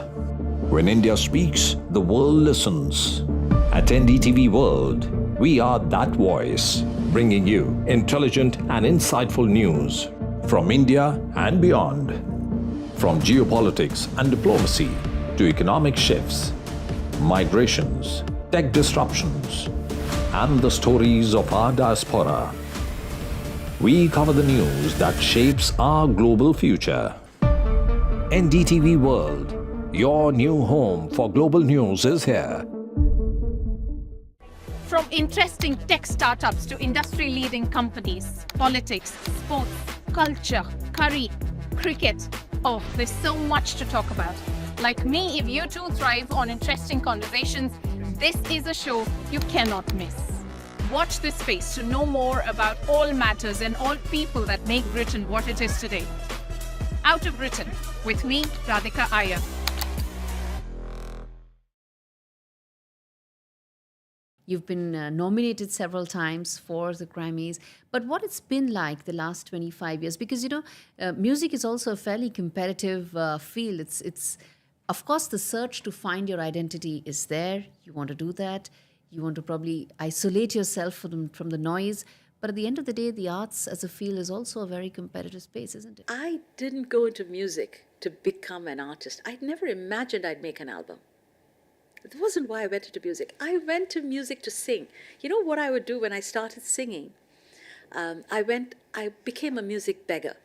When India speaks, the world listens. At NDTV World, we are that voice, bringing you intelligent and insightful news from India and beyond. From geopolitics and diplomacy to economic shifts, migrations, tech disruptions, and the stories of our diaspora. We cover the news that shapes our global future. NDTV World, your new home for global news, is here. From interesting tech startups to industry-leading companies, politics, sports, culture, curry, cricket. Oh, there's so much to talk about. Like me, if you too thrive on interesting conversations, this is a show you cannot miss. Watch this space to know more about all matters and all people that make Britain what it is today. Out of Britain, with me, Radhika Iyer. You've been nominated several times for the Grammys, but what it's been like the last 25 years? Because, you know, music is also a fairly competitive field. It's of course, the search to find your identity is there. You want to do that. You want to probably isolate yourself from the noise. But at the end of the day, the arts as a field is also a very competitive space, isn't it? I didn't go into music to become an artist. I never imagined I'd make an album. That wasn't why I went into music. I went to music to sing. You know what I would do when I started singing? I became a music beggar.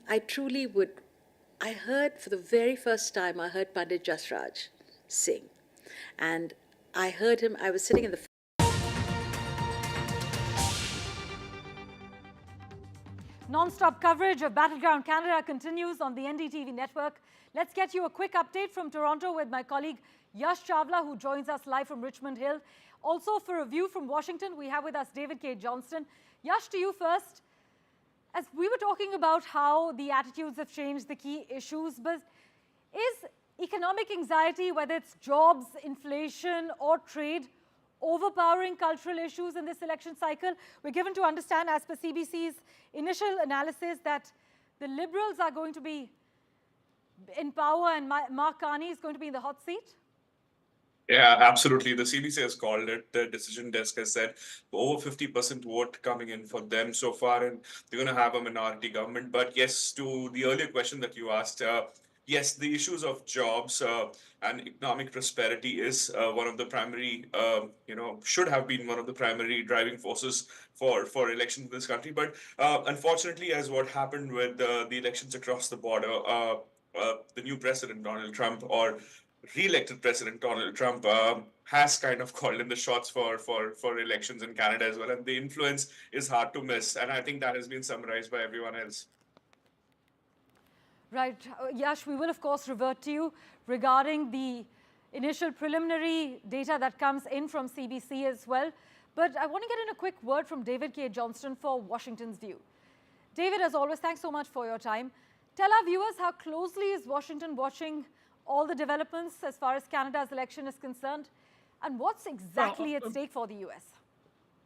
I truly would. I heard, for the very first time, I heard Pandit Jasraj sing. And I heard him, I was sitting in the... Non-stop coverage of Battleground Canada continues on the NDTV network. Let's get you a quick update from Toronto with my colleague Yash Chawla, who joins us live from Richmond Hill. Also, for a view from Washington, we have with us David K. Johnston. Yash, to you first. As we were talking about how the attitudes have changed, the key issues, but is economic anxiety, whether it's jobs, inflation, or trade, overpowering cultural issues in this election cycle? We're given to understand, as per CBC's initial analysis, that the Liberals are going to be in power and Mark Carney is going to be in the hot seat? Yeah, absolutely. The CBC has called it. The decision desk has said over 50% vote coming in for them so far, and they're going to have a minority government. But yes, to the earlier question that you asked, yes, the issues of jobs and economic prosperity is one of the primary, should have been one of the primary driving forces for elections in this country. But unfortunately, as what happened with the elections across the border, the new president, Donald Trump, or re-elected President Donald Trump has kind of called in the shots for elections in Canada as well. And the influence is hard to miss. And I think that has been summarized by everyone else. Right. Yash, we will, of course, revert to you regarding the initial preliminary data that comes in from CBC as well. But I want to get in a quick word from David K. Johnston for Washington's view. David, as always, thanks so much for your time. Tell our viewers, how closely is Washington watching all the developments as far as Canada's election is concerned, and what's exactly at stake for the U.S.?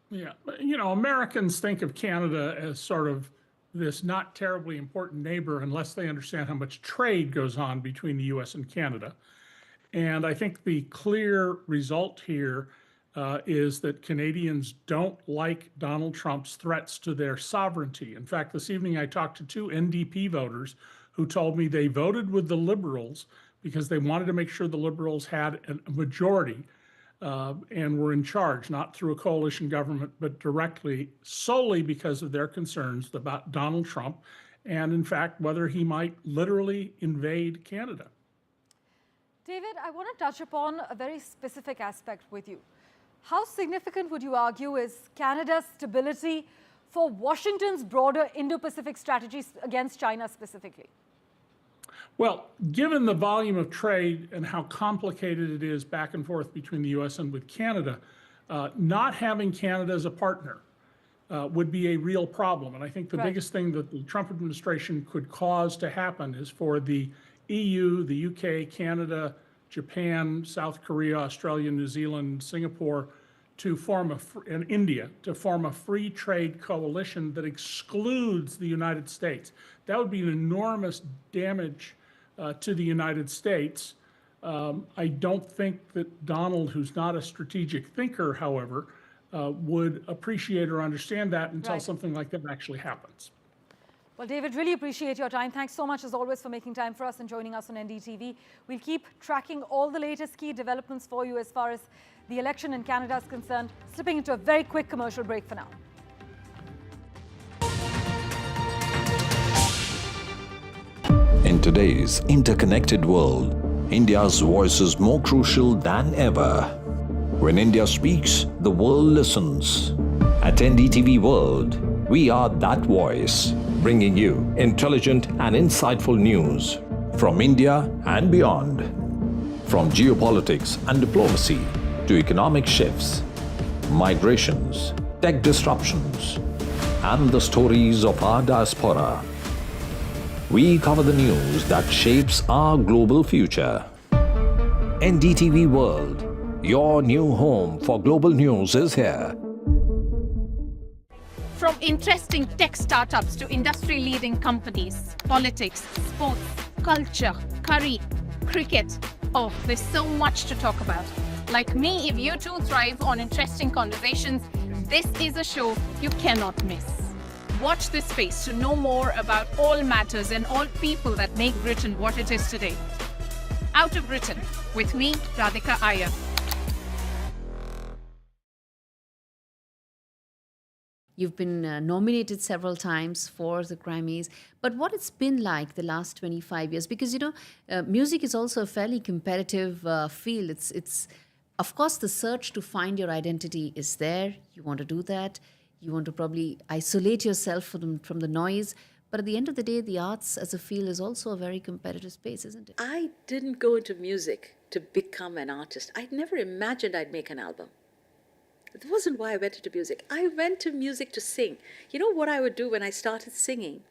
Yeah, you know, Americans think of Canada as sort of this not terribly important neighbor unless they understand how much trade goes on between the U.S. and Canada. And I think the clear result here is that Canadians don't like Donald Trump's threats to their sovereignty. In fact, this evening I talked to 2 NDP voters who told me they voted with the Liberals because they wanted to make sure the Liberals had a majority and were in charge, not through a coalition government, but directly, solely because of their concerns about Donald Trump and, in fact, whether he might literally invade Canada. David, I want to touch upon a very specific aspect with you. How significant would you argue is Canada's stability for Washington's broader Indo-Pacific strategies against China specifically? Well, given the volume of trade and how complicated it is back and forth between the U.S. and with Canada, not having Canada as a partner would be a real problem. And I think the biggest thing that the Trump administration could cause to happen is for the EU, the UK, Canada, Japan, South Korea, Australia, New Zealand, Singapore, to form and India, to form a free trade coalition that excludes the United States. That would be an enormous damage to the United States. I don't think that Donald, who's not a strategic thinker, however, would appreciate or understand that until something like that actually happens. Well, David, really appreciate your time. Thanks so much, as always, for making time for us and joining us on NDTV. We'll keep tracking all the latest key developments for you as far as the election in Canada is concerned. Slipping into a very quick commercial break for now. In today's interconnected world, India's voice is more crucial than ever. When India speaks, the world listens. At NDTV World, we are that voice, bringing you intelligent and insightful news from India and beyond. From geopolitics and diplomacy to economic shifts, migrations, tech disruptions, and the stories of our diaspora. We cover the news that shapes our global future. NDTV World, your new home for global news, is here. From interesting tech startups to industry-leading companies, politics, sports, culture, curry, cricket. Oh, there's so much to talk about. Like me, if you too thrive on interesting conversations, this is a show you cannot miss. Watch this space to know more about all matters and all people that make Britain what it is today. Out of Britain, with me, Radhika Iyer. You've been nominated several times for the Grammys, but what it's been like the last 25 years, because, you know, music is also a fairly competitive field. It's, of course, the search to find your identity is there. You want to do that. You want to probably isolate yourself from the noise. But at the end of the day, the arts as a field is also a very competitive space, isn't it? I didn't go into music to become an artist. I'd never imagined I'd make an album. It wasn't why I went into music. I went to music to sing. You know what I would do when I started singing?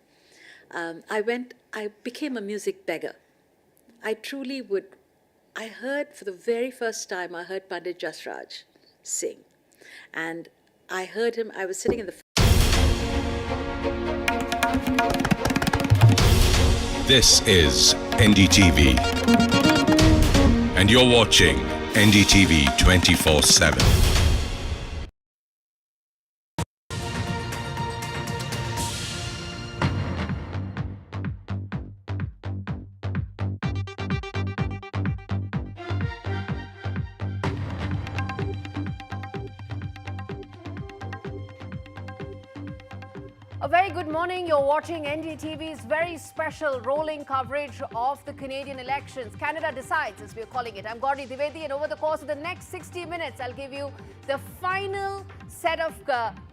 I became a music beggar. I truly would. I heard for the very first time, I heard Pandit Jasraj sing. And I heard him, I was sitting in the... This is NDTV. And you're watching NDTV 24/7. A very good morning. You're watching NDTV's very special rolling coverage of the Canadian elections. Canada Decides, as we're calling it. I'm Gauri Divedi, and over the course of the next 60 minutes, I'll give you the final set of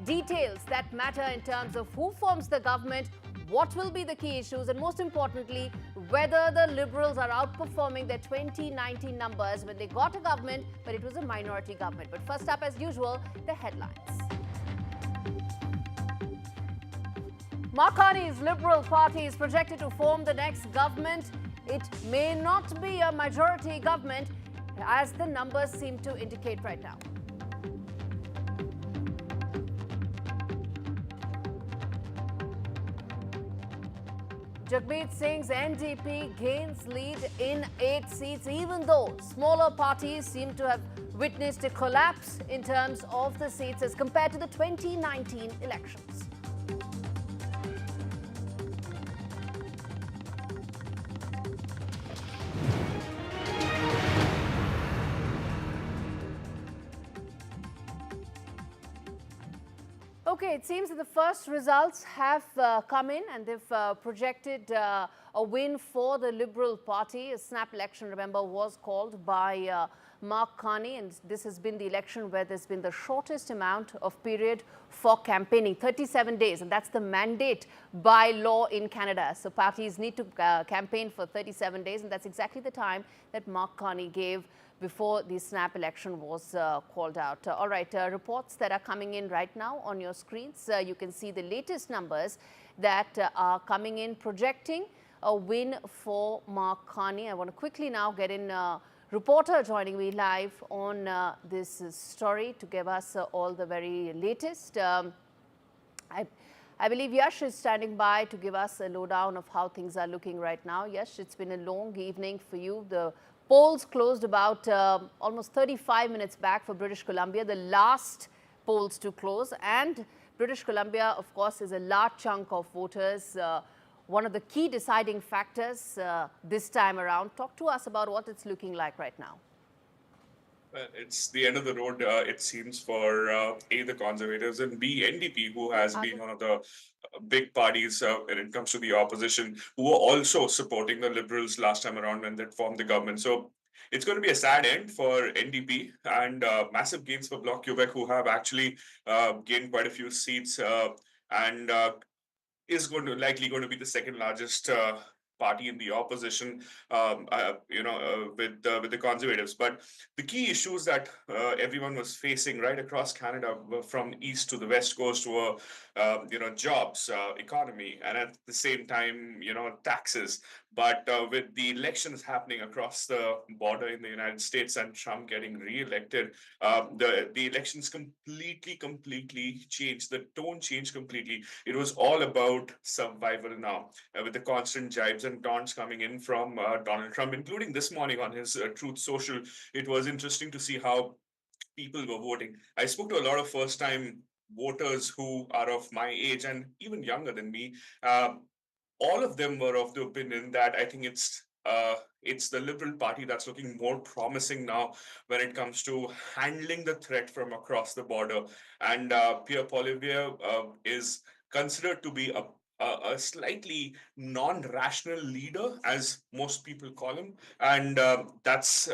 details that matter in terms of who forms the government, what will be the key issues, and most importantly, whether the Liberals are outperforming their 2019 numbers when they got a government, but it was a minority government. But first up, as usual, the headlines. Mark Carney's Liberal Party is projected to form the next government. It may not be a majority government, as the numbers seem to indicate right now. Jagmeet Singh's NDP gains lead in 8 seats, even though smaller parties seem to have witnessed a collapse in terms of the seats as compared to the 2019 elections. Okay, it seems that the first results have come in and they've projected a win for the Liberal Party. A snap election, remember, was called by Mark Carney, and this has been the election where there's been the shortest amount of period for campaigning, 37 days, and that's the mandate by law in Canada. So parties need to campaign for 37 days, and that's exactly the time that Mark Carney gave before the snap election was called out. All right, reports that are coming in right now on your screens. You can see the latest numbers that are coming in, projecting a win for Mark Carney. I want to quickly now get in a reporter joining me live on this story to give us all the very latest. I believe Yash is standing by to give us a lowdown of how things are looking right now. Yash, it's been a long evening for you. The polls closed about almost 35 minutes back for British Columbia, the last polls to close. And British Columbia, of course, is a large chunk of voters, one of the key deciding factors this time around. Talk to us about what it's looking like right now. Well, it's the end of the road, it seems, for A, the Conservatives, and B, NDP, who has been one of the big parties when it comes to the opposition, who were also supporting the Liberals last time around when they formed the government. So it's going to be a sad end for NDP and massive gains for Bloc Quebec, who have actually gained quite a few seats and is likely going to be the second largest party in the opposition, with the Conservatives. But the key issues that everyone was facing right across Canada, from east to the west coast, were jobs, economy, and at the same time, taxes. But with the elections happening across the border in the United States and Trump getting re-elected, the elections completely changed. The tone changed completely. It was all about survival now, with the constant jibes and taunts coming in from Donald Trump, including this morning on his Truth Social. It was interesting to see how people were voting. I spoke to a lot of first-time voters who are of my age and even younger than me. All of them were of the opinion that I think it's the Liberal Party that's looking more promising now when it comes to handling the threat from across the border. And Pierre Poilievre is considered to be a slightly non-rational leader, as most people call him. And that's,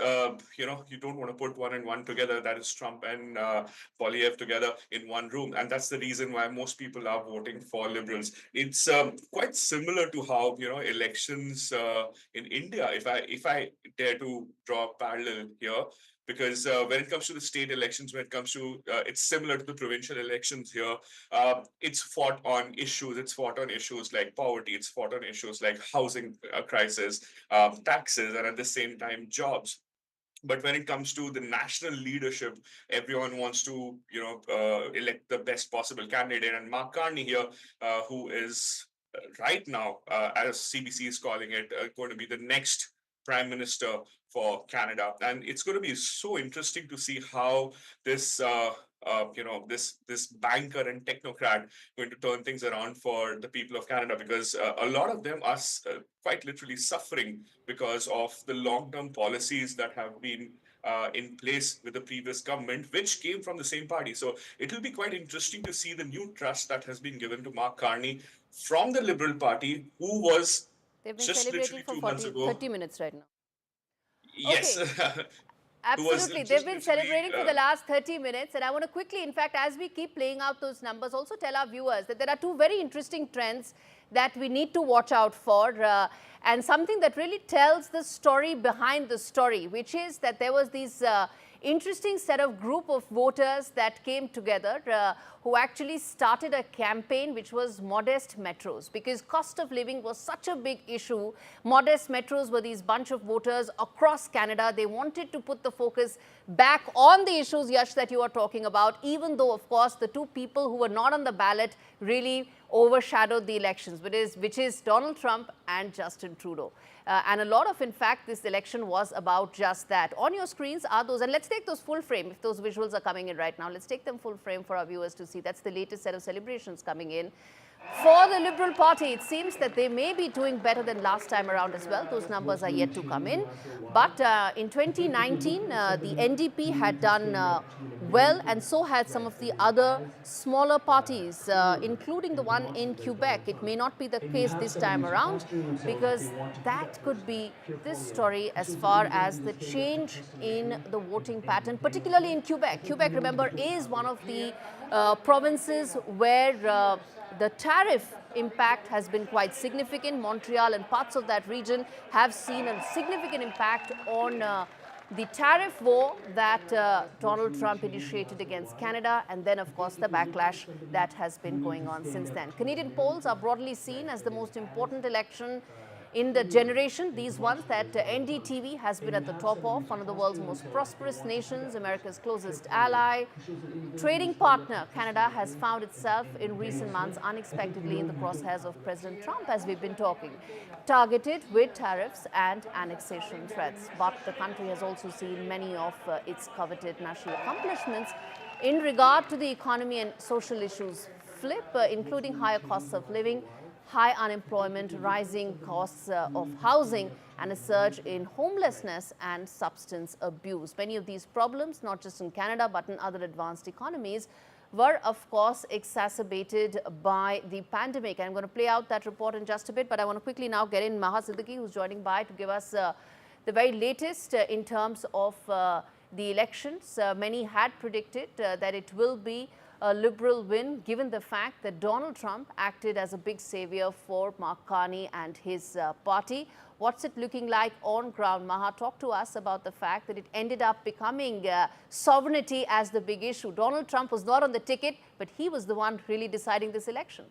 you don't want to put one and one together. That is Trump and Poilievre together in one room. And that's the reason why most people are voting for Liberals. It's quite similar to how, elections in India, if I dare to draw a parallel here, because when it comes to the state elections, when it comes to, it's similar to the provincial elections here. It's fought on issues. It's fought on issues like poverty. It's fought on issues like housing crisis, taxes, and at the same time, jobs. But when it comes to the national leadership, everyone wants to, elect the best possible candidate. And Mark Carney here, who is right now, as CBC is calling it, going to be the next Prime Minister for Canada. And it's going to be so interesting to see how this this banker and technocrat going to turn things around for the people of Canada, because a lot of them are quite literally suffering because of the long-term policies that have been in place with the previous government, which came from the same party. So it will be quite interesting to see the new trust that has been given to Mark Carney from the Liberal Party, who was They've been just celebrating literally for 30 minutes right now. Yes. Okay. Absolutely. They've been celebrating for the last 30 minutes. And I want to quickly, in fact, as we keep playing out those numbers, also tell our viewers that there are two very interesting trends that we need to watch out for. And something that really tells the story behind the story, which is that there was these interesting set of group of voters that came together who actually started a campaign which was modest metros, because cost of living was such a big issue. Modest metros were these bunch of voters across Canada. They wanted to put the focus back on the issues, Yash, that you are talking about, even though, of course, the two people who were not on the ballot really overshadowed the elections, which is Donald Trump and Justin Trudeau. And a lot of, in fact, this election was about just that. On your screens are those, and let's take those full frame, if those visuals are coming in right now, let's take them full frame for our viewers to see. That's the latest set of celebrations coming in. For the Liberal Party, it seems that they may be doing better than last time around as well. Those numbers are yet to come in. But in 2019, the NDP had done well, and so had some of the other smaller parties, including the one in Quebec. It may not be the case this time around, because that could be this story as far as the change in the voting pattern, particularly in Quebec. Quebec, remember, is one of the provinces where the tariff impact has been quite significant. Montreal and parts of that region have seen a significant impact on the tariff war that Donald Trump initiated against Canada, and then, of course, the backlash that has been going on since then. Canadian polls are broadly seen as the most important election in the generation, these ones that NDTV has been at the top of, one of the world's most prosperous nations, America's closest ally, trading partner. Canada has found itself in recent months unexpectedly in the crosshairs of President Trump, as we've been talking, targeted with tariffs and annexation threats. But the country has also seen many of its coveted national accomplishments in regard to the economy and social issues flip, including higher costs of living, high unemployment, rising costs of housing, and a surge in homelessness and substance abuse. Many of these problems, not just in Canada but in other advanced economies, were of course exacerbated by the pandemic. I'm going to play out that report in just a bit, but I want to quickly now get in Maha Siddiqui, who's joining by to give us the very latest in terms of the elections. Many had predicted that it will be a Liberal win, given the fact that Donald Trump acted as a big savior for Mark Carney and his party. What's it looking like on ground? Maha, talk to us about the fact that it ended up becoming sovereignty as the big issue. Donald Trump was not on the ticket, but he was the one really deciding this election.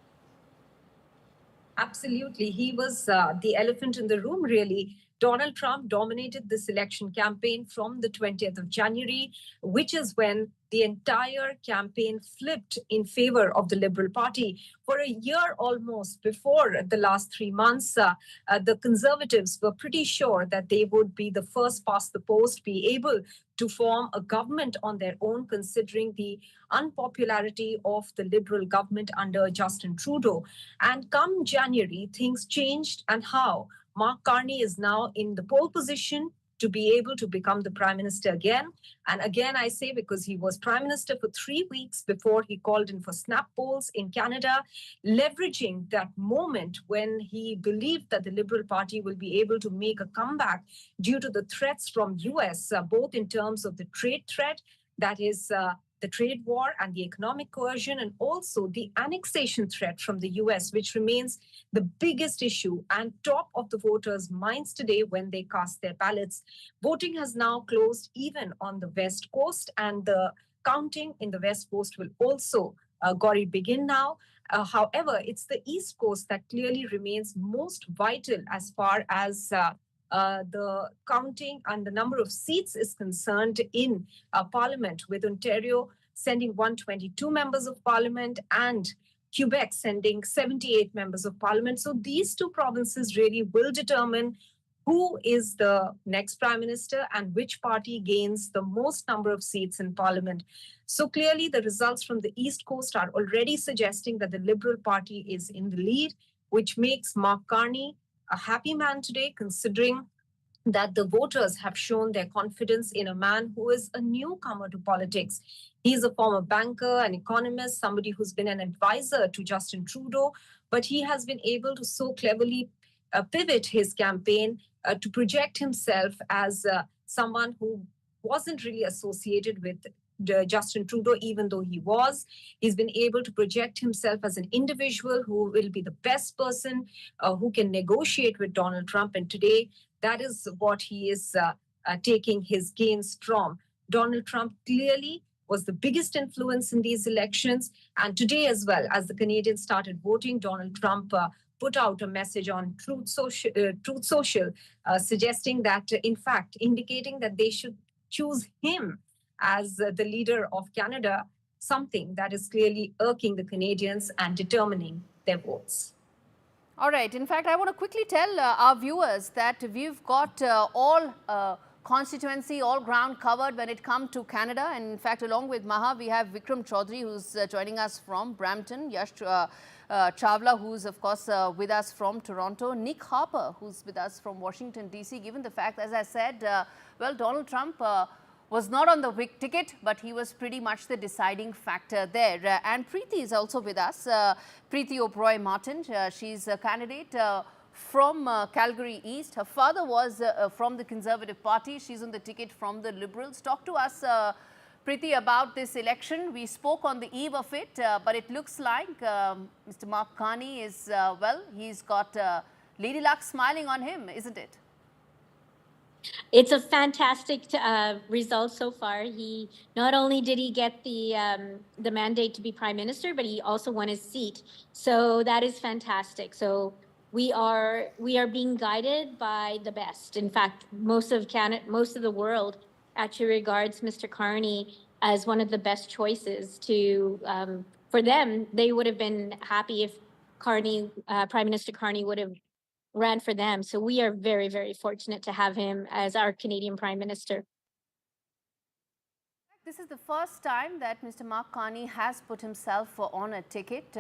Absolutely. He was the elephant in the room, really. Donald Trump dominated this election campaign from the 20th of January, which is when the entire campaign flipped in favor of the Liberal Party. For a year almost before the last 3 months, the Conservatives were pretty sure that they would be the first past the post, be able to form a government on their own, considering the unpopularity of the Liberal government under Justin Trudeau. And come January, things changed, and how? Mark Carney is now in the pole position to be able to become the Prime Minister again. And again, I say, because he was Prime Minister for 3 weeks before he called in for snap polls in Canada, leveraging that moment when he believed that the Liberal Party will be able to make a comeback due to the threats from US, both in terms of the trade threat, that is the trade war and the economic coercion, and also the annexation threat from the US, which remains the biggest issue and top of the voters' minds today when they cast their ballots. Voting has now closed even on the West Coast, and the counting in the West Coast will also, Gauri, begin now. However, it's the East Coast that clearly remains most vital as far as the counting and the number of seats is concerned in Parliament, with Ontario sending 122 members of Parliament and Quebec sending 78 members of Parliament. So these two provinces really will determine who is the next Prime Minister and which party gains the most number of seats in Parliament. So clearly the results from the East Coast are already suggesting that the Liberal Party is in the lead, which makes Mark Carney a happy man today, considering that the voters have shown their confidence in a man who is a newcomer to politics. He's a former banker, an economist, somebody who's been an advisor to Justin Trudeau, but he has been able to so cleverly pivot his campaign to project himself as someone who wasn't really associated with Justin Trudeau, even though he was. He's been able to project himself as an individual who will be the best person who can negotiate with Donald Trump. And today, that is what he is taking his gains from. Donald Trump clearly was the biggest influence in these elections. And today as well, as the Canadians started voting, Donald Trump put out a message on Truth Social, suggesting that, in fact, indicating that they should choose him as the leader of Canada, something that is clearly irking the Canadians and determining their votes. All right. In fact, I want to quickly tell our viewers that we've got all constituency, all ground covered when it comes to Canada. And in fact, along with Maha, we have Vikram Chaudhary, who's joining us from Brampton, Yash Chawla, who's of course with us from Toronto, Nick Harper, who's with us from Washington, D.C., given the fact, as I said, well, Donald Trump was not on the Whig ticket, but he was pretty much the deciding factor there. And Preeti is also with us, Preeti O'Brien Martin. She's a candidate from Calgary East. Her father was from the Conservative Party. She's on the ticket from the Liberals. Talk to us, Preeti, about this election. We spoke on the eve of it, but it looks like Mr. Mark Carney is, well, he's got Lady Luck smiling on him, isn't it? It's a fantastic result so far. He not only did he get the mandate to be prime minister, but he also won his seat. So that is fantastic. So we are being guided by the best. In fact, most of the world actually regards Mr. Carney as one of the best choices to for them. They would have been happy if Prime Minister Carney would have ran for them. So we are very, very fortunate to have him as our Canadian Prime Minister. This is the first time that Mr. Mark Carney has put himself on a ticket.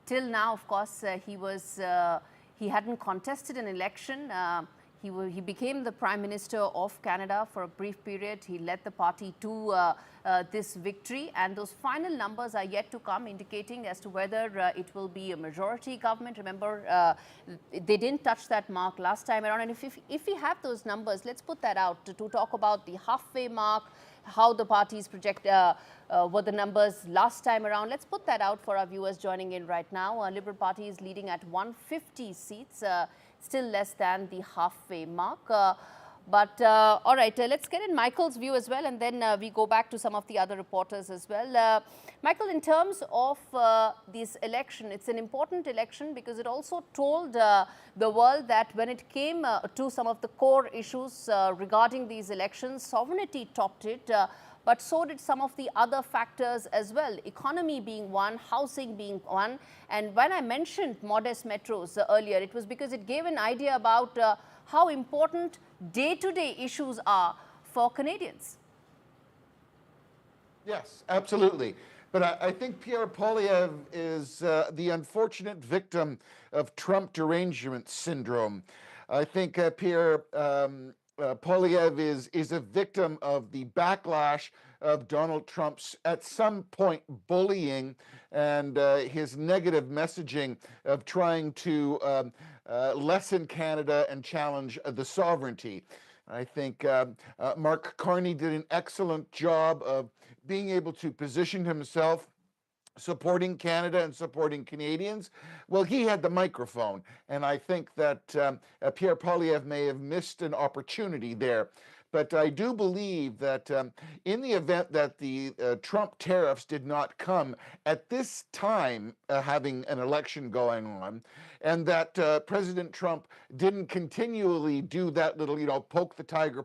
Till now, of course, he hadn't contested an election. He became the Prime Minister of Canada for a brief period. He led the party to this victory, and those final numbers are yet to come, indicating as to whether it will be a majority government. Remember, they didn't touch that mark last time around, and if we have those numbers, let's put that out to talk about the halfway mark, how the parties project what the numbers last time around. Let's put that out for our viewers joining in right now. Liberal Party is leading at 150 seats. Still less than the halfway mark. But all right, let's get in Michael's view as well, and then we go back to some of the other reporters as well. Michael, in terms of this election, it's an important election because it also told the world that when it came to some of the core issues regarding these elections, sovereignty topped it. But so did some of the other factors as well, economy being one, housing being one. And when I mentioned modest metros earlier, it was because it gave an idea about how important day-to-day issues are for Canadians. Yes, absolutely. But I think Pierre Poilievre is the unfortunate victim of Trump derangement syndrome. I think Pierre Poilievre is a victim of the backlash of Donald Trump's, at some point, bullying and his negative messaging of trying to lessen Canada and challenge the sovereignty. I think Mark Carney did an excellent job of being able to position himself supporting Canada and supporting Canadians. Well, he had the microphone, and I think that Pierre Poilievre may have missed an opportunity there. But I do believe that in the event that the Trump tariffs did not come at this time, having an election going on, and that President Trump didn't continually do that little, poke the tiger,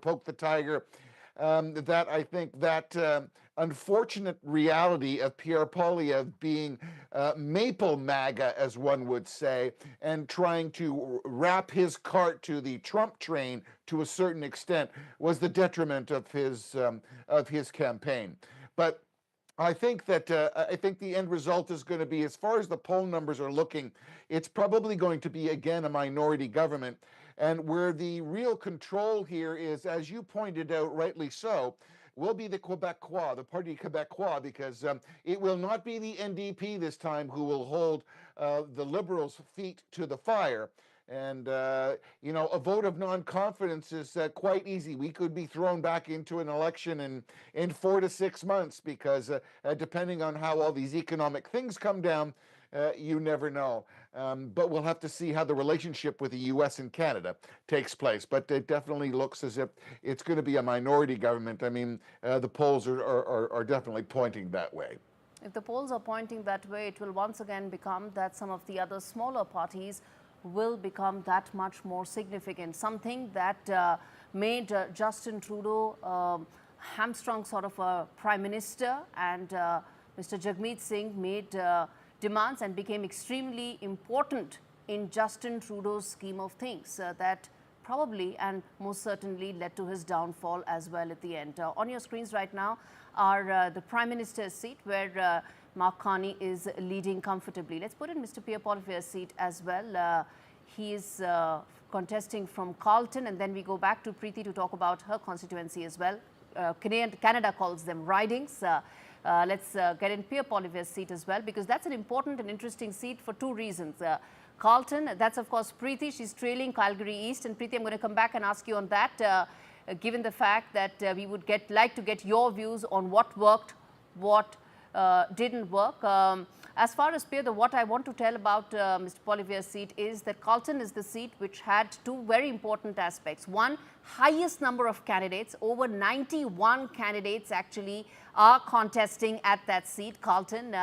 that I think that unfortunate reality of Pierre Poilievre being maple MAGA, as one would say, and trying to wrap his cart to the Trump train to a certain extent was the detriment of his campaign. But I think that the end result is going to be, as far as the poll numbers are looking, it's probably going to be again a minority government. And where the real control here is, as you pointed out rightly so, will be the Quebecois, the Parti Quebecois, because it will not be the NDP this time who will hold the Liberals' feet to the fire. And, a vote of non-confidence is quite easy. We could be thrown back into an election in 4 to 6 months because depending on how all these economic things come down, you never know. But we'll have to see how the relationship with the U.S. and Canada takes place. But it definitely looks as if it's going to be a minority government. I mean, the polls are definitely pointing that way. If the polls are pointing that way, it will once again become that some of the other smaller parties will become that much more significant. Something that made Justin Trudeau hamstrung sort of a prime minister, and Mr. Jagmeet Singh made demands and became extremely important in Justin Trudeau's scheme of things that probably and most certainly led to his downfall as well at the end. On your screens right now are the Prime Minister's seat where Mark Carney is leading comfortably. Let's put in Mr. Pierre Poilievre's seat as well. He is contesting from Carlton, and then we go back to Priy to talk about her constituency as well. Canada calls them ridings. Let's get in Pierre Poilievre's seat as well, because that's an important and interesting seat for two reasons. Carlton, that's of course Priy. She's trailing Calgary East. And Priy, I'm going to come back and ask you on that, given the fact that we would like to get your views on what worked, what didn't work. As far as Pierre, what I want to tell about Mr. Poilievre's seat is that Carlton is the seat which had two very important aspects. One, highest number of candidates, over 91 candidates actually are contesting at that seat, Carlton,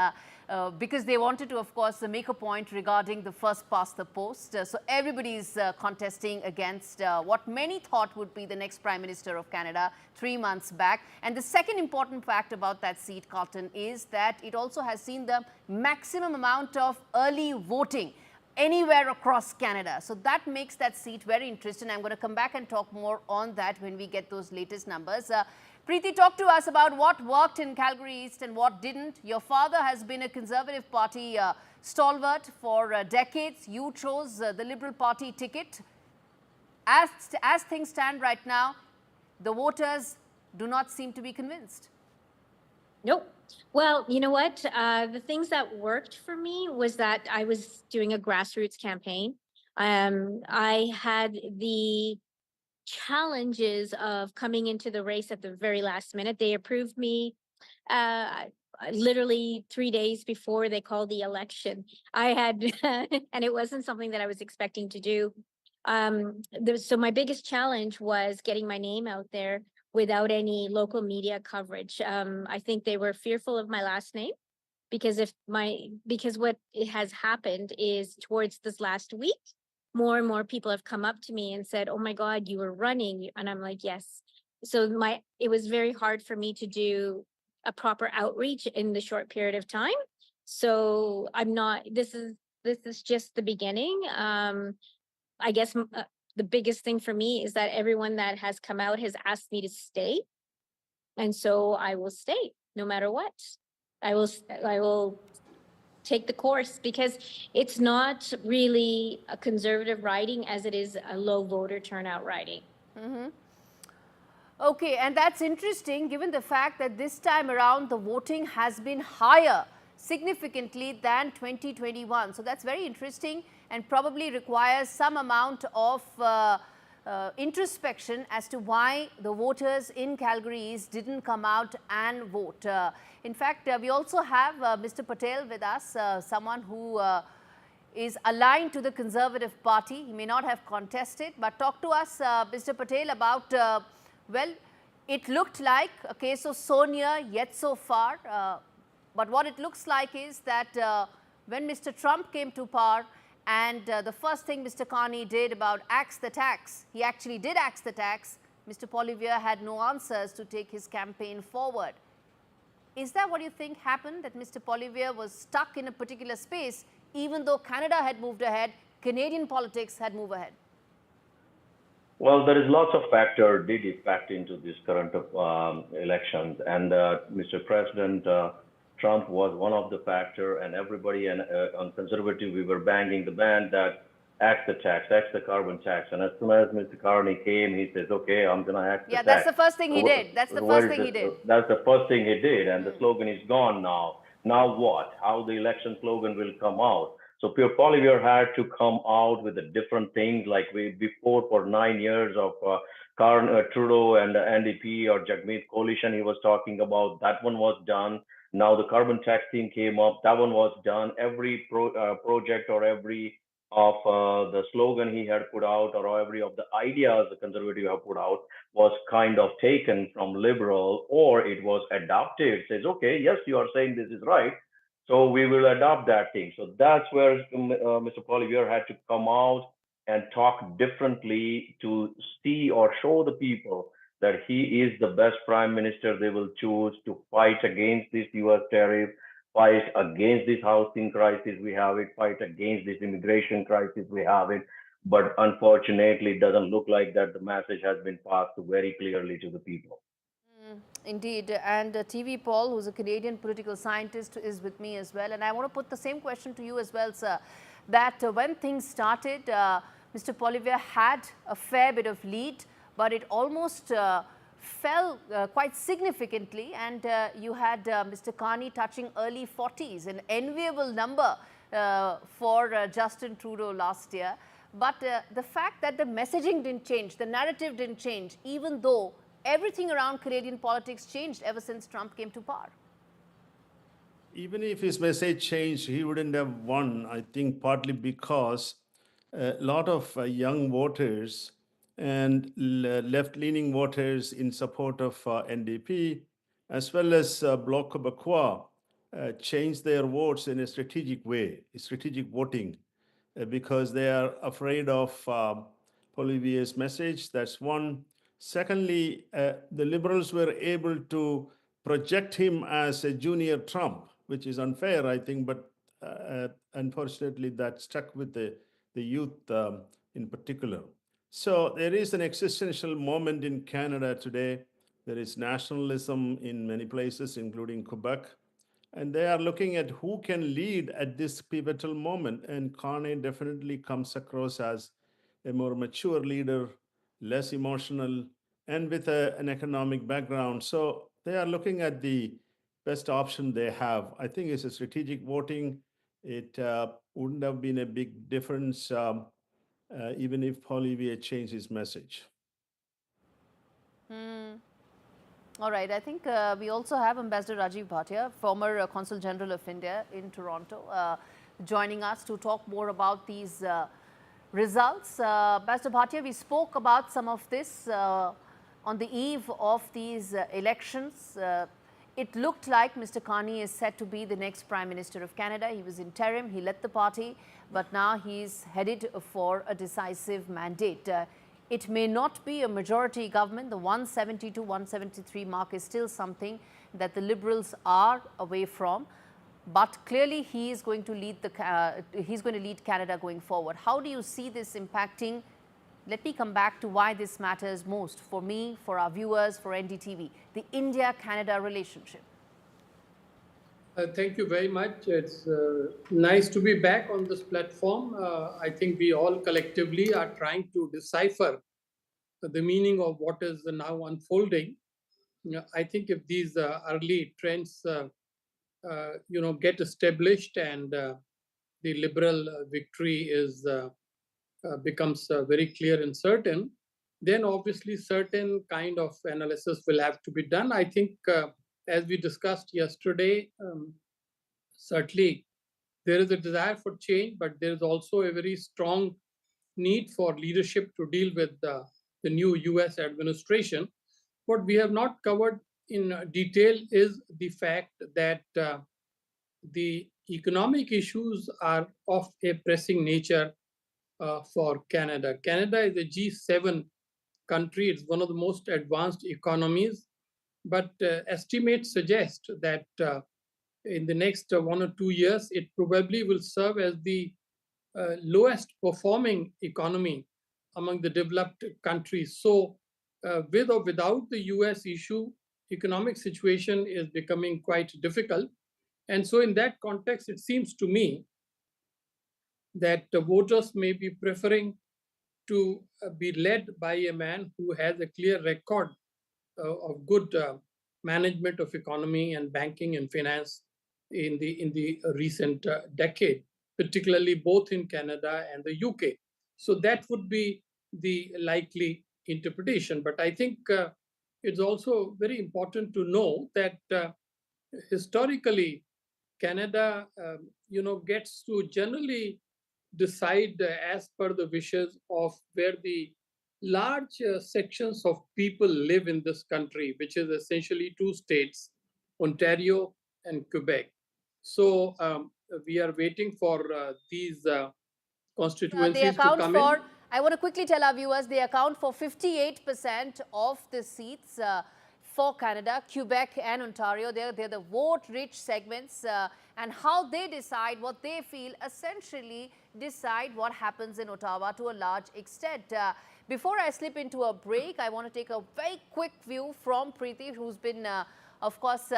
because they wanted to, of course, make a point regarding the first past the post. So everybody is contesting against what many thought would be the next Prime Minister of Canada 3 months back. And the second important fact about that seat, Carlton, is that it also has seen the maximum amount of early voting anywhere across Canada. So that makes that seat very interesting. I'm going to come back and talk more on that when we get those latest numbers. Priy, talk to us about what worked in Calgary East and what didn't. Your father has been a Conservative Party stalwart for decades. You chose the Liberal Party ticket. As things stand right now, the voters do not seem to be convinced. Nope. Well, you know what? The things that worked for me was that I was doing a grassroots campaign. I had the challenges of coming into the race at the very last minute. They approved me literally 3 days before they called the election. I had, and it wasn't something that I was expecting to do. So my biggest challenge was getting my name out there without any local media coverage. I think they were fearful of my last name because what has happened is towards this last week, more and more people have come up to me and said, "Oh my God, you were running." And I'm like, yes. So it was very hard for me to do a proper outreach in the short period of time. So this is just the beginning. I guess the biggest thing for me is that everyone that has come out has asked me to stay. And so I will stay no matter what. I will take the course because it's not really a Conservative riding as it is a low voter turnout riding. Mm-hmm. Okay, and that's interesting given the fact that this time around the voting has been higher significantly than 2021. So that's very interesting and probably requires some amount of introspection as to why the voters in Calgary East didn't come out and vote. In fact, we also have Mr. Patel with us, someone who is aligned to the Conservative Party. He may not have contested, but talk to us, Mr. Patel, about, well, it looked like a case of so near yet so far. But what it looks like is that when Mr. Trump came to power and the first thing Mr. Carney did about axe the tax, he actually did axe the tax. Mr. Poilievre had no answers to take his campaign forward. Is that what you think happened, that Mr. Poilievre was stuck in a particular space, even though Canada had moved ahead, Canadian politics had moved ahead? Well, there is lots of factors did impact into this current elections, and Mr. President Trump was one of the factor, and everybody on Conservative, we were banging the band that axe the tax, axe the carbon tax. And as soon as Mr. Carney came, he says, okay, I'm going to axe the tax. Yeah, that's the first thing he did. That's the first thing he did. That's the first thing he did, and the slogan is gone now. Now what? How the election slogan will come out? So Pierre Poilievre had to come out with a different things like before for 9 years of Trudeau and the NDP or Jagmeet coalition he was talking about. That one was done. Now the carbon tax thing came up. That one was done. Every project or every of the slogan he had put out or every of the ideas the Conservative have put out was kind of taken from Liberal, or it was adopted. It says, okay, yes, you are saying this is right, so we will adopt that thing. So that's where Mr. Poilievre had to come out and talk differently to see or show the people that he is the best prime minister they will choose to fight against this U.S. tariff, fight against this housing crisis, we have it, fight against this immigration crisis, we have it. But unfortunately, it doesn't look like that the message has been passed very clearly to the people. Indeed. And TV Paul, who's a Canadian political scientist, is with me as well. And I want to put the same question to you as well, sir, that when things started, Mr. Poilievre had a fair bit of lead, but it almost fell quite significantly. And you had Mr. Carney touching early 40s, an enviable number for Justin Trudeau last year. But the fact that the messaging didn't change, the narrative didn't change, even though everything around Canadian politics changed ever since Trump came to power. Even if his message changed, he wouldn't have won, I think, partly because a lot of young voters and left-leaning voters in support of NDP, as well as Bloc Québécois, changed their votes in a strategic way, strategic voting, because they are afraid of Poilievre's message. That's one. Secondly, the Liberals were able to project him as a junior Trump, which is unfair, I think, but unfortunately that stuck with the youth in particular. So there is an existential moment in Canada today. There is nationalism in many places, including Quebec. And they are looking at who can lead at this pivotal moment. And Carney definitely comes across as a more mature leader, less emotional, and with an economic background. So they are looking at the best option they have. I think it's a strategic voting. It wouldn't have been a big difference even if Poilievre changed his message. All right. I think we also have Ambassador Rajiv Bhatia, former Consul General of India in Toronto, joining us to talk more about these results. Ambassador Bhatia, we spoke about some of this on the eve of these elections. It looked like Mr. Carney is set to be the next Prime Minister of Canada. He was interim, he led the party, but now he's headed for a decisive mandate. It may not be a majority government. The 170 to 173 mark is still something that the Liberals are away from. But clearly, he is going to lead lead Canada going forward. How do you see this impacting? Let me come back to why this matters most for me, for our viewers, for NDTV, the India-Canada relationship. Thank you very much. It's nice to be back on this platform. I think we all collectively are trying to decipher the meaning of what is now unfolding. I think if these early trends, get established and the Liberal victory becomes very clear and certain, then obviously certain kind of analysis will have to be done. I think as we discussed yesterday, certainly there is a desire for change, but there is also a very strong need for leadership to deal with the new US administration. What we have not covered in detail is the fact that the economic issues are of a pressing nature for Canada. Canada is a G7 country. It's one of the most advanced economies, but estimates suggest that in the next 1 or 2 years, it probably will serve as the lowest performing economy among the developed countries. So with or without the US issue, economic situation is becoming quite difficult. And so in that context, it seems to me that the voters may be preferring to be led by a man who has a clear record of good management of economy and banking and finance in the recent decade, particularly both in Canada and the UK. So that would be the likely interpretation. But I think it's also very important to know that historically, Canada, gets to generally decide as per the wishes of where the large sections of people live in this country, which is essentially 2 states, Ontario and Quebec. So we are waiting for these constituencies to come in. I want to quickly tell our viewers, they account for 58% of the seats. for Canada, Quebec and Ontario. They're the vote-rich segments, and how they decide what they feel essentially decide what happens in Ottawa to a large extent. Before I slip into a break, I want to take a very quick view from Priy, who's been, of course,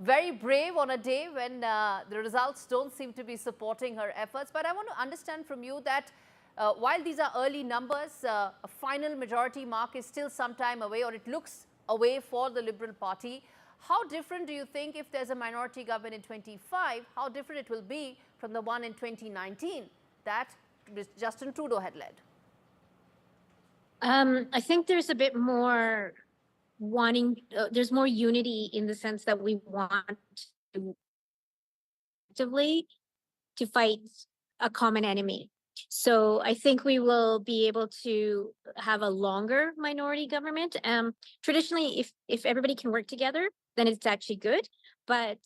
very brave on a day when the results don't seem to be supporting her efforts. But I want to understand from you that while these are early numbers, a final majority mark is still some time away, or it looks away for the Liberal Party. How different do you think, if there's a minority government in 25, how different it will be from the one in 2019 that Justin Trudeau had led? I think there's a bit more wanting, there's more unity in the sense that we want to actively to fight a common enemy. So I think we will be able to have a longer minority government. Traditionally, if everybody can work together, then it's actually good. But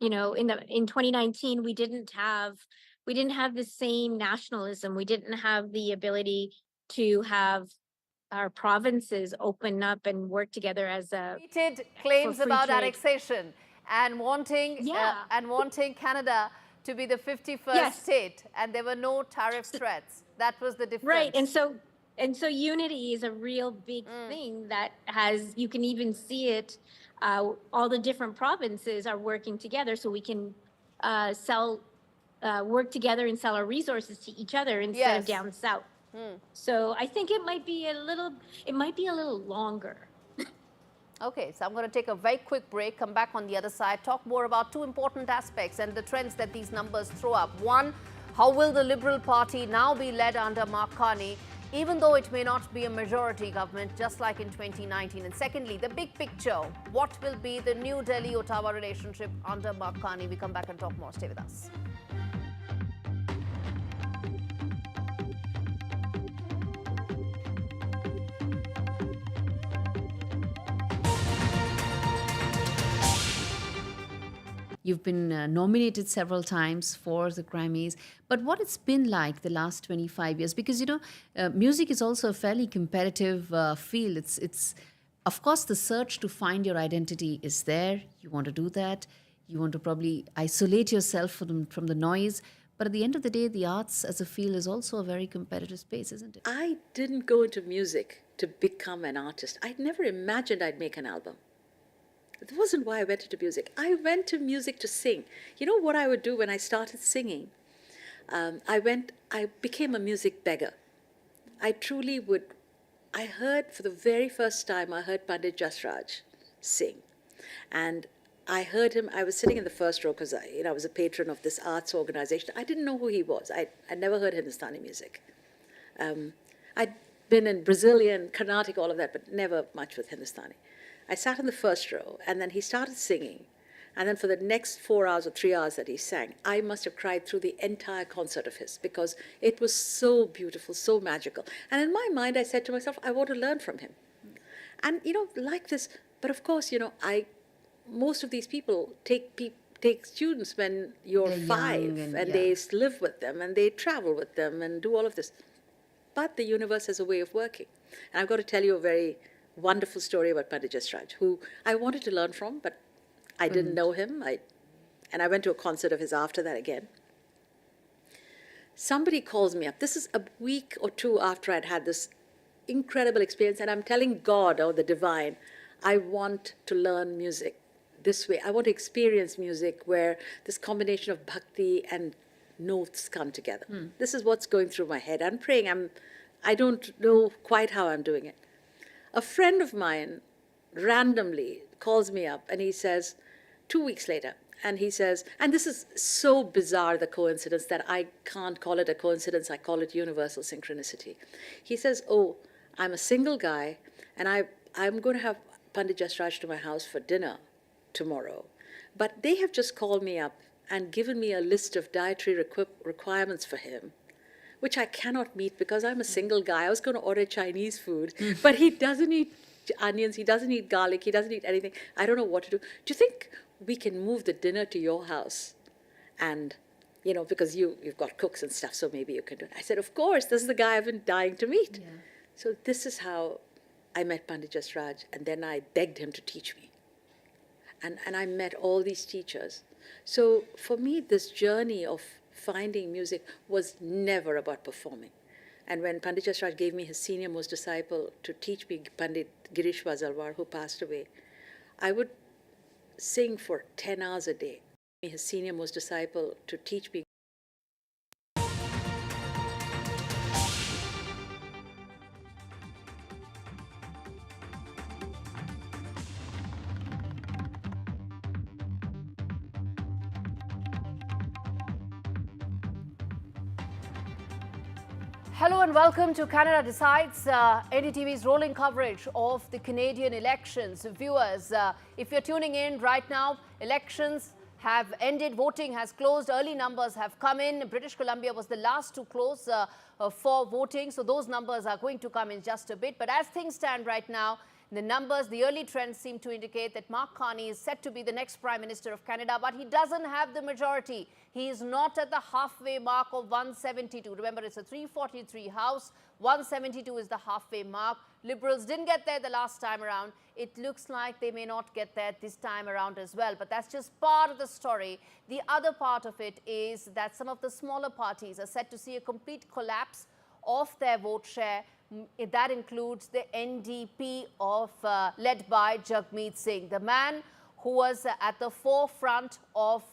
you know, in 2019, we didn't have the same nationalism. We didn't have the ability to have our provinces open up and work together as a Repeated claims about trade. Annexation and wanting Canada to be the 51st state, and there were no tariff threats. That was the difference. Right, and so unity is a real big thing that has, you can even see it, all the different provinces are working together so we can work together and sell our resources to each other instead of down south. So I think it might be a little longer. Okay, so I'm going to take a very quick break, come back on the other side, talk more about two important aspects and the trends that these numbers throw up. One, how will the Liberal Party now be led under Mark Carney, even though it may not be a majority government, just like in 2019? And secondly, the big picture, what will be the New Delhi-Ottawa relationship under Mark Carney? We come back and talk more. Stay with us. You've been nominated several times for the Grammys, but what it's been like the last 25 years? Because, you know, music is also a fairly competitive field. It's of course, the search to find your identity is there. You want to do that. You want to probably isolate yourself from the noise. But at the end of the day, the arts as a field is also a very competitive space, isn't it? I didn't go into music to become an artist. I'd never imagined I'd make an album. That wasn't why I went into music. I went to music to sing. You know what I would do when I started singing? I became a music beggar. I truly would. I heard, for the very first time, I heard Pandit Jasraj sing. And I heard him, I was sitting in the first row because I was a patron of this arts organization. I didn't know who he was. I never heard Hindustani music. I'd been in Brazilian, Karnataka, all of that, but never much with Hindustani. I sat in the first row, and then he started singing. And then for the next 4 hours or 3 hours that he sang, I must have cried through the entire concert of his because it was so beautiful, so magical. And in my mind, I said to myself, I want to learn from him. And, like this, but of course, most of these people take students when you're They're 5 young and they live with them and they travel with them and do all of this. But the universe has a way of working. And I've got to tell you a very wonderful story about Pandit Jasraj, who I wanted to learn from, but I didn't know him. And I went to a concert of his after that again. Somebody calls me up. This is a week or two after I'd had this incredible experience, and I'm telling God, or the divine, I want to learn music this way. I want to experience music where this combination of bhakti and notes come together. This is what's going through my head. I'm praying. I don't know quite how I'm doing it. A friend of mine randomly calls me up and he says, 2 weeks later, and he says, and this is so bizarre, the coincidence, that I can't call it a coincidence, I call it universal synchronicity. He says, oh, I'm a single guy, and I'm going to have Pandit Jasraj to my house for dinner tomorrow. But they have just called me up and given me a list of dietary requirements for him, which I cannot meet because I'm a single guy. I was going to order Chinese food, but he doesn't eat onions, he doesn't eat garlic, he doesn't eat anything. I don't know what to do. Do you think we can move the dinner to your house? And, because you've got cooks and stuff, so maybe you can do it. I said, of course, this is the guy I've been dying to meet. Yeah. So this is how I met Pandit Jasraj, and then I begged him to teach me. And I met all these teachers. So for me, this journey of finding music was never about performing. And when Pandit Jasraj gave me his senior most disciple to teach me, Pandit Girish Vazalwar, who passed away, I would sing for 10 hours a day. His senior most disciple to teach me. Hello and welcome to Canada Decides, NDTV's rolling coverage of the Canadian elections. Viewers, if you're tuning in right now, elections have ended, voting has closed, early numbers have come in. British Columbia was the last to close for voting, so those numbers are going to come in just a bit. But as things stand right now, the numbers, the early trends seem to indicate that Mark Carney is set to be the next Prime Minister of Canada, but he doesn't have the majority. He is not at the halfway mark of 172. Remember, it's a 343 House. 172 is the halfway mark. Liberals didn't get there the last time around. It looks like they may not get there this time around as well, but that's just part of the story. The other part of it is that some of the smaller parties are set to see a complete collapse of their vote share. That includes the NDP led by Jagmeet Singh, the man who was at the forefront of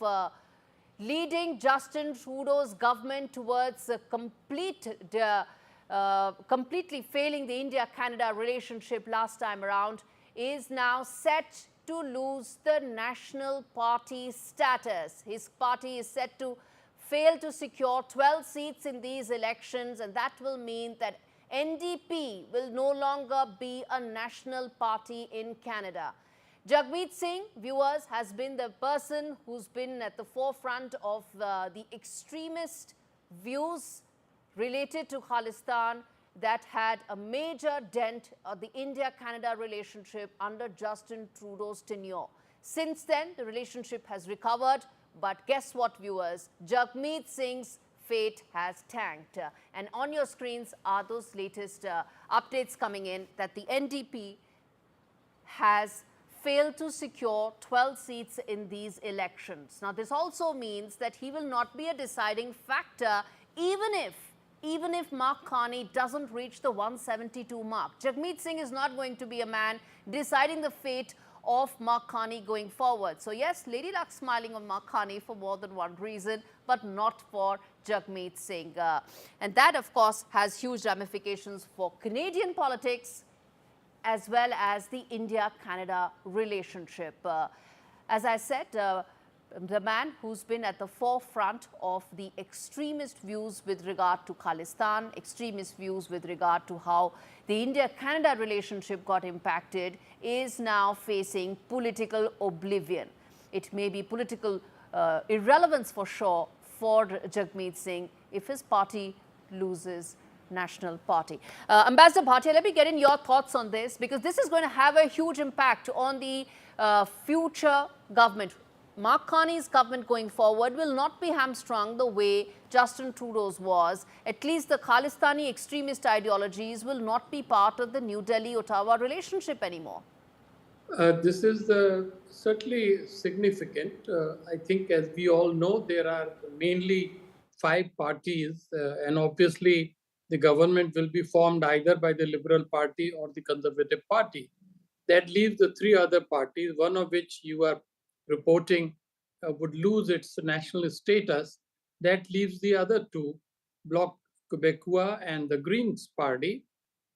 leading Justin Trudeau's government towards completely failing the India-Canada relationship last time around, is now set to lose the National Party status. His party is set to fail to secure 12 seats in these elections, and that will mean that NDP will no longer be a national party in Canada. Jagmeet Singh, viewers, has been the person who's been at the forefront of the extremist views related to Khalistan that had a major dent of the India-Canada relationship under Justin Trudeau's tenure. Since then, the relationship has recovered, but guess what, viewers? Jagmeet Singh's fate has tanked. And on your screens are those latest updates coming in that the NDP has failed to secure 12 seats in these elections. Now, this also means that he will not be a deciding factor even if Mark Carney doesn't reach the 172 mark. Jagmeet Singh is not going to be a man deciding the fate of Mark Carney going forward. So yes, Lady Luck smiling on Mark Carney for more than one reason, but not for Jagmeet Singh. And that, of course, has huge ramifications for Canadian politics as well as the India-Canada relationship. As I said, the man who's been at the forefront of the extremist views with regard to Khalistan, extremist views with regard to how the India-Canada relationship got impacted, is now facing political oblivion. It may be political irrelevance for sure for Jagmeet Singh if his party loses National Party. Ambassador Bhatia, let me get in your thoughts on this, because this is going to have a huge impact on the future government. Mark Carney's government going forward will not be hamstrung the way Justin Trudeau's was. At least the Khalistani extremist ideologies will not be part of the New Delhi-Ottawa relationship anymore. This is certainly significant. I think, as we all know, there are mainly 5 parties, and obviously the government will be formed either by the Liberal Party or the Conservative Party. That leaves the 3 other parties, one of which you are reporting would lose its national status. That leaves the other 2, Bloc Québécois and the Greens Party.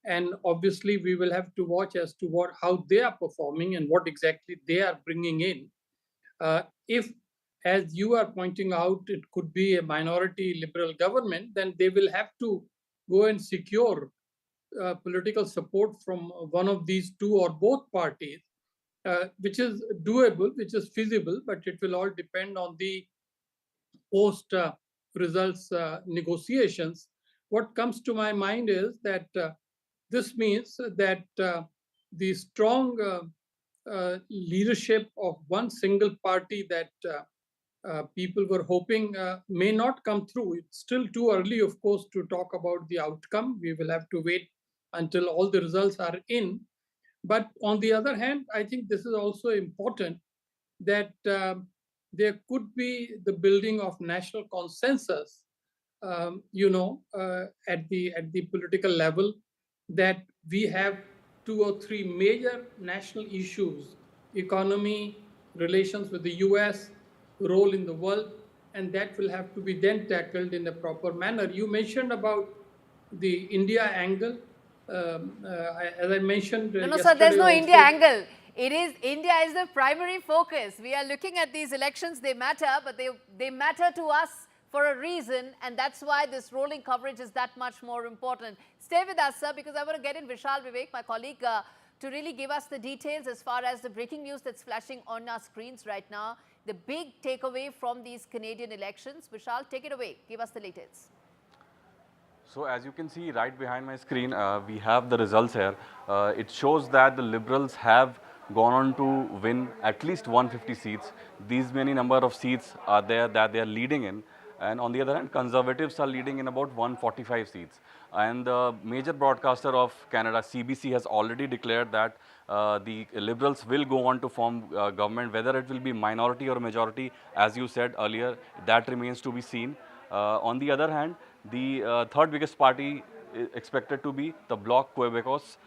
And obviously, we will have to watch as to how they are performing and what exactly they are bringing in. If, as you are pointing out, it could be a minority Liberal government, then they will have to go and secure political support from one of these 2 or both parties, which is doable, which is feasible, but it will all depend on the post results negotiations. What comes to my mind is that this means that the strong leadership of one single party that people were hoping may not come through. It's still too early, of course, to talk about the outcome. We will have to wait until all the results are in. But on the other hand, I think this is also important that there could be the building of national consensus, at the political level, that we have 2 or 3 major national issues: economy, relations with the US, role in the world, and that will have to be then tackled in a proper manner. You mentioned about the India angle. As I mentioned No, sir, there's yesterday no also, India angle. It is India is the primary focus. We are looking at these elections. They matter, but they matter to us for a reason, and that's why this rolling coverage is that much more important. Stay with us, sir, because I want to get in Vishal Vivek, my colleague, to really give us the details as far as the breaking news that's flashing on our screens right now. The big takeaway from these Canadian elections. Vishal, take it away. Give us the latest. So as you can see right behind my screen, we have the results here. It shows that the Liberals have gone on to win at least 150 seats. These many number of seats are there that they are leading in. And on the other hand, Conservatives are leading in about 145 seats. And the major broadcaster of Canada, CBC, has already declared that the Liberals will go on to form government. Whether it will be minority or majority, as you said earlier, that remains to be seen. On the other hand, the third biggest party is expected to be the Bloc Québécois.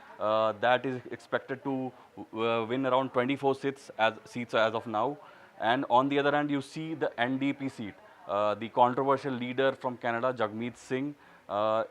That is expected to win around 24 seats as of now. And on the other hand, you see the NDP seat. The controversial leader from Canada, Jagmeet Singh,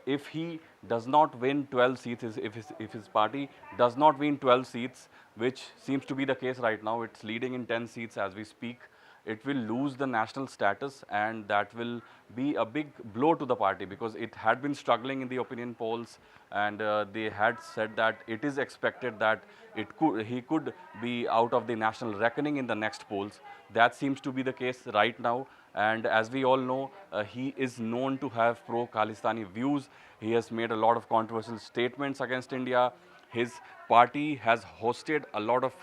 if he does not win 12 seats, if his party does not win 12 seats, which seems to be the case right now, it's leading in 10 seats as we speak, it will lose the national status, and that will be a big blow to the party because it had been struggling in the opinion polls, and they had said that it is expected that he could be out of the national reckoning in the next polls. That seems to be the case right now. And as we all know, he is known to have pro-Khalistani views. He has made a lot of controversial statements against India. His party has hosted a lot of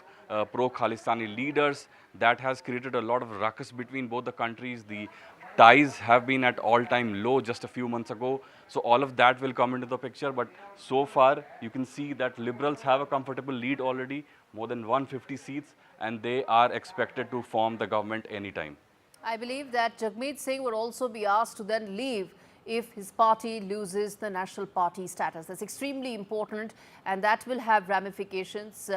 pro-Khalistani leaders. That has created a lot of ruckus between both the countries. The ties have been at all-time low just a few months ago. So all of that will come into the picture. But so far, you can see that Liberals have a comfortable lead already, more than 150 seats, and they are expected to form the government anytime. I believe that Jagmeet Singh would also be asked to then leave if his party loses the national party status. That's extremely important, and that will have ramifications.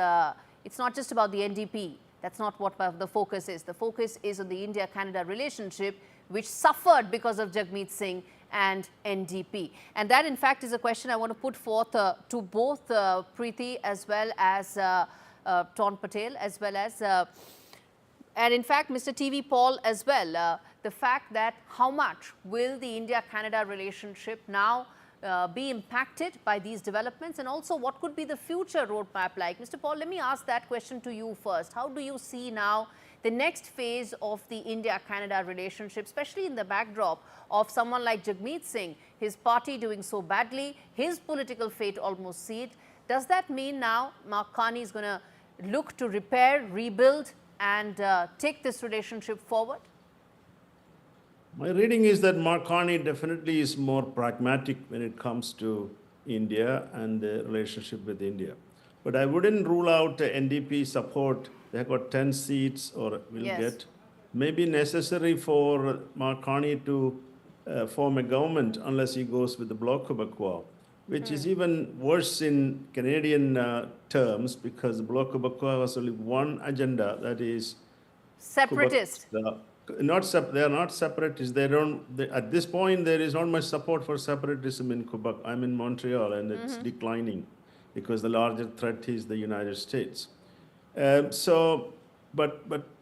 It's not just about the NDP. That's not what the focus is. The focus is on the India-Canada relationship, which suffered because of Jagmeet Singh and NDP. And that, in fact, is a question I want to put forth to both Priy as well as Ton Patel, as well as and in fact, Mr. TV Paul as well, the fact that how much will the India-Canada relationship now be impacted by these developments, and also what could be the future roadmap like? Mr. Paul, let me ask that question to you first. How do you see now the next phase of the India-Canada relationship, especially in the backdrop of someone like Jagmeet Singh, his party doing so badly, his political fate almost sealed? Does that mean now Mark Carney is going to look to repair, rebuild, and take this relationship forward? My reading is that Mark Carney definitely is more pragmatic when it comes to India and the relationship with India. But I wouldn't rule out NDP support. They have got 10 seats or will get. Maybe necessary for Mark Carney to form a government unless he goes with the Bloc Québécois, which is even worse in Canadian terms, because the Bloc Québécois has only one agenda, that is separatist. They are not separatists. At this point, there is not much support for separatism in Quebec. I'm in Montreal, and it's declining because the larger threat is the United States. But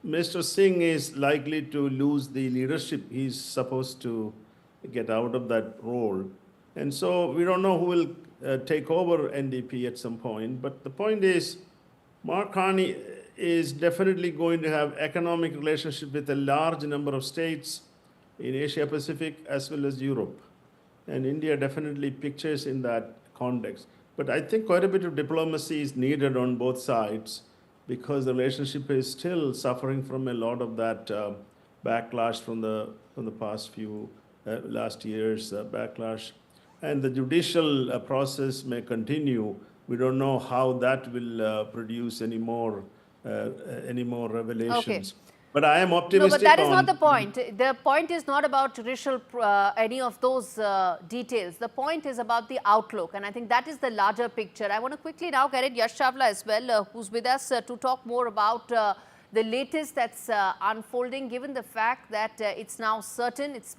Mr. Singh is likely to lose the leadership. He's supposed to get out of that role. And so we don't know who will take over NDP at some point. But the point is, Mark Carney is definitely going to have economic relationship with a large number of states in Asia Pacific as well as Europe. And India definitely pictures in that context. But I think quite a bit of diplomacy is needed on both sides, because the relationship is still suffering from a lot of that backlash from the past few last year's backlash. And the judicial process may continue We don't know how that will produce any more revelations. But I am No, but optimistic that is not on. the point. The point is not about judicial, any of those details. The point is about the outlook, and I think that is the larger picture. I want to quickly now get Yash Chawla as well, who's with us to talk more about the latest that's unfolding, given the fact that it's now certain. It's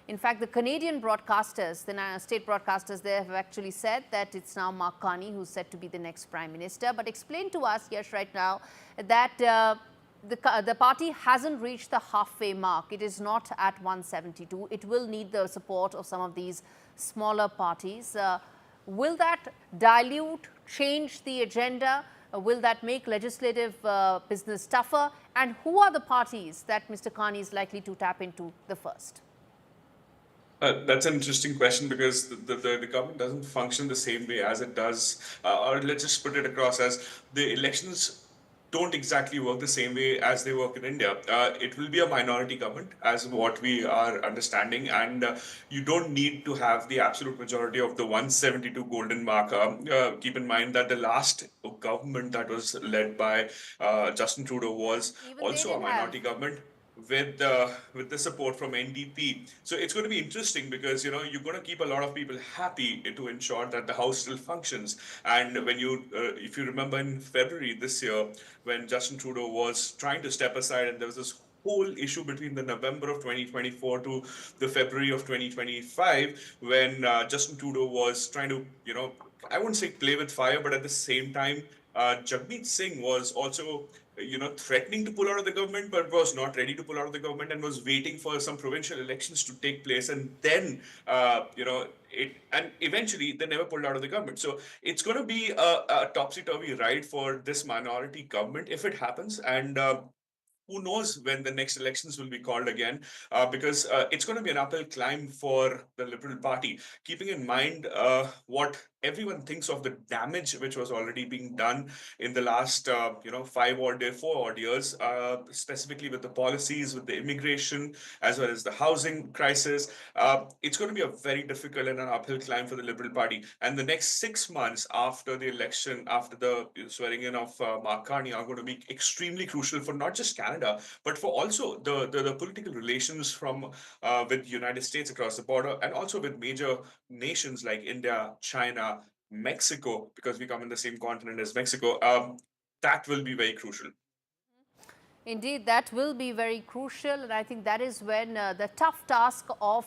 in fact, the Canadian broadcasters, the state broadcasters, they have actually said that it's now Mark Carney who's set to be the next Prime Minister. But explain to us, Yash, right now that the party hasn't reached the halfway mark. It is not at 172. It will need the support of some of these smaller parties. Will that dilute, change the agenda? Will that make legislative business tougher? And who are the parties that Mr. Carney is likely to tap into the first? That's an interesting question because the government doesn't function the same way as it does, or let's just put it across as the elections don't exactly work the same way as they work in India. It will be a minority government, as what we are understanding, and you don't need to have the absolute majority of the 172 golden marker. Keep in mind that the last government that was led by Justin Trudeau was also a minority government with the support from NDP. So it's going to be interesting because you're going to keep a lot of people happy to ensure that the house still functions. And when if you remember in February this year, when Justin Trudeau was trying to step aside, and there was this whole issue between the November of 2024 to the February of 2025, when Justin Trudeau was trying to, I wouldn't say play with fire, but at the same time, Jagmeet Singh was also threatening to pull out of the government, but was not ready to pull out of the government and was waiting for some provincial elections to take place. And then, and eventually they never pulled out of the government. So it's going to be a topsy-turvy ride for this minority government if it happens. And who knows when the next elections will be called again, because it's going to be an uphill climb for the Liberal Party, keeping in mind what everyone thinks of the damage which was already being done in the last 4 odd years, specifically with the policies, with the immigration, as well as the housing crisis. It's going to be a very difficult and an uphill climb for the Liberal Party. And the next 6 months after the election, after the swearing in of Mark Carney, are going to be extremely crucial for not just Canada, but for also the political relations from with United States across the border, and also with major nations like India, China, Mexico, because we come in the same continent as Mexico. That will be very crucial. Indeed, that will be very crucial, and I think that is when the tough task of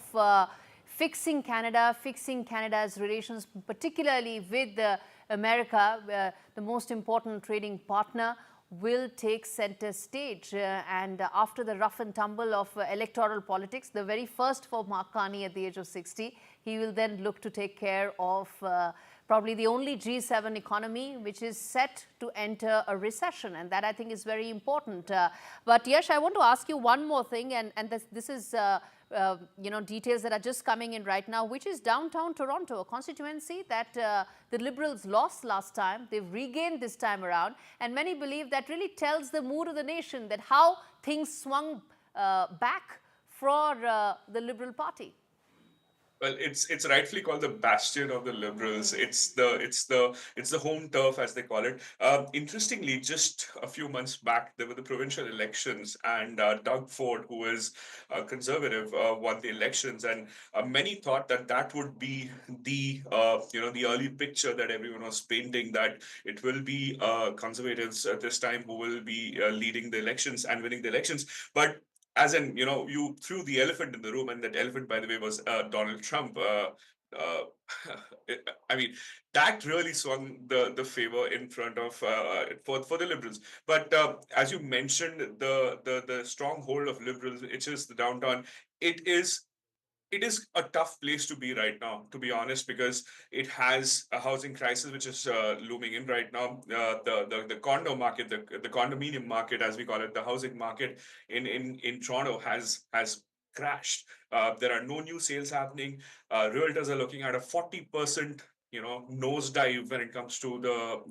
fixing Canada's relations, particularly with America, the most important trading partner, will take center stage. And after the rough and tumble of electoral politics, the very first for Mark Carney at the age of 60, he will then look to take care of probably the only G7 economy which is set to enter a recession, and that I think is very important. But Yash, I want to ask you one more thing, and this is details that are just coming in right now, which is downtown Toronto, a constituency that the Liberals lost last time. They've regained this time around, and many believe that really tells the mood of the nation, that how things swung back for the Liberal Party. Well, it's rightfully called the bastion of the Liberals. It's the home turf, as they call it. Interestingly, just a few months back, there were the provincial elections, and Doug Ford, who is a conservative, won the elections, and many thought that would be the the early picture that everyone was painting, that it will be conservatives at this time who will be leading the elections and winning the elections, but as in, you threw the elephant in the room, and that elephant, by the way, was Donald Trump. I mean, that really swung the favor in front of for the Liberals. But as you mentioned, the stronghold of Liberals, which is the downtown, it is a tough place to be right now, to be honest, because it has a housing crisis which is looming in right now. The condo market, the condominium market, as we call it, the housing market in Toronto has crashed. There are no new sales happening. Realtors are looking at a 40% nosedive when it comes to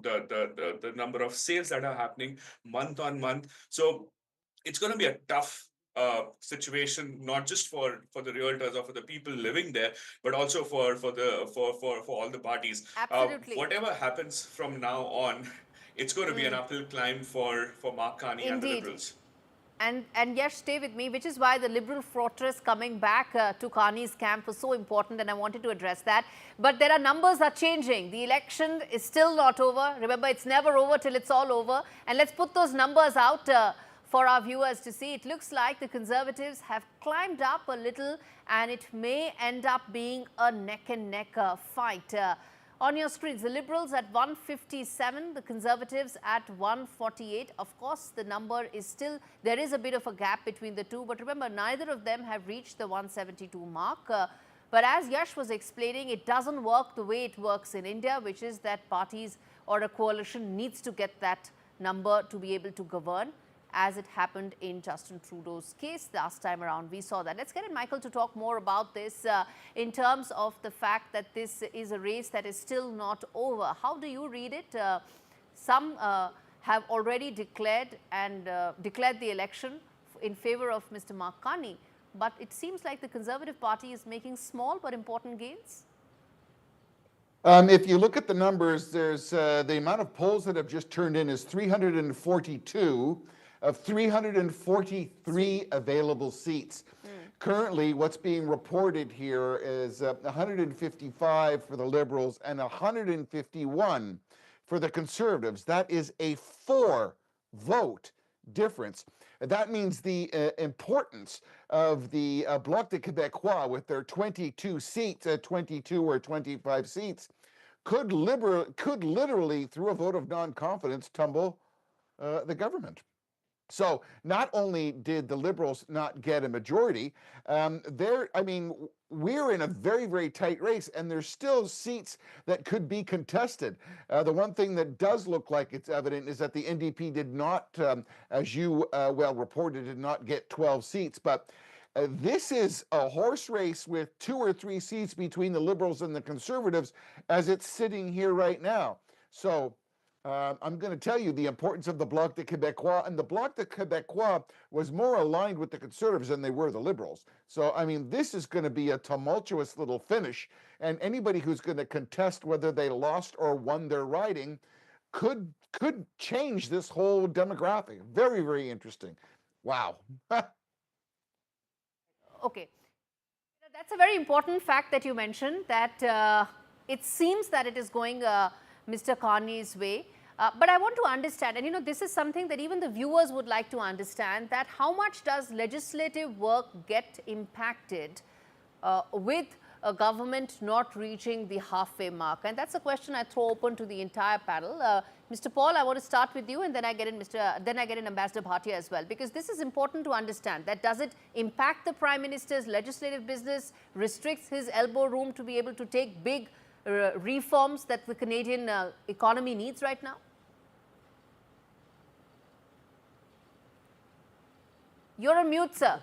the number of sales that are happening month on month. So it's going to be a tough situation, not just for the realtors or for the people living there, but also for all the parties. Absolutely. Whatever happens from now on, it's going to be an uphill climb for Mark Carney and the Indeed. Liberals. And yes, stay with me, which is why the Liberal fortress coming back to Carney's camp was so important, and I wanted to address that. But there are numbers are changing. The election is still not over. Remember, it's never over till it's all over. And let's put those numbers out for our viewers to see. It looks like the Conservatives have climbed up a little, and it may end up being a neck-and-neck fight. On your screens, the Liberals at 157, the Conservatives at 148. Of course, the number is still, there is a bit of a gap between the two, but remember, neither of them have reached the 172 mark. But as Yash was explaining, it doesn't work the way it works in India, which is that parties or a coalition needs to get that number to be able to govern, as it happened in Justin Trudeau's case last time around. We saw that. Let's get in Michael to talk more about this in terms of the fact that this is a race that is still not over. How do you read it? Some have already declared the election in favor of Mr. Mark Carney, but it seems like the Conservative Party is making small but important gains. If you look at the numbers, there's the amount of polls that have just turned in is 342 of 343 available seats. Currently, what's being reported here is 155 for the Liberals and 151 for the Conservatives. That is a 4-vote difference. That means the importance of the Bloc de Québécois with their 22 seats, 22 or 25 seats, could literally, through a vote of non-confidence, tumble the government. So not only did the Liberals not get a majority, we're in a very, very tight race, and there's still seats that could be contested. The one thing that does look like it's evident is that the NDP did not, as you well reported, did not get 12 seats. But this is a horse race with 2 or 3 seats between the Liberals and the Conservatives as it's sitting here right now. So I'm going to tell you the importance of the Bloc de Québécois, and the Bloc de Québécois was more aligned with the Conservatives than they were the Liberals. So, I mean, this is going to be a tumultuous little finish, and anybody who's going to contest whether they lost or won their riding could change this whole demographic. Very, very interesting. Wow. Okay. That's a very important fact that you mentioned, that it seems that it is going Mr. Carney's way. But I want to understand, and this is something that even the viewers would like to understand, that how much does legislative work get impacted with a government not reaching the halfway mark? And that's a question I throw open to the entire panel. Mr. Paul, I want to start with you, and then I get in Ambassador Bhatia as well, because this is important to understand. That does it impact the Prime Minister's legislative business, restricts his elbow room to be able to take big reforms that the Canadian economy needs right now? You're on mute, sir.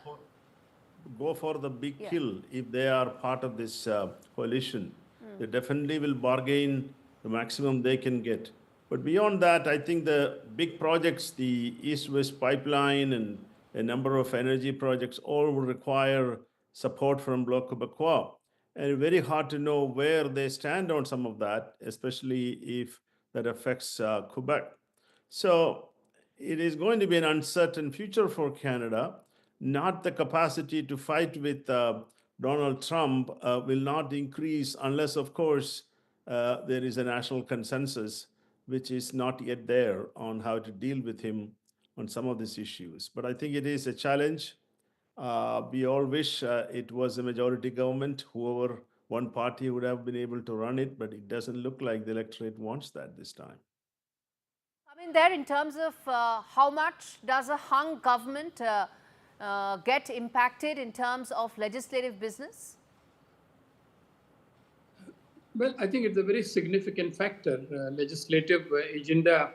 Go for the big kill if they are part of this coalition. They definitely will bargain the maximum they can get. But beyond that, I think the big projects, the East-West pipeline and a number of energy projects, all will require support from Bloc Québécois. And very hard to know where they stand on some of that, especially if that affects Quebec. So it is going to be an uncertain future for Canada. Not the capacity to fight with Donald Trump will not increase unless, of course, there is a national consensus, which is not yet there on how to deal with him on some of these issues. But I think it is a challenge. We all wish it was a majority government, whoever one party would have been able to run it, but it doesn't look like the electorate wants that this time. I mean, there in terms of how much does a hung government get impacted in terms of legislative business? Well, I think it's a very significant factor. Legislative agenda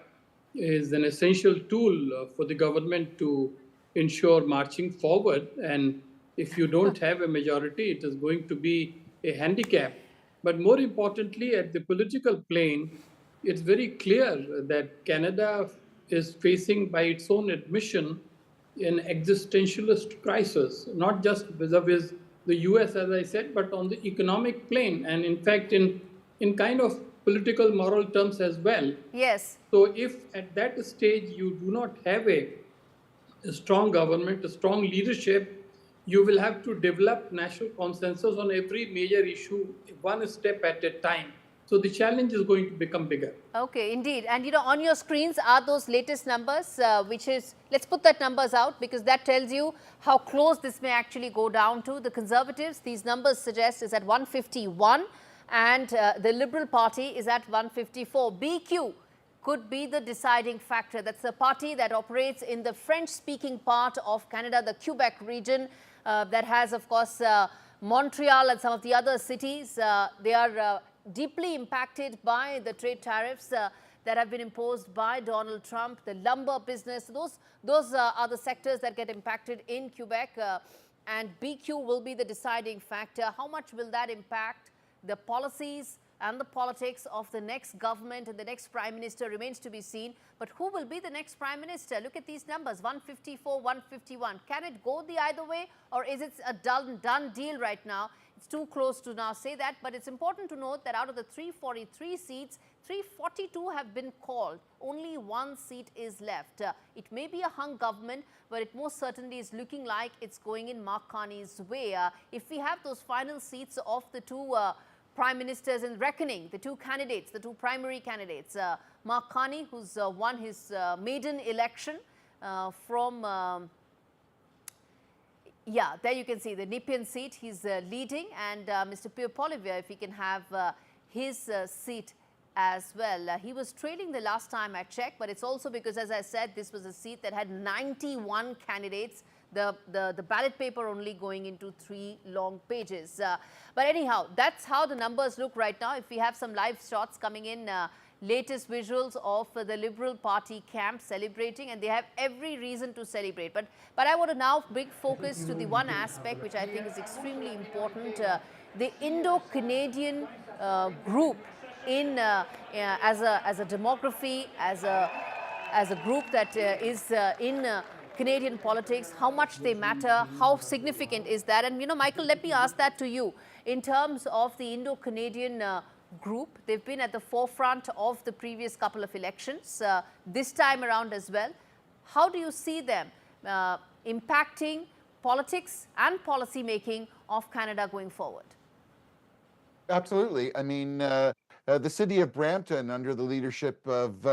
is an essential tool for the government to ensure marching forward. And if you don't have a majority, it is going to be a handicap. But more importantly, at the political plane, it's very clear that Canada is facing, by its own admission, an existentialist crisis, not just vis-a-vis the US, as I said, but on the economic plane, and in fact, in kind of political moral terms as well. Yes. So if at that stage you do not have a strong government, a strong leadership, you will have to develop national consensus on every major issue, one step at a time. So the challenge is going to become bigger. Okay, indeed. And you know, on your screens are those latest numbers, which is, let's put that numbers out because that tells you how close this may actually go down to. The Conservatives, these numbers suggest, is at 151 and the Liberal Party is at 154. BQ could be the deciding factor. That's the party that operates in the French-speaking part of Canada, the Quebec region, that has, of course, Montreal and some of the other cities. They are deeply impacted by the trade tariffs that have been imposed by Donald Trump. The lumber business, those are the sectors that get impacted in Quebec, and BQ will be the deciding factor. How much will that impact the policies and the politics of the next government and the next prime minister remains to be seen. But who will be the next prime minister? Look at these numbers, 154, 151. Can it go the either way, or is it a done deal right now? It's too close to now say that, but it's important to note that out of the 343 seats, 342 have been called. Only one seat is left. It may be a hung government, but it most certainly is looking like it's going in Mark Carney's way. If we have those final seats of the two prime ministers in reckoning, the two candidates, the two primary candidates, Mark Carney, who's won his maiden election from, yeah, there you can see the Nepean seat, he's leading, and Mr. Pierre Poilievre, if he can have his seat as well. He was trailing the last time I checked, but it's also because, as I said, this was a seat that had 91 candidates. The ballot paper only going into 3 long pages. But anyhow, that's how the numbers look right now. If we have some live shots coming in, latest visuals of the Liberal Party camp celebrating, and they have every reason to celebrate. But I want to now bring focus to the one aspect which I think is extremely important, the Indo-Canadian group in as a demography, as a group that is in Canadian politics, how much they matter, how significant is that? And you know, Michael, let me ask that to you. In terms of the Indo-Canadian group, they've been at the forefront of the previous couple of elections, this time around as well. How do you see them impacting politics and policy making of Canada going forward? Absolutely. I mean, the city of Brampton, under the leadership of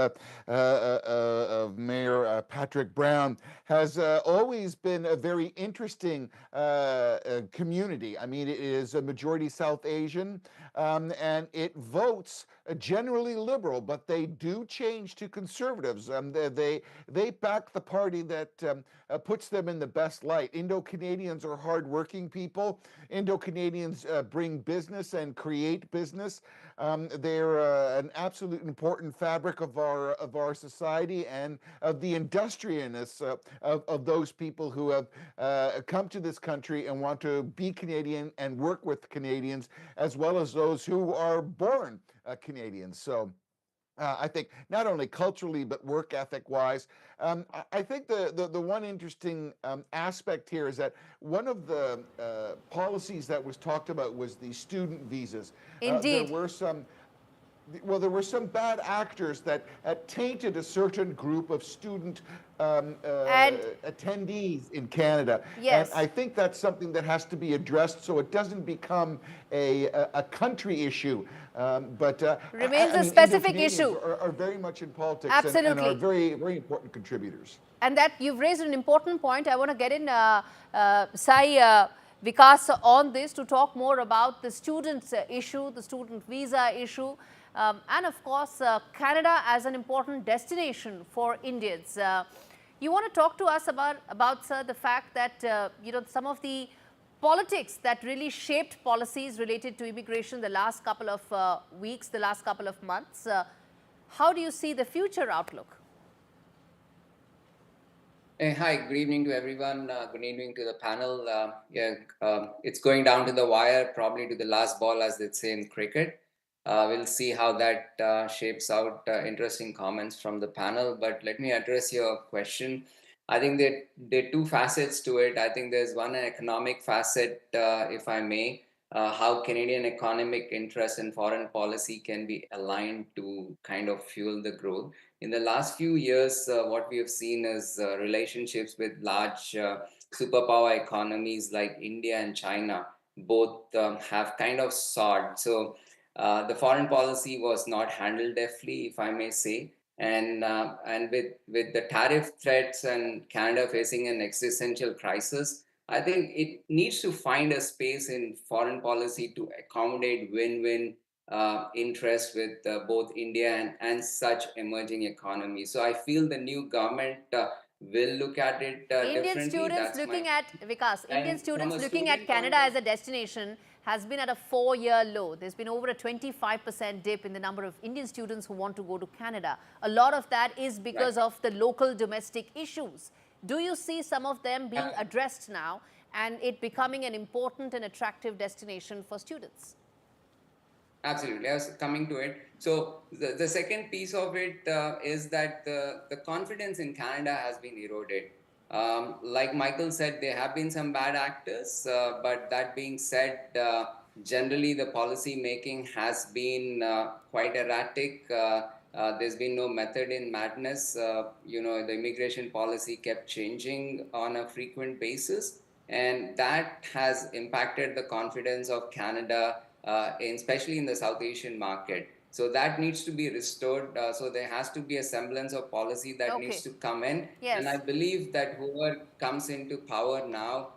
Mayor Patrick Brown, has always been a very interesting community. I mean, it is a majority South Asian, and it votes generally liberal, but they do change to conservatives. They back the party that puts them in the best light. Indo-Canadians are hardworking people. Indo-Canadians bring business and create business. They're an absolute important fabric of our society and of the industriousness of those people who have come to this country and want to be Canadian and work with Canadians, as well as those who are born Canadians. So I think not only culturally but work ethic wise, I think the one interesting aspect here is that one of the policies that was talked about was the student visas. Indeed. There were some bad actors that tainted a certain group of student attendees in Canada. Yes. And I think that's something that has to be addressed so it doesn't become a country issue. But remains a specific issue. Are very much in politics. Absolutely. And are very, very important contributors. And that you've raised an important point. I want to get in Sai Vikas on this to talk more about the students issue, the student visa issue. And of course, Canada as an important destination for Indians. You want to talk to us about sir, the fact that you know, some of the politics that really shaped policies related to immigration the last couple of weeks, the last couple of months. How do you see the future outlook? Hi, good evening to everyone. Good evening to the panel. It's going down to the wire, probably to the last ball, as they say in cricket. We'll see how that shapes out. Interesting comments from the panel, but let me address your question. I think that there are two facets to it. I think there's one economic facet, if I may, how Canadian economic interests and foreign policy can be aligned to kind of fuel the growth. In the last few years, what we have seen is relationships with large superpower economies like India and China both have kind of soared. So the foreign policy was not handled deftly, if I may say. And with the tariff threats and Canada facing an existential crisis, I think it needs to find a space in foreign policy to accommodate win-win interests with both India and such emerging economies. So I feel the new government will look at it Indian differently. students looking at, Vikas, Indian And from students a looking student at Canada as a destination has been at a 4-year low. There's been over a 25% dip in the number of Indian students who want to go to Canada. A lot of that is because of the local domestic issues. Do you see some of them being addressed now and it becoming an important and attractive destination for students? Absolutely. I was coming to it. So the second piece of it is that the confidence in Canada has been eroded. Like Michael said, there have been some bad actors, but that being said, generally the policy making has been quite erratic. There's been no method in madness. The immigration policy kept changing on a frequent basis, and that has impacted the confidence of Canada, especially in the South Asian market. So that needs to be restored. So there has to be a semblance of policy that needs to come in. Yes. And I believe that whoever comes into power now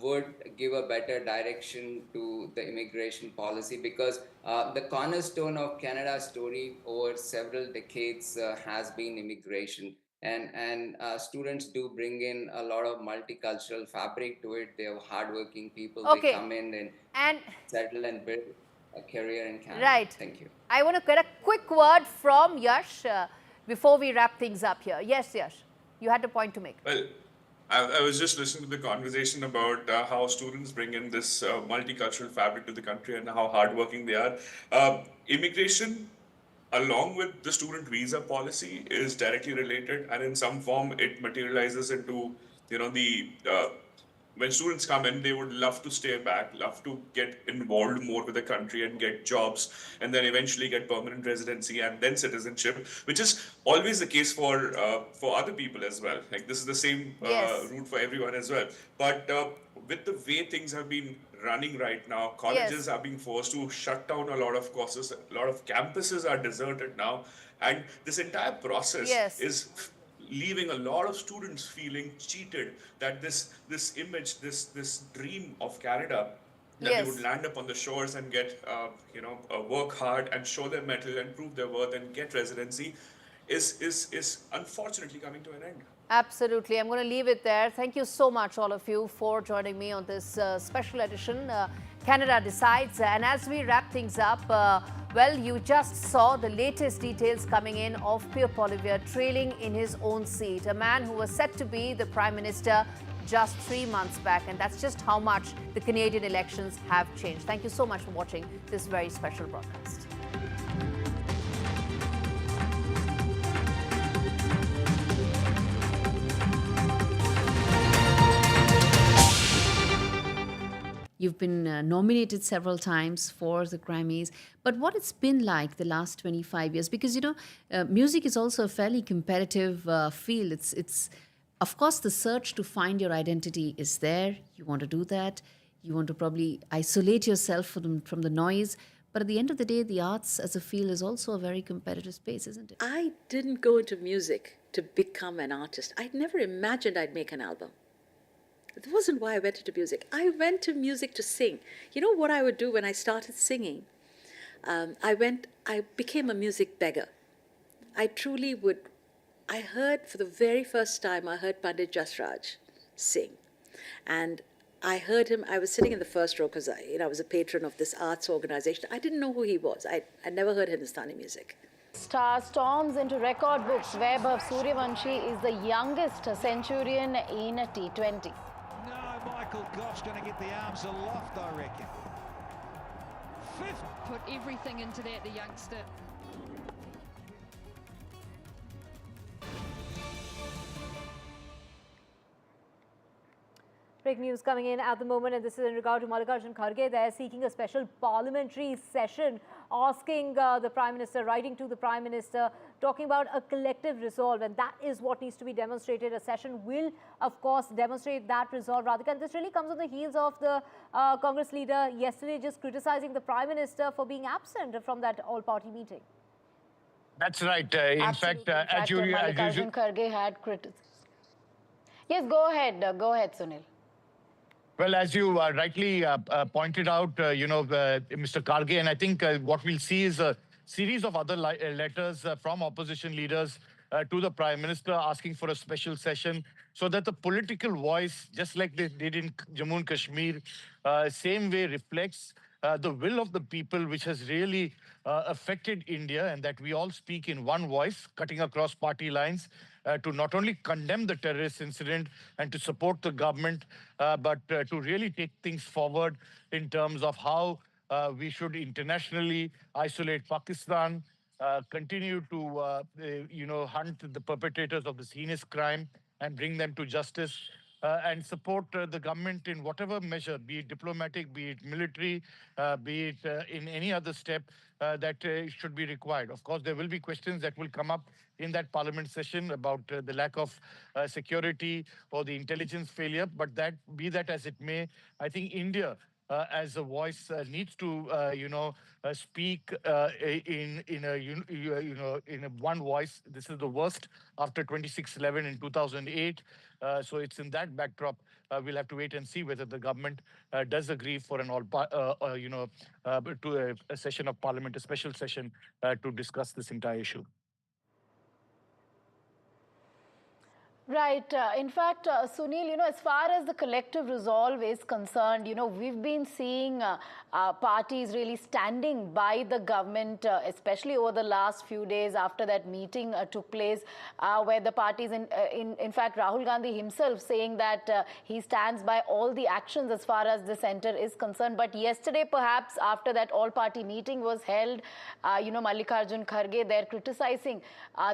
would give a better direction to the immigration policy, because the cornerstone of Canada's story over several decades has been immigration. And students do bring in a lot of multicultural fabric to it. They are hardworking people. They come in and settle and build a career in Canada. Right. Thank you. I want to get a quick word from Yash before we wrap things up here. Yes, Yash, you had a point to make. Well, I was just listening to the conversation about how students bring in this multicultural fabric to the country and how hardworking they are. Immigration, along with the student visa policy, is directly related, and in some form it materializes into, when students come in, they would love to stay back, love to get involved more with the country and get jobs, and then eventually get permanent residency and then citizenship, which is always the case for other people as well. Like, this is the same route for everyone as well. But with the way things have been running right now, colleges are being forced to shut down a lot of courses, a lot of campuses are deserted now, and this entire process is leaving a lot of students feeling cheated, that this image, this dream of Canada, that they would land up on the shores and get work hard and show their mettle and prove their worth and get residency, is unfortunately coming to an end. Absolutely. I'm going to leave it there. Thank you so much, all of you, for joining me on this special edition, Canada Decides. And as we wrap things up, well, you just saw the latest details coming in of Pierre Poilievre trailing in his own seat, a man who was set to be the Prime Minister just 3 months back. And that's just how much the Canadian elections have changed. Thank you so much for watching this very special broadcast. You've been nominated several times for the Grammys, but what it's been like the last 25 years, because, music is also a fairly competitive field. It's, of course, the search to find your identity is there. You want to do that. You want to probably isolate yourself from the noise. But at the end of the day, the arts as a field is also a very competitive space, isn't it? I didn't go into music to become an artist. I'd never imagined I'd make an album. That wasn't why I went into music. I went to music to sing. You know what I would do when I started singing? I became a music beggar. I truly would. I heard, for the very first time, I heard Pandit Jasraj sing. And I heard him, I was sitting in the first row because I was a patron of this arts organization. I didn't know who he was. I never heard Hindustani music. Star storms into record books. Vaibhav Suryavanshi is the youngest centurion in a T20. Michael Goff's going to get the arms aloft, I reckon. Fifth. Put everything into that, the youngster. Breaking news coming in at the moment, and this is in regard to Mallikarjun Kharge. They're seeking a special parliamentary session, asking the Prime Minister, writing to the Prime Minister, talking about a collective resolve, and that is what needs to be demonstrated. A session will, of course, demonstrate that resolve. Radhika, and this really comes on the heels of the Congress leader yesterday just criticizing the Prime Minister for being absent from that all-party meeting. That's right. In fact, as you... Mallikarjun Kharge had criticized. Yes, go ahead, Sunil. Well, as you rightly pointed out, Mr. Kharge, and I think what we'll see is a series of other letters from opposition leaders to the Prime Minister asking for a special session so that the political voice, just like they did in Jammu and Kashmir, same way reflects the will of the people, which has really affected India, and that we all speak in one voice, cutting across party lines, to not only condemn the terrorist incident and to support the government, but to really take things forward in terms of how we should internationally isolate Pakistan, continue to, hunt the perpetrators of this heinous crime and bring them to justice, and support the government in whatever measure, be it diplomatic, be it military, be it in any other step that should be required. Of course, there will be questions that will come up in that parliament session about the lack of security or the intelligence failure, but that be that as it may, I think India as a voice needs to, speak in a one voice. This is the worst after 26/11 in 2008. So it's in that backdrop we'll have to wait and see whether the government does agree for an to a session of Parliament, a special session to discuss this entire issue. Right. In fact, Sunil, as far as the collective resolve is concerned, we've been seeing parties really standing by the government, especially over the last few days after that meeting took place, where the parties, in fact, Rahul Gandhi himself saying that he stands by all the actions as far as the centre is concerned. But yesterday, perhaps, after that all-party meeting was held, Mallikarjun Kharge there criticizing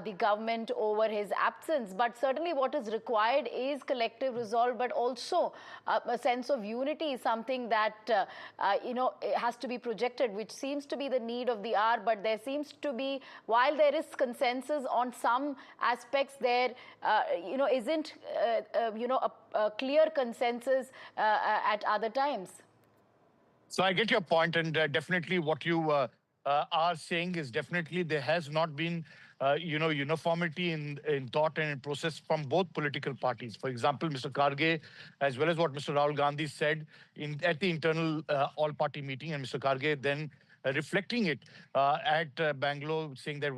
the government over his absence. But certainly what is required is collective resolve, but also a sense of unity is something that, has to be projected, which seems to be the need of the hour. But there seems to be, while there is consensus on some aspects, there, isn't, a clear consensus at other times. So I get your point, and definitely what you are saying is definitely there has not been uniformity in thought and in process from both political parties. For example, Mr. Kharge, as well as what Mr. Rahul Gandhi said at the internal all-party meeting, and Mr. Kharge then reflecting it at Bangalore, saying that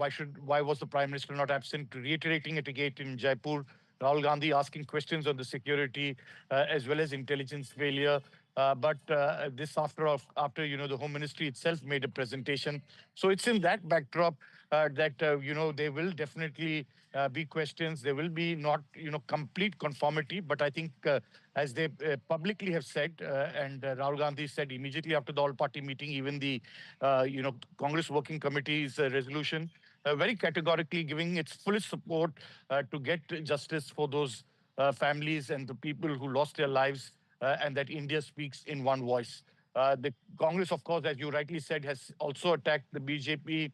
why was the Prime Minister not absent, reiterating it again in Jaipur. Rahul Gandhi asking questions on the security as well as intelligence failure. But this after the Home Ministry itself made a presentation. So it's in that backdrop that there will definitely be questions. There will be not complete conformity, but I think as they publicly have said, and Rahul Gandhi said immediately after the all-party meeting, even the Congress Working Committee's resolution, very categorically giving its fullest support to get justice for those families and the people who lost their lives. And that India speaks in one voice. The Congress, of course, as you rightly said, has also attacked the BJP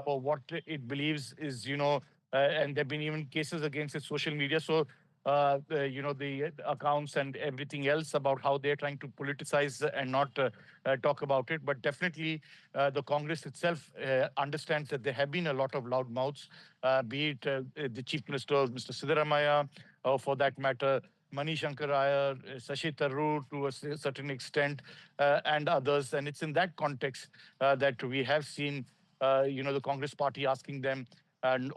for what it believes is, and there have been even cases against its social media. So, the accounts and everything else about how they're trying to politicize and not talk about it. But definitely the Congress itself understands that there have been a lot of loud mouths, be it the Chief Minister, Mr. Siddaramaiah, or for that matter, Mani Shankar Iyer, Shashi Tharoor to a certain extent, and others. And it's in that context that we have seen, the Congress party asking them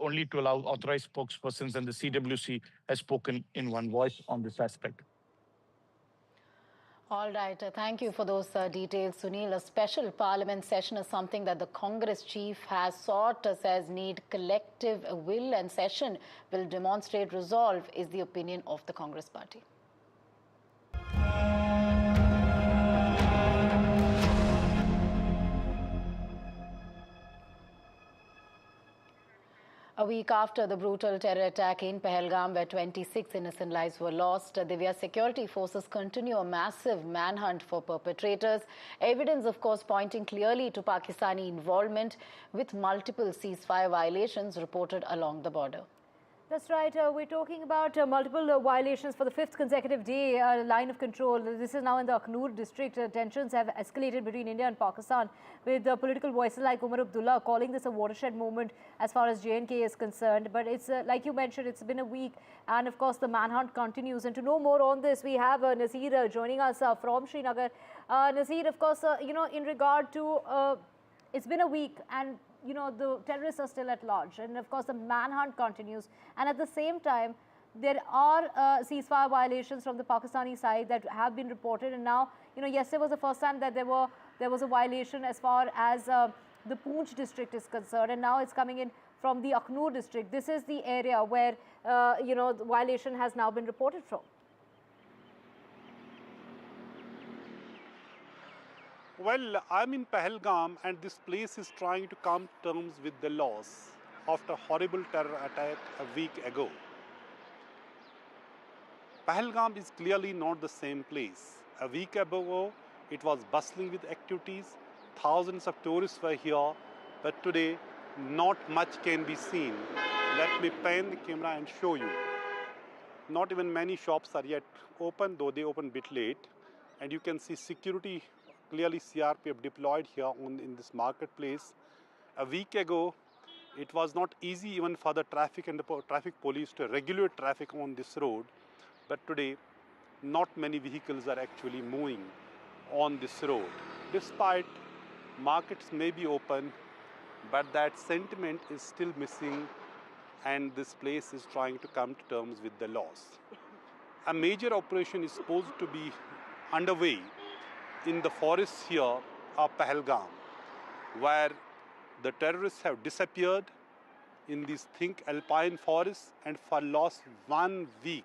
only to allow authorized spokespersons, and the CWC has spoken in one voice on this aspect. All right. Thank you for those details, Sunil. A special parliament session is something that the Congress chief has sought, says need collective will, and session will demonstrate resolve, is the opinion of the Congress party. A week after the brutal terror attack in Pahelgam, where 26 innocent lives were lost, Divya, security forces continue a massive manhunt for perpetrators. Evidence, of course, pointing clearly to Pakistani involvement, with multiple ceasefire violations reported along the border. That's right. We're talking about multiple violations for the fifth consecutive day, line of control. This is now in the Akhnur district. Tensions have escalated between India and Pakistan, with political voices like Umar Abdullah calling this a watershed moment as far as J&K is concerned. But it's like you mentioned, it's been a week, and of course the manhunt continues. And to know more on this, we have Nazir joining us from Srinagar. Nazir, of course, in regard to it's been a week, and the terrorists are still at large, and of course the manhunt continues, and at the same time there are ceasefire violations from the Pakistani side that have been reported. And now, yesterday was the first time that there was a violation as far as the Poonch district is concerned, and now it's coming in from the Akhnur district. This is the area where the violation has now been reported from. Well, I'm in Pahelgam, and this place is trying to come to terms with the loss after a horrible terror attack a week ago. Pahelgam is clearly not the same place. A week ago, it was bustling with activities. Thousands of tourists were here, but today, not much can be seen. Let me pan the camera and show you. Not even many shops are yet open, though they open a bit late. And you can see security, clearly CRPF deployed here in this marketplace. A week ago, it was not easy even for the traffic and the traffic police to regulate traffic on this road. But today, not many vehicles are actually moving on this road. Despite markets may be open, but that sentiment is still missing, and this place is trying to come to terms with the loss. A major operation is supposed to be underway in the forests here of Pahelgam, where the terrorists have disappeared in these thick alpine forests, and for last 1 week,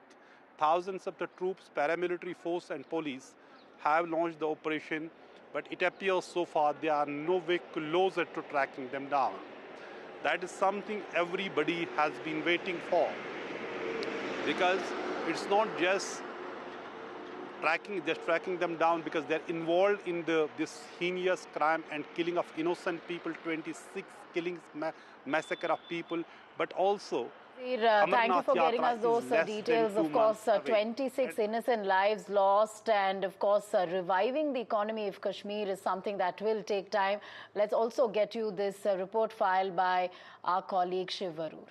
thousands of the troops, paramilitary force and police have launched the operation, but it appears so far they are no way closer to tracking them down. That is something everybody has been waiting for, because it's not just tracking them down because they're involved in this heinous crime and killing of innocent people, 26 killings, massacre of people, but also thank you for getting us those details. Of course, 26 innocent lives lost, and of course, reviving the economy of Kashmir is something that will take time. Let's also get you this report filed by our colleague Shiv Varur.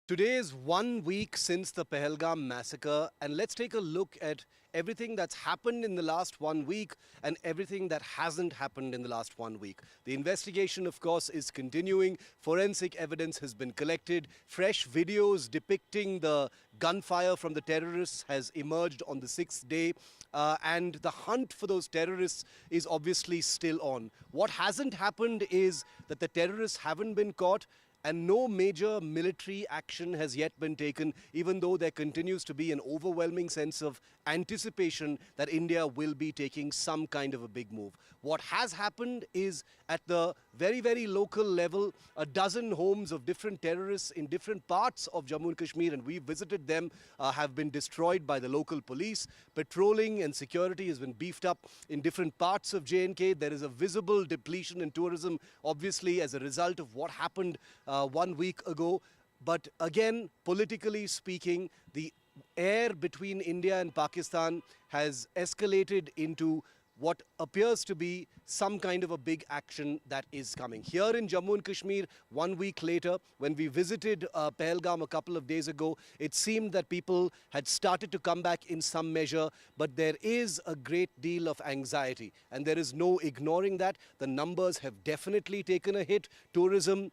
Today is 1 week since the Pahelgam massacre, and let's take a look at everything that's happened in the last 1 week and everything that hasn't happened in the last 1 week. The investigation, of course, is continuing. Forensic evidence has been collected. Fresh videos depicting the gunfire from the terrorists has emerged on the 6th day. And the hunt for those terrorists is obviously still on. What hasn't happened is that the terrorists haven't been caught, and no major military action has yet been taken, even though there continues to be an overwhelming sense of anticipation that India will be taking some kind of a big move. What has happened is, at the very, very local level, a dozen homes of different terrorists in different parts of Jammu and Kashmir, and we visited them, have been destroyed by the local police. Patrolling and security has been beefed up in different parts of J&K. There is a visible depletion in tourism, obviously, as a result of what happened 1 week ago. But again, politically speaking, the air between India and Pakistan has escalated into what appears to be some kind of a big action that is coming. Here in Jammu and Kashmir, 1 week later, when we visited Pahelgam a couple of days ago, it seemed that people had started to come back in some measure, but there is a great deal of anxiety, and there is no ignoring that. The numbers have definitely taken a hit. Tourism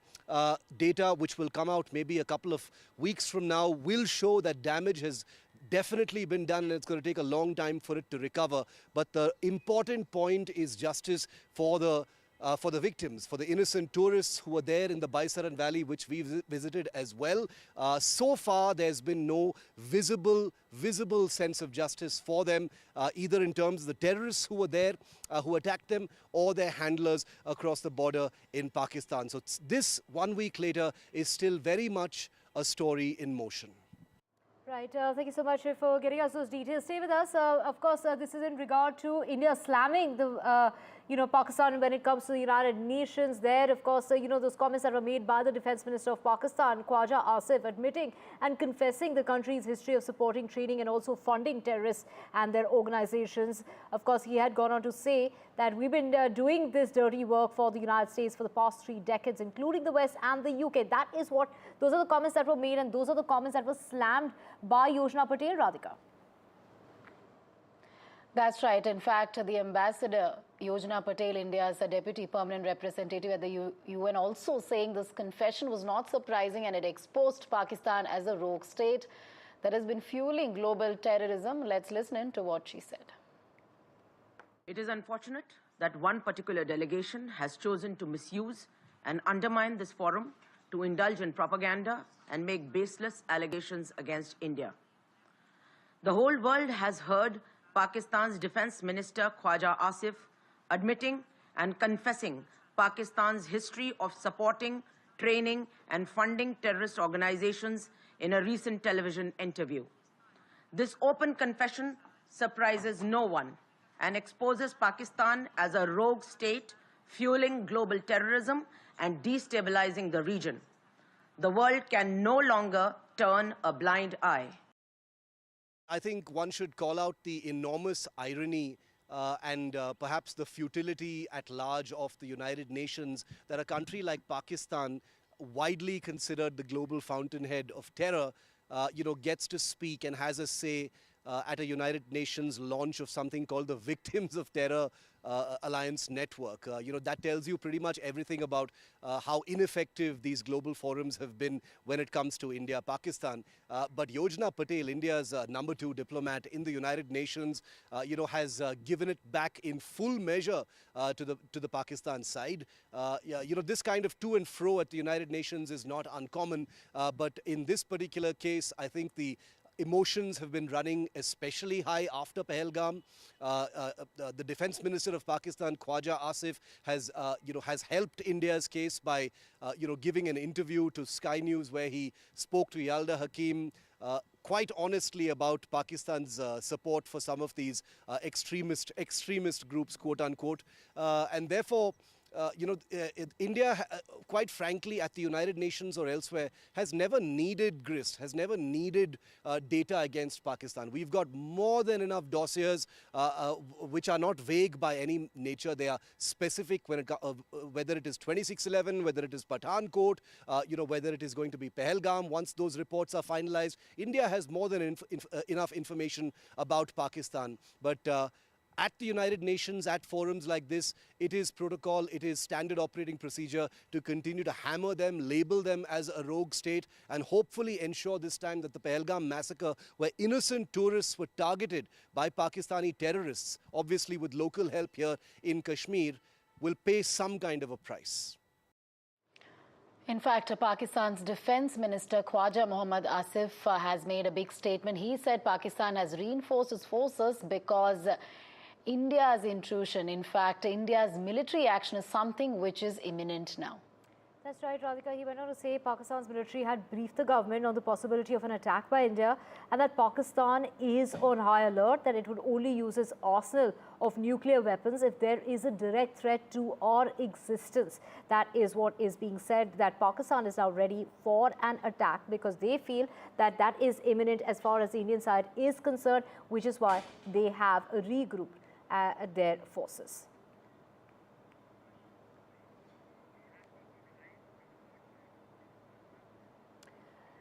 data, which will come out maybe a couple of weeks from now, will show that damage has definitely been done, and it's going to take a long time for it to recover. But the important point is justice for the for the victims, for the innocent tourists who were there in the Baisaran Valley, which we visited as well. So far, there's been no visible sense of justice for them, either in terms of the terrorists who were there, who attacked them, or their handlers across the border in Pakistan. So this 1 week later is still very much a story in motion. Right. Thank you so much for getting us those details. Stay with us. Of course, this is in regard to India slamming the, Pakistan when it comes to the United Nations. There, of course, those comments that were made by the Defence Minister of Pakistan, Khwaja Asif, admitting and confessing the country's history of supporting, training and also funding terrorists and their organizations. Of course, he had gone on to say that we've been doing this dirty work for the United States for the past 3 decades, including the West and the UK. Those are the comments that were made, and those are the comments that were slammed by Yojana Patel, Radhika. That's right. In fact, the ambassador, Yojana Patel, India's deputy permanent representative at the UN, also saying this confession was not surprising and it exposed Pakistan as a rogue state that has been fueling global terrorism. Let's listen in to what she said. It is unfortunate that one particular delegation has chosen to misuse and undermine this forum to indulge in propaganda and make baseless allegations against India. The whole world has heard Pakistan's Defence Minister Khwaja Asif admitting and confessing Pakistan's history of supporting, training and funding terrorist organizations in a recent television interview. This open confession surprises no one and exposes Pakistan as a rogue state fueling global terrorism and destabilizing the region. The world can no longer turn a blind eye. I think one should call out the enormous irony and perhaps the futility at large of the United Nations that a country like Pakistan, widely considered the global fountainhead of terror, gets to speak and has a say at a United Nations launch of something called the Victims of Terror Alliance Network. That tells you pretty much everything about how ineffective these global forums have been when it comes to India, Pakistan. But Yojana Patel, India's number 2 diplomat in the United Nations, has given it back in full measure to the Pakistan side. This kind of to and fro at the United Nations is not uncommon, but in this particular case, I think the emotions have been running especially high after Pahelgam. The Defence Minister of Pakistan, Khwaja Asif, has helped India's case by giving an interview to Sky News where he spoke to Yalda Hakim quite honestly about Pakistan's support for some of these extremist groups, quote unquote, and therefore. India, quite frankly, at the United Nations or elsewhere, has never needed grist, has never needed data against Pakistan. We've got more than enough dossiers which are not vague by any nature. They are specific when whether it is 2611, whether it is Pathankot, whether it is going to be Pahelgam. Once those reports are finalized, India has more than enough information about Pakistan. But at the United Nations, at forums like this, it is protocol, it is standard operating procedure to continue to hammer them, label them as a rogue state, and hopefully ensure this time that the Pahelgam massacre, where innocent tourists were targeted by Pakistani terrorists, obviously with local help here in Kashmir, will pay some kind of a price. In fact, Pakistan's Defence Minister Khwaja Mohammad Asif has made a big statement. He said Pakistan has reinforced its forces because India's intrusion, in fact, India's military action is something which is imminent now. That's right, Radhika. He went on to say Pakistan's military had briefed the government on the possibility of an attack by India and that Pakistan is on high alert, that it would only use its arsenal of nuclear weapons if there is a direct threat to our existence. That is what is being said, that Pakistan is now ready for an attack because they feel that that is imminent as far as the Indian side is concerned, which is why they have regrouped their forces.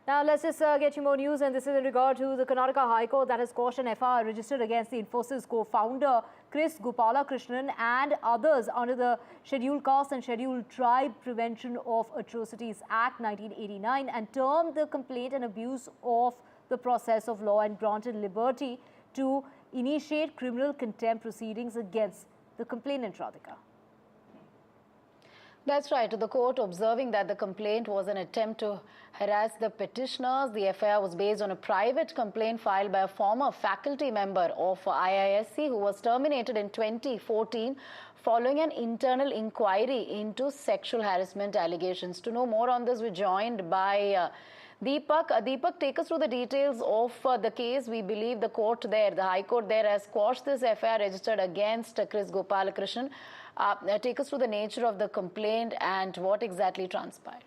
Now, let's just get you more news, and this is in regard to the Karnataka High Court that has quashed an FIR registered against the Infosys co-founder Chris Gopalakrishnan and others under the Scheduled Caste and Scheduled Tribe Prevention of Atrocities Act 1989 and termed the complaint an abuse of the process of law and granted liberty to initiate criminal contempt proceedings against the complainant, Radhika. That's right. The court observing that the complaint was an attempt to harass the petitioners. The FIR was based on a private complaint filed by a former faculty member of IISc who was terminated in 2014 following an internal inquiry into sexual harassment allegations. To know more on this, we're joined by Deepak. Deepak, take us through the details of the case. We believe the court there, the High Court there, has quashed this FIR registered against Chris Gopalakrishnan. Take us through the nature of the complaint and what exactly transpired.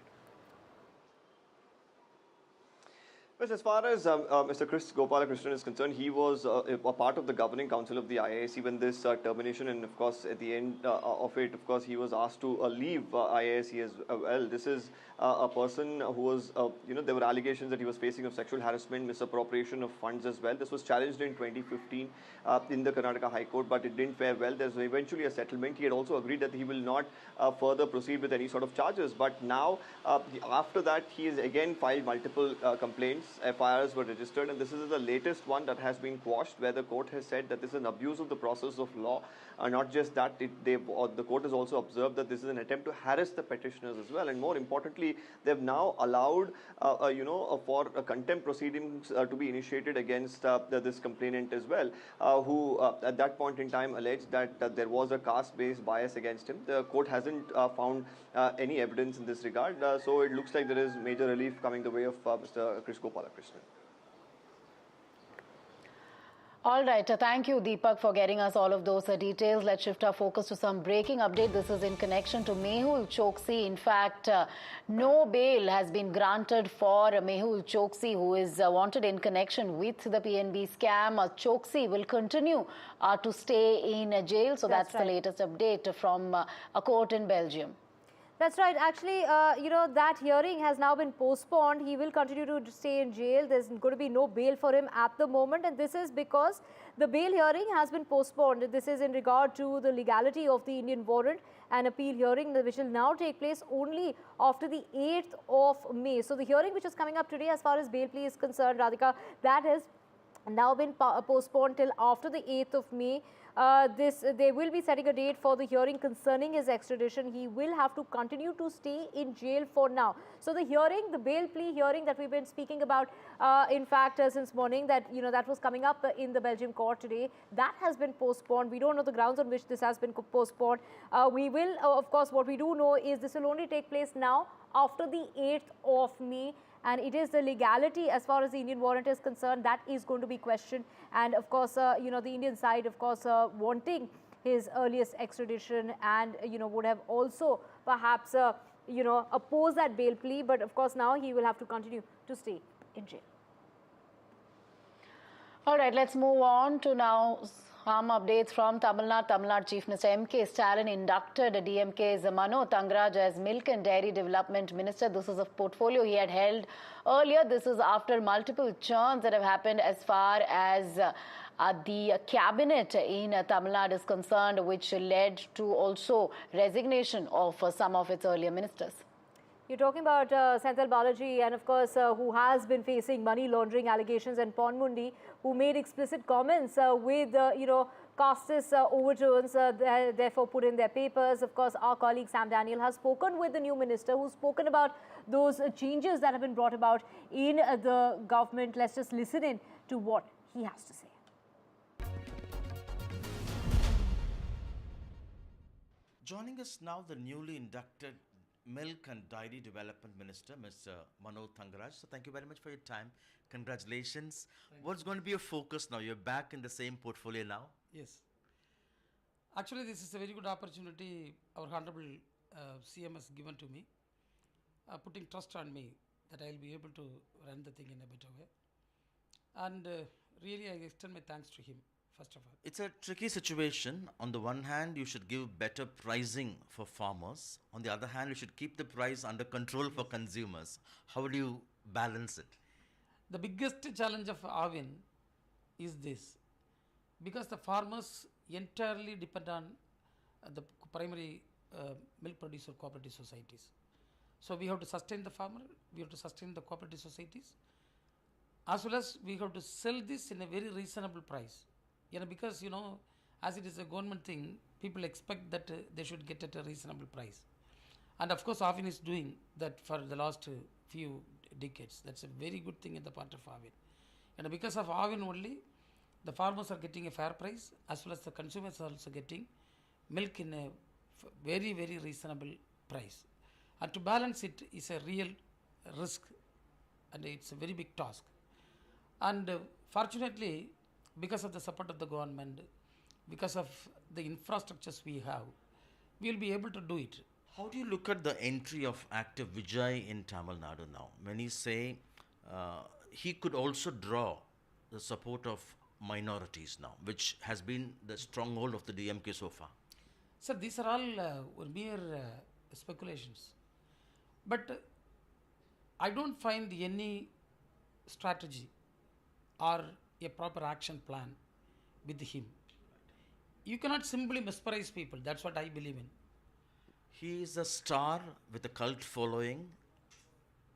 Well, as far as Mr. Chris Gopalakrishnan is concerned, he was a part of the governing council of the IISc when this termination, and of course at the end of it, of course he was asked to leave IISc as well. This is a person who was, there were allegations that he was facing of sexual harassment, misappropriation of funds as well. This was challenged in 2015 in the Karnataka High Court, but it didn't fare well. There's eventually a settlement. He had also agreed that he will not further proceed with any sort of charges. But now, after that, he has again filed multiple complaints. FIRs were registered, and this is the latest one that has been quashed, where the court has said that this is an abuse of the process of law. Not just that, the court has also observed that this is an attempt to harass the petitioners as well. And more importantly, they've now allowed, for contempt proceedings to be initiated against this complainant as well, who at that point in time alleged that there was a caste-based bias against him. The court hasn't found any evidence in this regard, so it looks like there is major relief coming the way of Mr. Chris Gopalakrishnan. All right. Thank you, Deepak, for getting us all of those details. Let's shift our focus to some breaking update. This is in connection to Mehul Choksi. In fact, no bail has been granted for Mehul Choksi, who is wanted in connection with the PNB scam. Choksi will continue to stay in jail. So that's right. The latest update from a court in Belgium. That's right. Actually, that hearing has now been postponed. He will continue to stay in jail. There's going to be no bail for him at the moment. And this is because the bail hearing has been postponed. This is in regard to the legality of the Indian warrant and appeal hearing, which will now take place only after the 8th of May. So the hearing which is coming up today as far as bail plea is concerned, Radhika, that has now been postponed till after the 8th of May. They will be setting a date for the hearing concerning his extradition. He will have to continue to stay in jail for now. So the hearing, the bail plea hearing that we've been speaking about, in fact, since morning, that that was coming up in the Belgium court today, that has been postponed. We don't know the grounds on which this has been postponed. We will, of course, what we do know is this will only take place now after the 8th of May. And it is the legality as far as the Indian warrant is concerned that is going to be questioned. And of course, the Indian side, of course, wanting his earliest extradition and, would have also perhaps, opposed that bail plea. But of course, now he will have to continue to stay in jail. All right, let's move on to now some updates from Tamil Nadu. Tamil Nadu Chief Minister M.K. Stalin inducted DMK's Mano Thangaraj as Milk and Dairy Development Minister. This is a portfolio he had held earlier. This is after multiple churns that have happened as far as the cabinet in Tamil Nadu is concerned, which led to also resignation of some of its earlier ministers. You're talking about Senthil Balaji, and of course, who has been facing money laundering allegations, and Pon Mundi, who made explicit comments with, casteist overtones, therefore put in their papers. Of course, our colleague Sam Daniel has spoken with the new minister, who's spoken about those changes that have been brought about in the government. Let's just listen in to what he has to say. Joining us now, the newly inducted Milk and Dairy Development Minister, Mr. Mano Thangaraj. So thank you very much for your time. Congratulations. What's going to be your focus now? You're back in the same portfolio now? Yes. Actually, this is a very good opportunity our Honorable CM has given to me, putting trust on me that I'll be able to run the thing in a better way. And really, I extend my thanks to him. First of all, it's a tricky situation. On the one hand, you should give better pricing for farmers. On the other hand, you should keep the price under control for consumers. How do you balance it? The biggest challenge of Avin is this, because the farmers entirely depend on the primary milk producer cooperative societies. So we have to sustain the farmer, we have to sustain the cooperative societies, as well as we have to sell this in a very reasonable price. Because, as it is a government thing, people expect that they should get at a reasonable price. And of course, Avin is doing that for the last few decades. That's a very good thing in the part of Avin. And because of Avin only, the farmers are getting a fair price, as well as the consumers are also getting milk in a very, very reasonable price. And to balance it is a real risk, and it's a very big task. And fortunately, because of the support of the government, because of the infrastructures we have, we will be able to do it. How do you look at the entry of actor Vijay in Tamil Nadu now? Many say he could also draw the support of minorities now, which has been the stronghold of the DMK so far. So these are all mere speculations. But I don't find any strategy or a proper action plan with him. You cannot simply mesmerize people. That's what I believe in. He is a star with a cult following,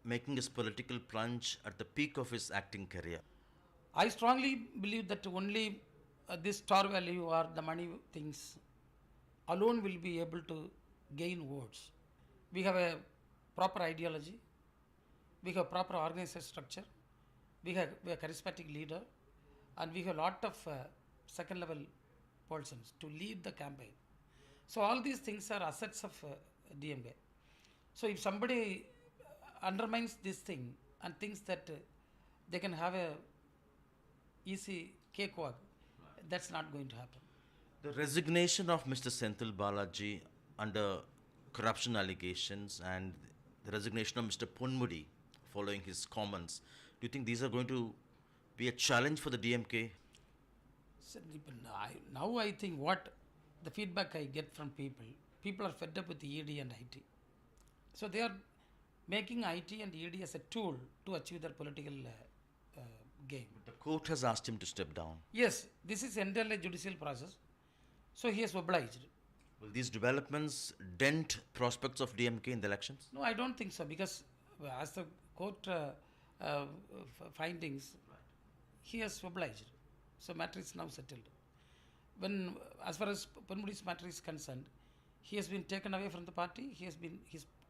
making his political plunge at the peak of his acting career. I strongly believe that only this star value or the money things alone will be able to gain votes. We have a proper ideology, we have proper organization structure, we have a charismatic leader, and we have a lot of second level persons to lead the campaign. So all these things are assets of DMK. So if somebody undermines this thing and thinks that they can have a easy cakewalk, that's not going to happen. The resignation of Mr. Senthil Balaji under corruption allegations and the resignation of Mr. Ponmudi following his comments, do you think these are going to be a challenge for the DMK? Now I think what the feedback I get from people are fed up with the ED and IT. So they are making IT and ED as a tool to achieve their political gain. But the court has asked him to step down. Yes, this is entirely a judicial process. So he has obliged. Will these developments dent prospects of DMK in the elections? No, I don't think so, because as the court findings, he has obliged. So matter is now settled. When, as far as Ponmudi's matter is concerned, he has been taken away from the party. His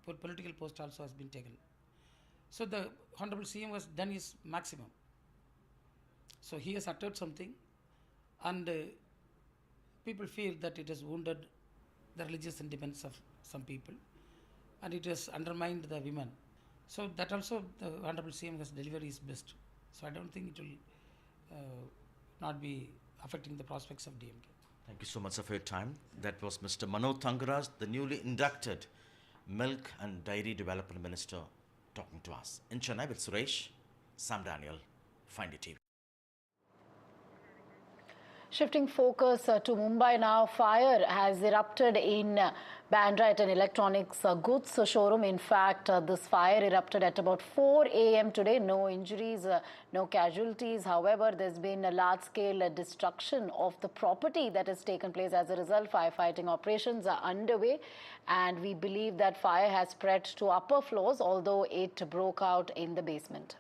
political post also has been taken. So the Honorable CM has done his maximum. So he has uttered something, and people feel that it has wounded the religious sentiments of some people, and it has undermined the women. So that also the Honorable CM has delivered his best. So I don't think it will not be affecting the prospects of DMK. Thank you so much for your time. That was Mr. Mano Thangaraj, the newly inducted Milk and Dairy Development Minister, talking to us. In Chennai with Suresh, Sam Daniel, Find It TV. Shifting focus to Mumbai now, fire has erupted in Bandra at an electronics goods showroom. In fact, this fire erupted at about 4 a.m. today. No injuries, no casualties. However, there's been a large-scale destruction of the property that has taken place. As a result, firefighting operations are underway, and we believe that fire has spread to upper floors, although it broke out in the basement.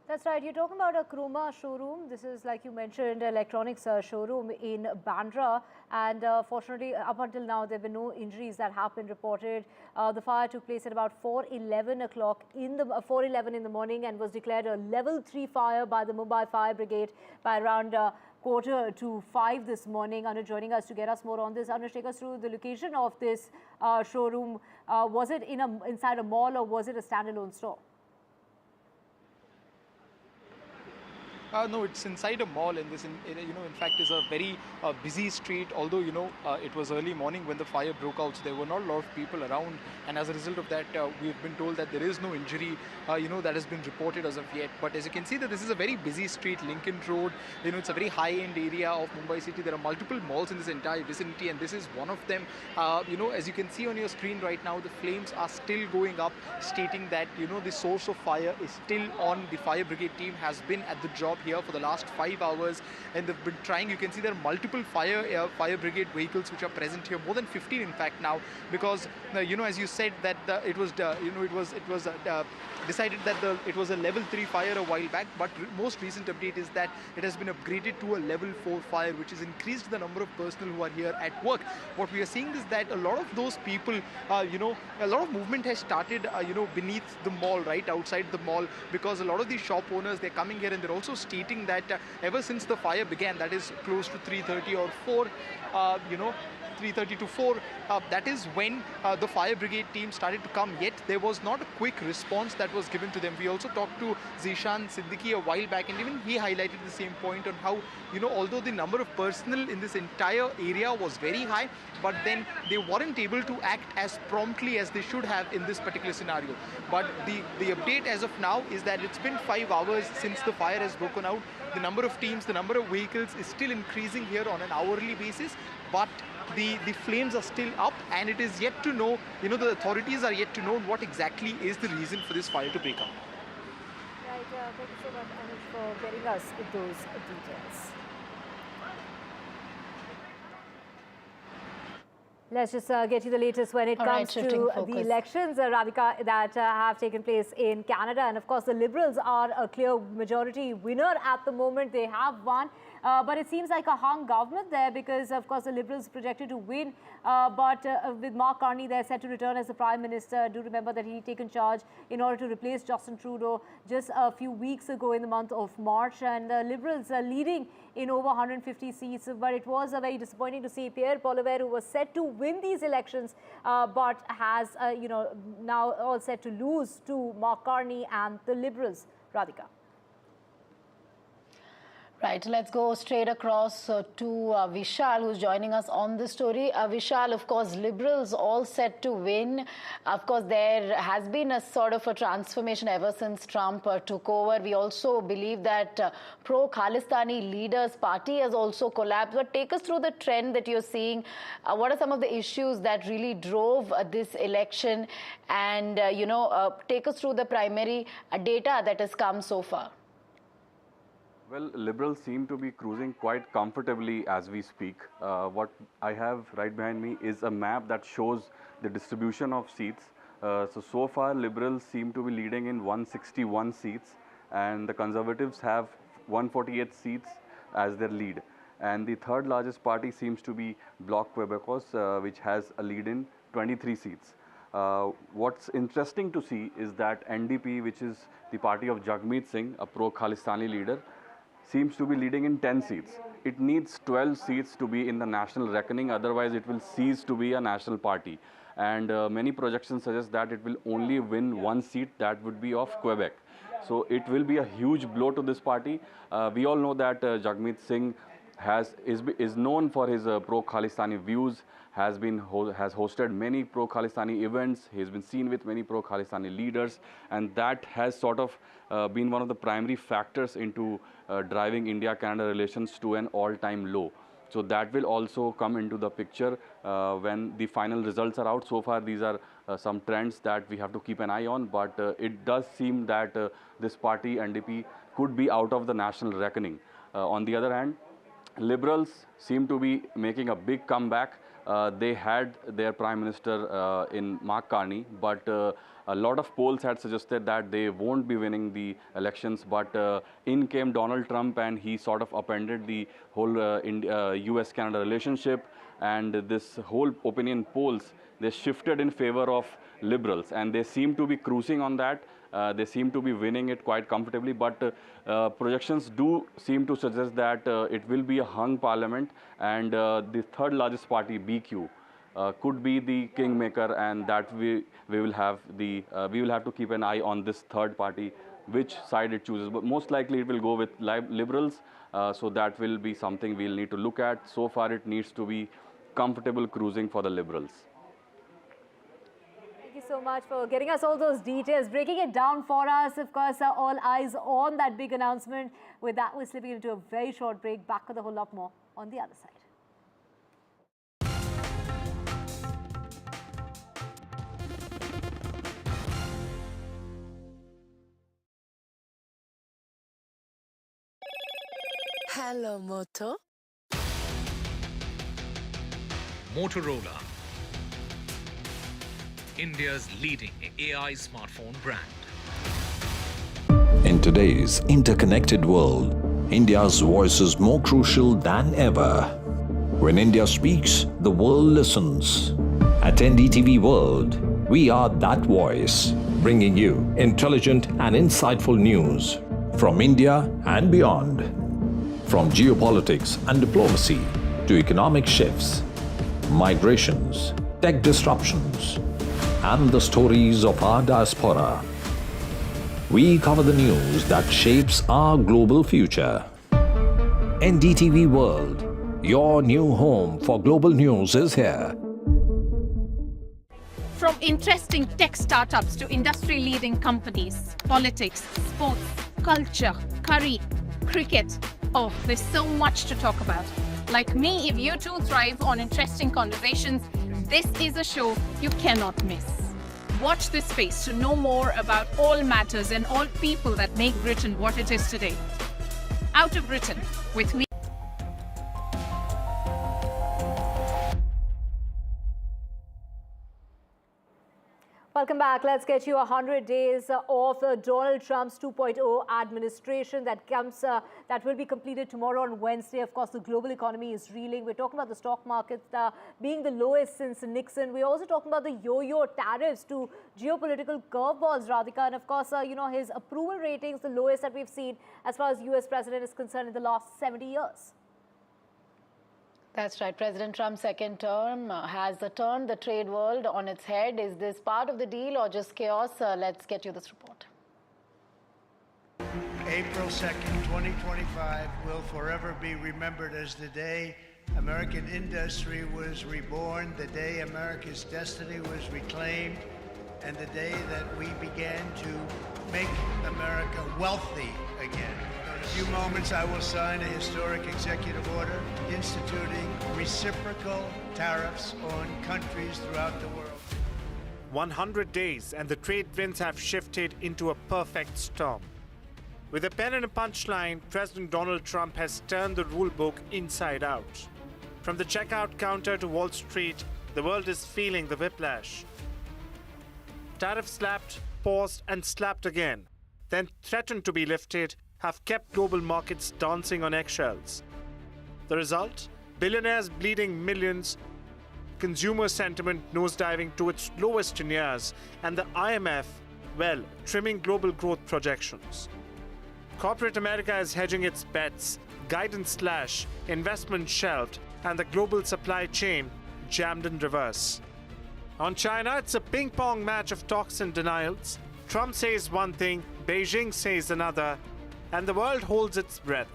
That's right. You're talking about a Kroma showroom. This is, like you mentioned, electronics showroom in Bandra. And fortunately, up until now, there have been no injuries that have been reported. The fire took place at about 4:11 in the morning and was declared a level 3 fire by the Mumbai Fire Brigade by around 4:45 this morning. Anuj joining us to get us more on this. Anuj, take us through the location of this showroom. Was it inside a mall, or was it a standalone store? No, it's inside a mall, and this, in fact, is a very busy street. Although, it was early morning when the fire broke out, so there were not a lot of people around. And as a result of that, we've been told that there is no injury, that has been reported as of yet. But as you can see, that this is a very busy street, Lincoln Road. It's a very high-end area of Mumbai city. There are multiple malls in this entire vicinity, and this is one of them. As you can see on your screen right now, the flames are still going up, stating that, the source of fire is still on. The fire brigade team has been at the job here for the last 5 hours, and they've been trying. You can see there are multiple fire brigade vehicles which are present here, more than 15 in fact now, because as you said that it was decided that it was a level 3 fire a while back, but most recent update is that it has been upgraded to a level 4 fire, which has increased the number of personnel who are here at work. What we are seeing is that a lot of those people, a lot of movement has started, beneath the mall, right outside the mall, because a lot of these shop owners, they're coming here and they're also stating that ever since the fire began, that is close to 3:30 or 4, 3:30 to 4, that is when the fire brigade team started to come, yet there was not a quick response that was given to them. We also talked to Zishan Siddiqui a while back, and even he highlighted the same point on how, although the number of personnel in this entire area was very high, but then they weren't able to act as promptly as they should have in this particular scenario. But the update as of now is that it's been 5 hours since the fire has broken out. The number of teams, the number of vehicles is still increasing here on an hourly basis, but the flames are still up, and it is yet to know, the authorities are yet to know what exactly is the reason for this fire to break out. Right, thank you so much, Anuj, for getting us those details. Let's just get you the latest when it comes to the elections, Radhika, that have taken place in Canada. And of course, the Liberals are a clear majority winner at the moment. They have won. But it seems like a hung government there because, of course, the Liberals projected to win. But with Mark Carney, they're set to return as the Prime Minister. Do remember that he'd taken charge in order to replace Justin Trudeau just a few weeks ago in the month of March. And the Liberals are leading in over 150 seats. But it was very disappointing to see Pierre Poilievre, who was set to win these elections, but has, now all set to lose to Mark Carney and the Liberals. Radhika. Right, let's go straight across to Vishal, who's joining us on this story. Vishal, of course, Liberals all set to win. Of course, there has been a sort of a transformation ever since Trump took over. We also believe that pro-Khalistani Leaders Party has also collapsed. But take us through the trend that you're seeing. What are some of the issues that really drove this election? And, take us through the primary data that has come so far. Well, Liberals seem to be cruising quite comfortably as we speak. What I have right behind me is a map that shows the distribution of seats. So far, Liberals seem to be leading in 161 seats, and the Conservatives have 148 seats as their lead. And the third largest party seems to be Bloc Québécois, which has a lead in 23 seats. What's interesting to see is that NDP, which is the party of Jagmeet Singh, a pro-Khalistani leader, seems to be leading in 10 seats. It needs 12 seats to be in the national reckoning, otherwise it will cease to be a national party. And many projections suggest that it will only win 1 seat, that would be of Quebec. So it will be a huge blow to this party. We all know that Jagmeet Singh is known for his pro-Khalistani views, has hosted many pro-Khalistani events, he's been seen with many pro-Khalistani leaders, and that has sort of been one of the primary factors into driving India-Canada relations to an all-time low. So that will also come into the picture when the final results are out. So far, these are some trends that we have to keep an eye on, but it does seem that this party, NDP, could be out of the national reckoning. On the other hand, Liberals seem to be making a big comeback. They had their Prime Minister in Mark Carney, but a lot of polls had suggested that they won't be winning the elections, but in came Donald Trump and he sort of upended the whole US-Canada relationship, and this whole opinion polls, they shifted in favor of Liberals, and they seem to be cruising on that. They seem to be winning it quite comfortably, but projections do seem to suggest that it will be a hung parliament, and the third largest party, BQ, could be the kingmaker, and that we will have to keep an eye on this third party, which side it chooses. But most likely it will go with Liberals, so that will be something we'll need to look at. So far, it needs to be comfortable cruising for the Liberals. Thank you so much for getting us all those details, breaking it down for us. Of course, all eyes on that big announcement. With that, we're slipping into a very short break. Back with a whole lot more on the other side. Hello, Moto. Motorola, India's leading AI smartphone brand. In today's interconnected world, India's voice is more crucial than ever. When India speaks, the world listens. At NDTV World, we are that voice, bringing you intelligent and insightful news from India and beyond. From geopolitics and diplomacy to economic shifts, migrations, tech disruptions, and the stories of our diaspora. We cover the news that shapes our global future. NDTV World, your new home for global news is here. From interesting tech startups to industry-leading companies, politics, sports, culture, curry, cricket. Oh, there's so much to talk about. Like me, if you too thrive on interesting conversations, this is a show you cannot miss. Watch this space to know more about all matters and all people that make Britain what it is today. Out of Britain, with me. Welcome back. Let's get you 100 days of Donald Trump's 2.0 administration that will be completed tomorrow on Wednesday. Of course, the global economy is reeling. We're talking about the stock market being the lowest since Nixon. We're also talking about the yo-yo tariffs to geopolitical curveballs, Radhika. And of course, his approval ratings, the lowest that we've seen as far as US president is concerned in the last 70 years. That's right. President Trump's second term has turned the trade world on its head. Is this part of the deal or just chaos? Let's get you this report. April 2nd, 2025 will forever be remembered as the day American industry was reborn, the day America's destiny was reclaimed, and the day that we began to make America wealthy again. In a few moments, I will sign a historic executive order instituting reciprocal tariffs on countries throughout the world. 100 days and the trade winds have shifted into a perfect storm. With a pen and a punchline, President Donald Trump has turned the rule book inside out. From the checkout counter to Wall Street, the world is feeling the whiplash. Tariffs slapped, paused, and slapped again, then threatened to be lifted, have kept global markets dancing on eggshells. The result? Billionaires bleeding millions, consumer sentiment nosediving to its lowest in years, and the IMF, well, trimming global growth projections. Corporate America is hedging its bets, guidance slashed, investment shelved, and the global supply chain jammed in reverse. On China, it's a ping-pong match of talks and denials. Trump says one thing, Beijing says another, and the world holds its breath.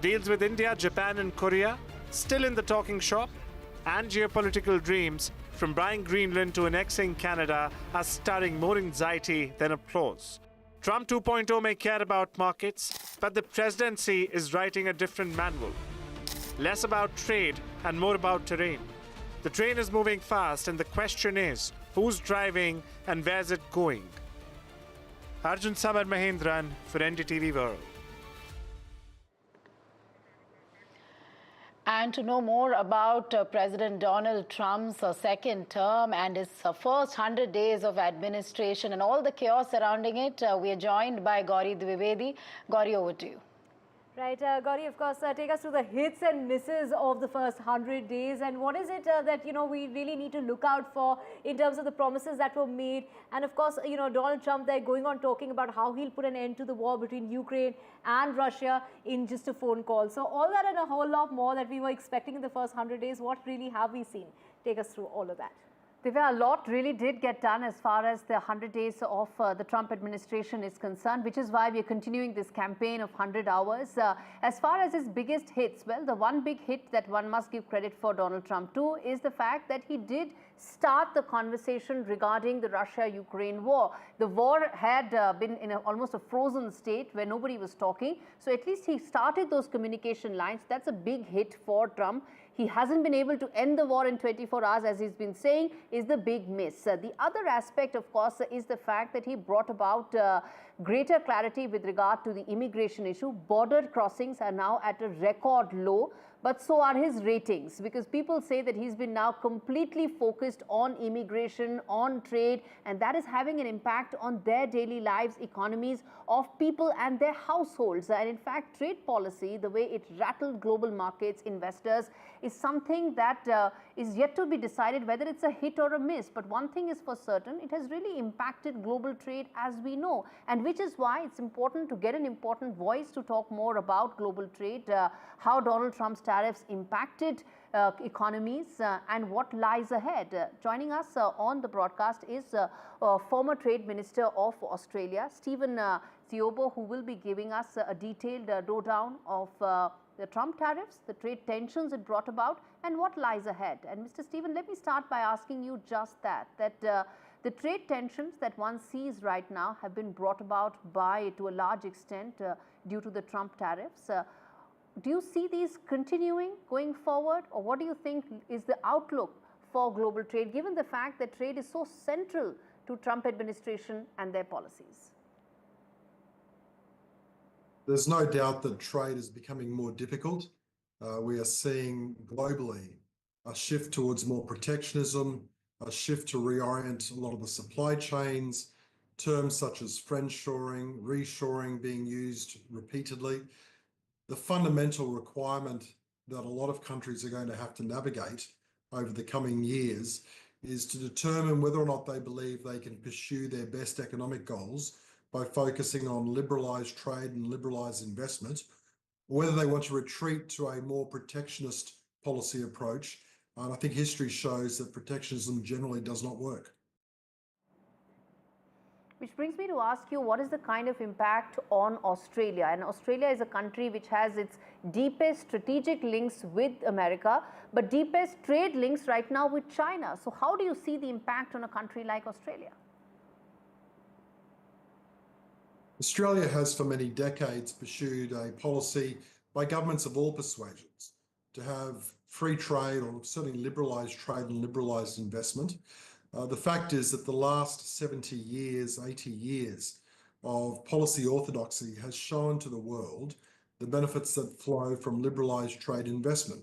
Deals with India, Japan, and Korea still in the talking shop, and geopolitical dreams from buying Greenland to annexing Canada are stirring more anxiety than applause. Trump 2.0 may care about markets, but the presidency is writing a different manual. Less about trade and more about terrain. The train is moving fast, and the question is, who's driving and where's it going? Arjun Samar Mahendran for NDTV World. And to know more about President Donald Trump's second term and his first 100 days of administration and all the chaos surrounding it, we are joined by Gauri Dwivedi. Gauri, over to you. Right, Gauri, of course, take us through the hits and misses of the first 100 days, and what is it that we really need to look out for in terms of the promises that were made, and of course, Donald Trump there going on talking about how he'll put an end to the war between Ukraine and Russia in just a phone call. So all that and a whole lot more that we were expecting in the first 100 days, what really have we seen? Take us through all of that. Divya, a lot really did get done as far as the 100 days of the Trump administration is concerned, which is why we are continuing this campaign of 100 hours. As far as his biggest hits, well, the one big hit that one must give credit for Donald Trump too is the fact that he did start the conversation regarding the Russia-Ukraine war. The war had been in almost a frozen state where nobody was talking. So at least he started those communication lines. That's a big hit for Trump. He hasn't been able to end the war in 24 hours, as he's been saying, is the big miss. The other aspect, of course, is the fact that he brought about greater clarity with regard to the immigration issue. Border crossings are now at a record low, but so are his ratings, because people say that he's been now completely focused on immigration, on trade, and that is having an impact on their daily lives, economies of people and their households. And in fact, trade policy, the way it rattled global markets, investors, is something that is yet to be decided whether it's a hit or a miss. But one thing is for certain, it has really impacted global trade, as we know, and which is why it's important to get an important voice to talk more about global trade, how Donald Trump's tariffs impacted economies and what lies ahead. Joining us on the broadcast is former Trade Minister of Australia, Stephen Ciobo, who will be giving us a detailed lowdown of the Trump tariffs, the trade tensions it brought about, and what lies ahead. And Mr. Stephen, let me start by asking you just that the trade tensions that one sees right now have been brought about by, to a large extent, due to the Trump tariffs. Do you see these continuing going forward, or what do you think is the outlook for global trade, given the fact that trade is so central to Trump administration and their policies? There's no doubt that trade is becoming more difficult. We are seeing globally a shift towards more protectionism, a shift to reorient a lot of the supply chains, terms such as friendshoring, reshoring being used repeatedly. The fundamental requirement that a lot of countries are going to have to navigate over the coming years is to determine whether or not they believe they can pursue their best economic goals by focusing on liberalised trade and liberalised investment, or whether they want to retreat to a more protectionist policy approach. And I think history shows that protectionism generally does not work. Which brings me to ask you, what is the kind of impact on Australia? And Australia is a country which has its deepest strategic links with America, but deepest trade links right now with China. So how do you see the impact on a country like Australia? Australia has for many decades pursued a policy by governments of all persuasions to have free trade, or certainly liberalised trade and liberalised investment. The fact is that the last 70 years, 80 years of policy orthodoxy has shown to the world the benefits that flow from liberalised trade investment.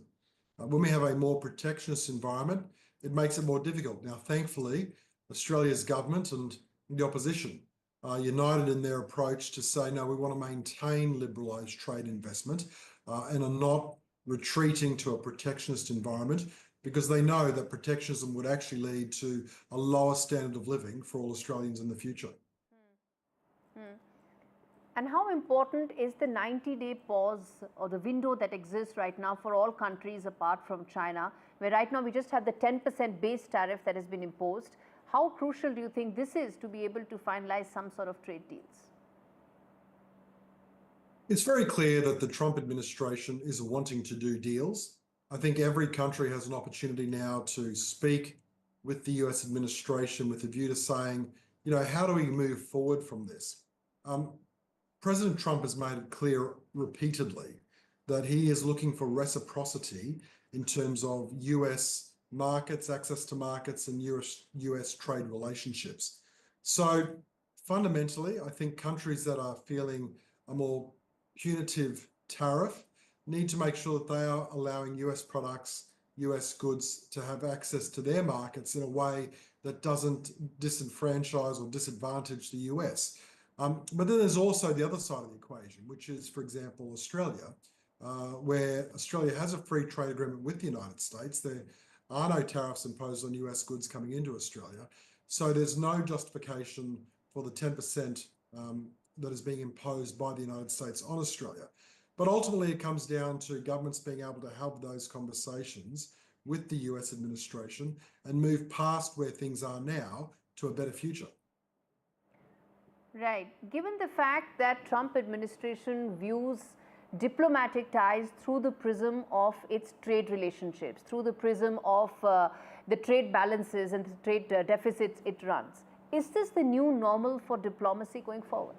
When we have a more protectionist environment, it makes it more difficult. Now, thankfully, Australia's government and the opposition are united in their approach to say, no, we want to maintain liberalised trade investment and are not retreating to a protectionist environment, because they know that protectionism would actually lead to a lower standard of living for all Australians in the future. And how important is the 90-day pause, or the window that exists right now for all countries apart from China, where right now we just have the 10% base tariff that has been imposed? How crucial do you think this is to be able to finalize some sort of trade deals? It's very clear that the Trump administration is wanting to do deals. I think every country has an opportunity now to speak with the US administration with a view to saying, you know, how do we move forward from this? President Trump has made it clear repeatedly that he is looking for reciprocity in terms of US markets, access to markets, and US trade relationships. So fundamentally, I think countries that are feeling a more punitive tariff need to make sure that they are allowing US products, US goods to have access to their markets in a way that doesn't disenfranchise or disadvantage the US. But then there's also the other side of the equation, which is, for example, Australia, where Australia has a free trade agreement with the United States. There are no tariffs imposed on US goods coming into Australia. So there's no justification for the 10% that is being imposed by the United States on Australia. But ultimately, it comes down to governments being able to have those conversations with the US administration and move past where things are now to a better future. Right. Given the fact that Trump administration views diplomatic ties through the prism of its trade relationships, through the prism of the trade balances and the trade deficits it runs, is this the new normal for diplomacy going forward?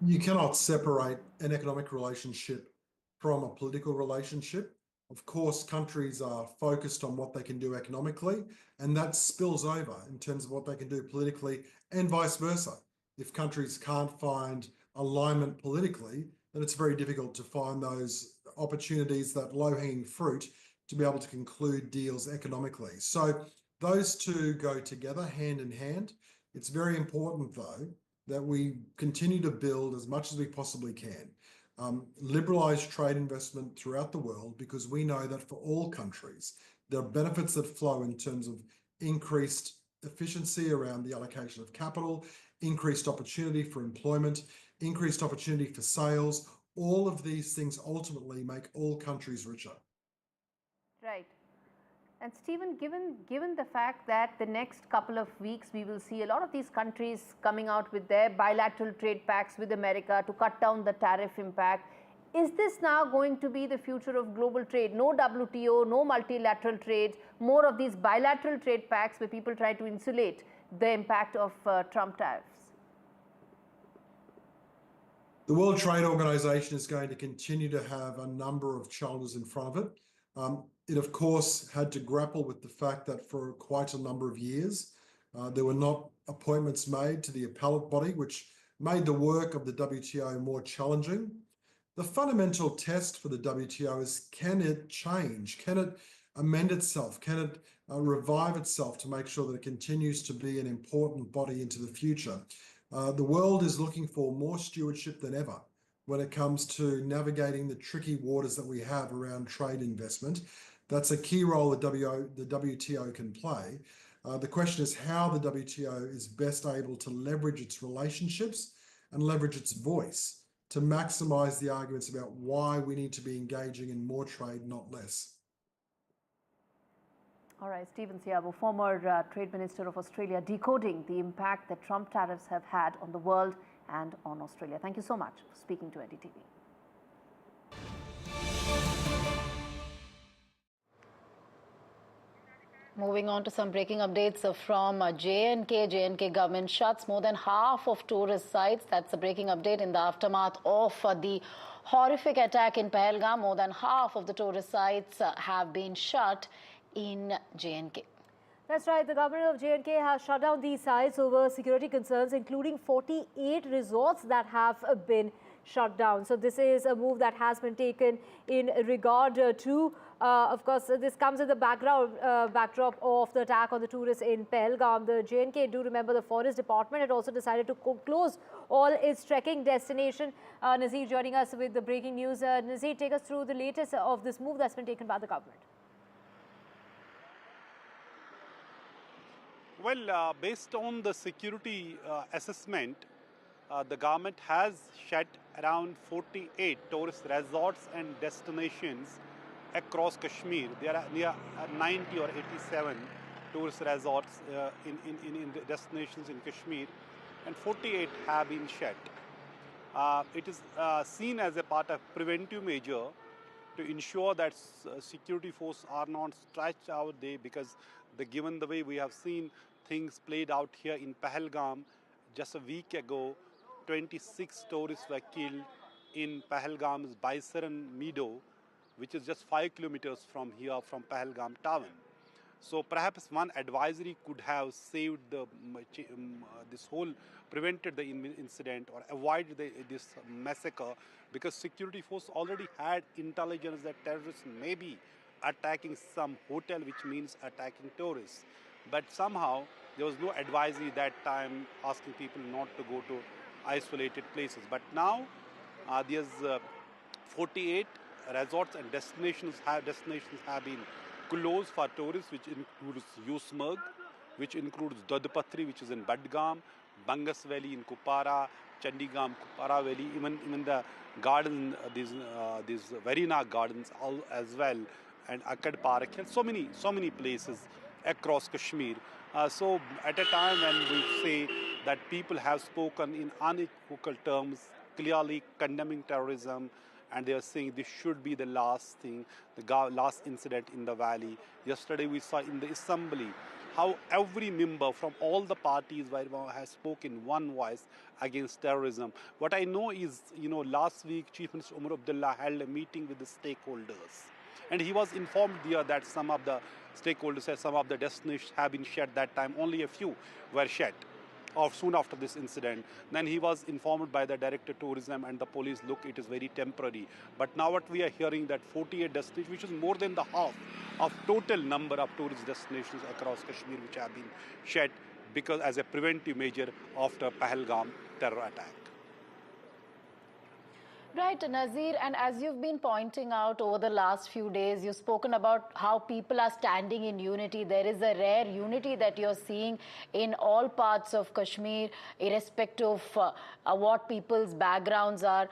You cannot separate an economic relationship from a political relationship. Of course, countries are focused on what they can do economically, and that spills over in terms of what they can do politically and vice versa. If countries can't find alignment politically, then it's very difficult to find those opportunities, that low-hanging fruit, to be able to conclude deals economically. So those two go together hand in hand. It's very important, though, that we continue to build as much as we possibly can. Liberalize trade investment throughout the world, because we know that for all countries, there are benefits that flow in terms of increased efficiency around the allocation of capital, increased opportunity for employment, increased opportunity for sales. All of these things ultimately make all countries richer. Right. And Stephen, given the fact that the next couple of weeks we will see a lot of these countries coming out with their bilateral trade pacts with America to cut down the tariff impact, is this now going to be the future of global trade? No WTO, no multilateral trade, more of these bilateral trade pacts where people try to insulate the impact of Trump tariffs? The World Trade Organization is going to continue to have a number of challenges in front of it. It, of course, had to grapple with the fact that for quite a number of years, there were not appointments made to the appellate body, which made the work of the WTO more challenging. The fundamental test for the WTO is, can it change? Can it amend itself? Can it revive itself to make sure that it continues to be an important body into the future? The world is looking for more stewardship than ever when it comes to navigating the tricky waters that we have around trade investment. That's a key role the WTO can play. The question is how the WTO is best able to leverage its relationships and leverage its voice to maximize the arguments about why we need to be engaging in more trade, not less. All right, Stephen Ciobo, former Trade Minister of Australia, decoding the impact that Trump tariffs have had on the world and on Australia. Thank you so much for speaking to NDTV. Moving on to some breaking updates from J&K. J&K government shuts more than half of tourist sites. That's a breaking update in the aftermath of the horrific attack in Pahelgam. More than half of the tourist sites have been shut in J&K. That's right. The government of J&K has shut down these sites over security concerns, including 48 resorts that have been shut down. So this is a move that has been taken in regard to, of course, this comes in the backdrop of the attack on the tourists in Pahelgam. The J&K, do remember, the Forest Department had also decided to close all its trekking destination. Nazir joining us with the breaking news. Nazir, take us through the latest of this move that's been taken by the government. Well, based on the security assessment, the government has shut around 48 tourist resorts and destinations across Kashmir. There are near 90 or 87 tourist resorts in the destinations in Kashmir, and 48 have been shut. It is seen as a part of preventive measure to ensure that security forces are not stretched out there, because given the way we have seen things played out here in Pahelgam, just a week ago, 26 tourists were killed in Pahelgam's Baisaran Meadow, which is just 5 kilometers from here, from Pahelgam town. So perhaps one advisory could have saved prevented the incident or avoided this massacre, because security force already had intelligence that terrorists may be attacking some hotel, which means attacking tourists. But somehow there was no advisory that time asking people not to go to isolated places. But now there's 48 resorts and destinations have been closed for tourists, which includes Yusmarg, which includes Dadpatri, which is in Badgam, Bangas Valley in Kupara, Chandigam, Kupara Valley, even the garden, these Varina gardens as well, and Akkad Park, and so many places across Kashmir. So at a time when we say that people have spoken in unequivocal terms, clearly condemning terrorism, and they are saying this should be the last thing, the last incident in the valley. Yesterday we saw in the assembly how every member from all the parties has spoken one voice against terrorism. What I know is, last week Chief Minister Umar Abdullah held a meeting with the stakeholders, And he was informed there that some of the stakeholders said some of the destinations have been shut that time, only a few were shut. Or soon after this incident, then he was informed by the Director of Tourism and the police, look, it is very temporary. But now what we are hearing that 48 destinations, which is more than the half of total number of tourist destinations across Kashmir, which have been shut because as a preventive measure after Pahelgam terror attack. Right, Nazir, and as you've been pointing out over the last few days, you've spoken about how people are standing in unity. There is a rare unity that you're seeing in all parts of Kashmir, irrespective of what people's backgrounds are.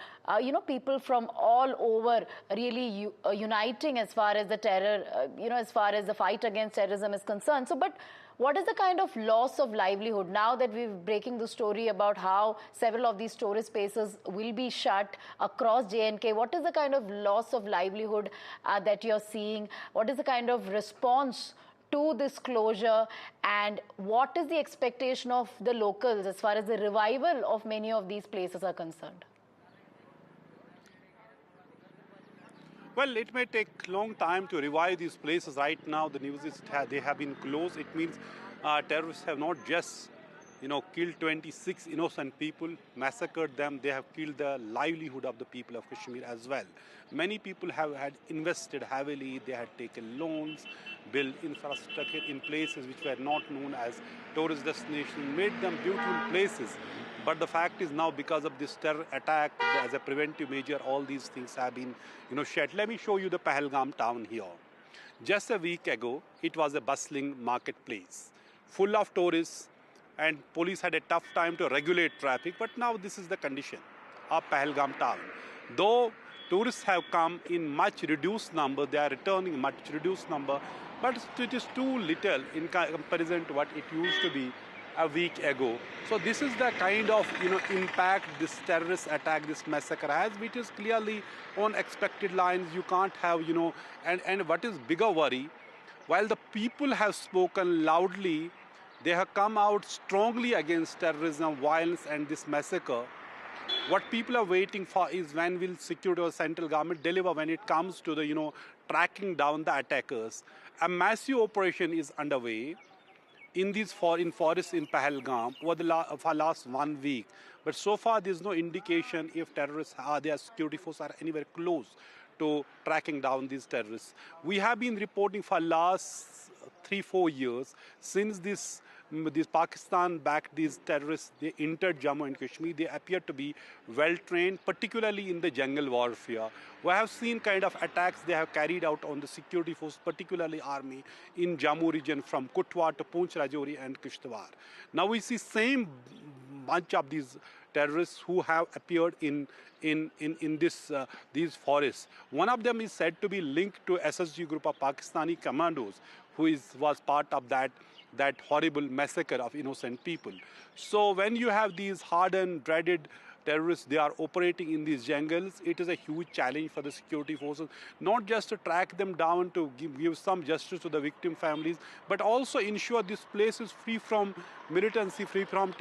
People from all over really uniting as far as the terror, as far as the fight against terrorism is concerned. So, but what is the kind of loss of livelihood now that we're breaking the story about how several of these tourist spaces will be shut across J&K? What is the kind of loss of livelihood that you're seeing? What is the kind of response to this closure? And what is the expectation of the locals as far as the revival of many of these places are concerned? Well, it may take a long time to revive these places. Right now, the news is they have been closed. It means terrorists have not just, killed 26 innocent people, massacred them. They have killed the livelihood of the people of Kashmir as well. Many people had invested heavily. They had taken loans, built infrastructure in places which were not known as tourist destinations, made them beautiful places. But the fact is now, because of this terror attack, as a preventive measure, all these things have been, shut. Let me show you the Pahelgam town here. Just a week ago, it was a bustling marketplace, full of tourists, and police had a tough time to regulate traffic. But now this is the condition of Pahelgam town. Though tourists have come in much reduced number, they are returning in much reduced number, but it is too little in comparison to what it used to be a week ago. So this is the kind of impact this terrorist attack, this massacre has, which is clearly on expected lines. You can't have, and what is bigger worry, while the people have spoken loudly, they have come out strongly against terrorism, violence and this massacre. What people are waiting for is when will security or central government deliver when it comes to the, tracking down the attackers. A massive operation is underway in these forests in Pahelgam for the last 1 week. But so far there's no indication if terrorists their security forces are anywhere close to tracking down these terrorists. We have been reporting for last 3-4 years since these Pakistan-backed these terrorists, they entered Jammu and Kashmir. They appear to be well-trained, particularly in the jungle warfare. We have seen kind of attacks they have carried out on the security force, particularly army, in Jammu region from Kutwa to Poonch, Rajouri and Kishtwar. Now we see same bunch of these terrorists who have appeared in these forests. One of them is said to be linked to SSG group of Pakistani commandos, who was part of that horrible massacre of innocent people. So when you have these hardened, dreaded terrorists, they are operating in these jungles, it is a huge challenge for the security forces, not just to track them down to give some justice to the victim families, but also ensure this place is free from militancy, free from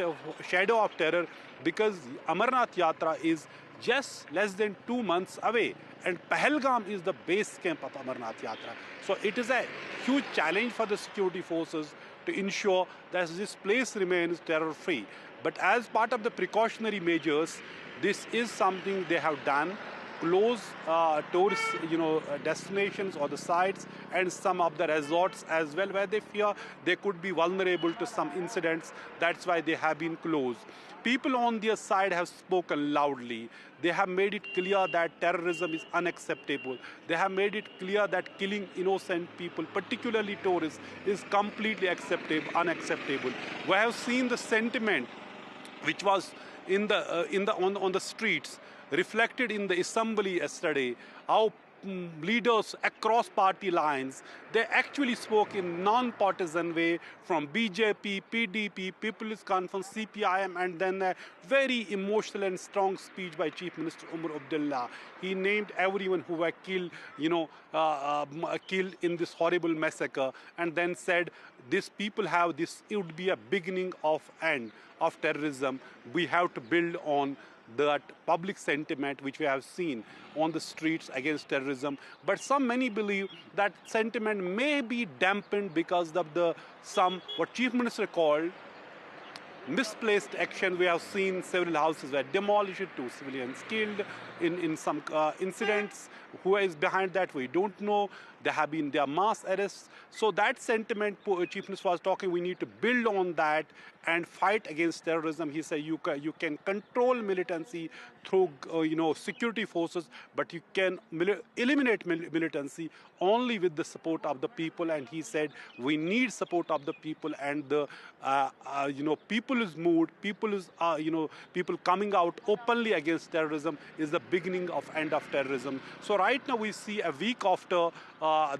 shadow of terror, because Amarnath Yatra is just less than 2 months away, and Pahelgam is the base camp of Amarnath Yatra. So it is a huge challenge for the security forces to ensure that this place remains terror-free. But as part of the precautionary measures, this is something they have done. Close tourist, destinations or the sites, and some of the resorts as well, where they fear they could be vulnerable to some incidents. That's why they have been closed. People on their side have spoken loudly. They have made it clear that terrorism is unacceptable. They have made it clear that killing innocent people, particularly tourists, is completely unacceptable. We have seen the sentiment which was on the streets, reflected in the assembly yesterday, how leaders across party lines, they actually spoke in non-partisan way from BJP, PDP, People's Conference, CPIM, and then a very emotional and strong speech by Chief Minister Umar Abdullah. He named everyone who were killed, killed in this horrible massacre, and then said, these people it would be a beginning of end of terrorism. We have to build on that public sentiment which we have seen on the streets against terrorism. But many believe that sentiment may be dampened because of what Chief Minister called misplaced action. We have seen several houses were demolished, 2 civilians killed in some incidents. Who is behind that, we don't know. There have been mass arrests. So that sentiment, Chief Minister was talking, we need to build on that and fight against terrorism. He said you can control militancy through security forces, but you can eliminate militancy only with the support of the people. And he said we need support of the people, and the people's mood, people coming out openly against terrorism is the beginning of end of terrorism. So right now we see a week after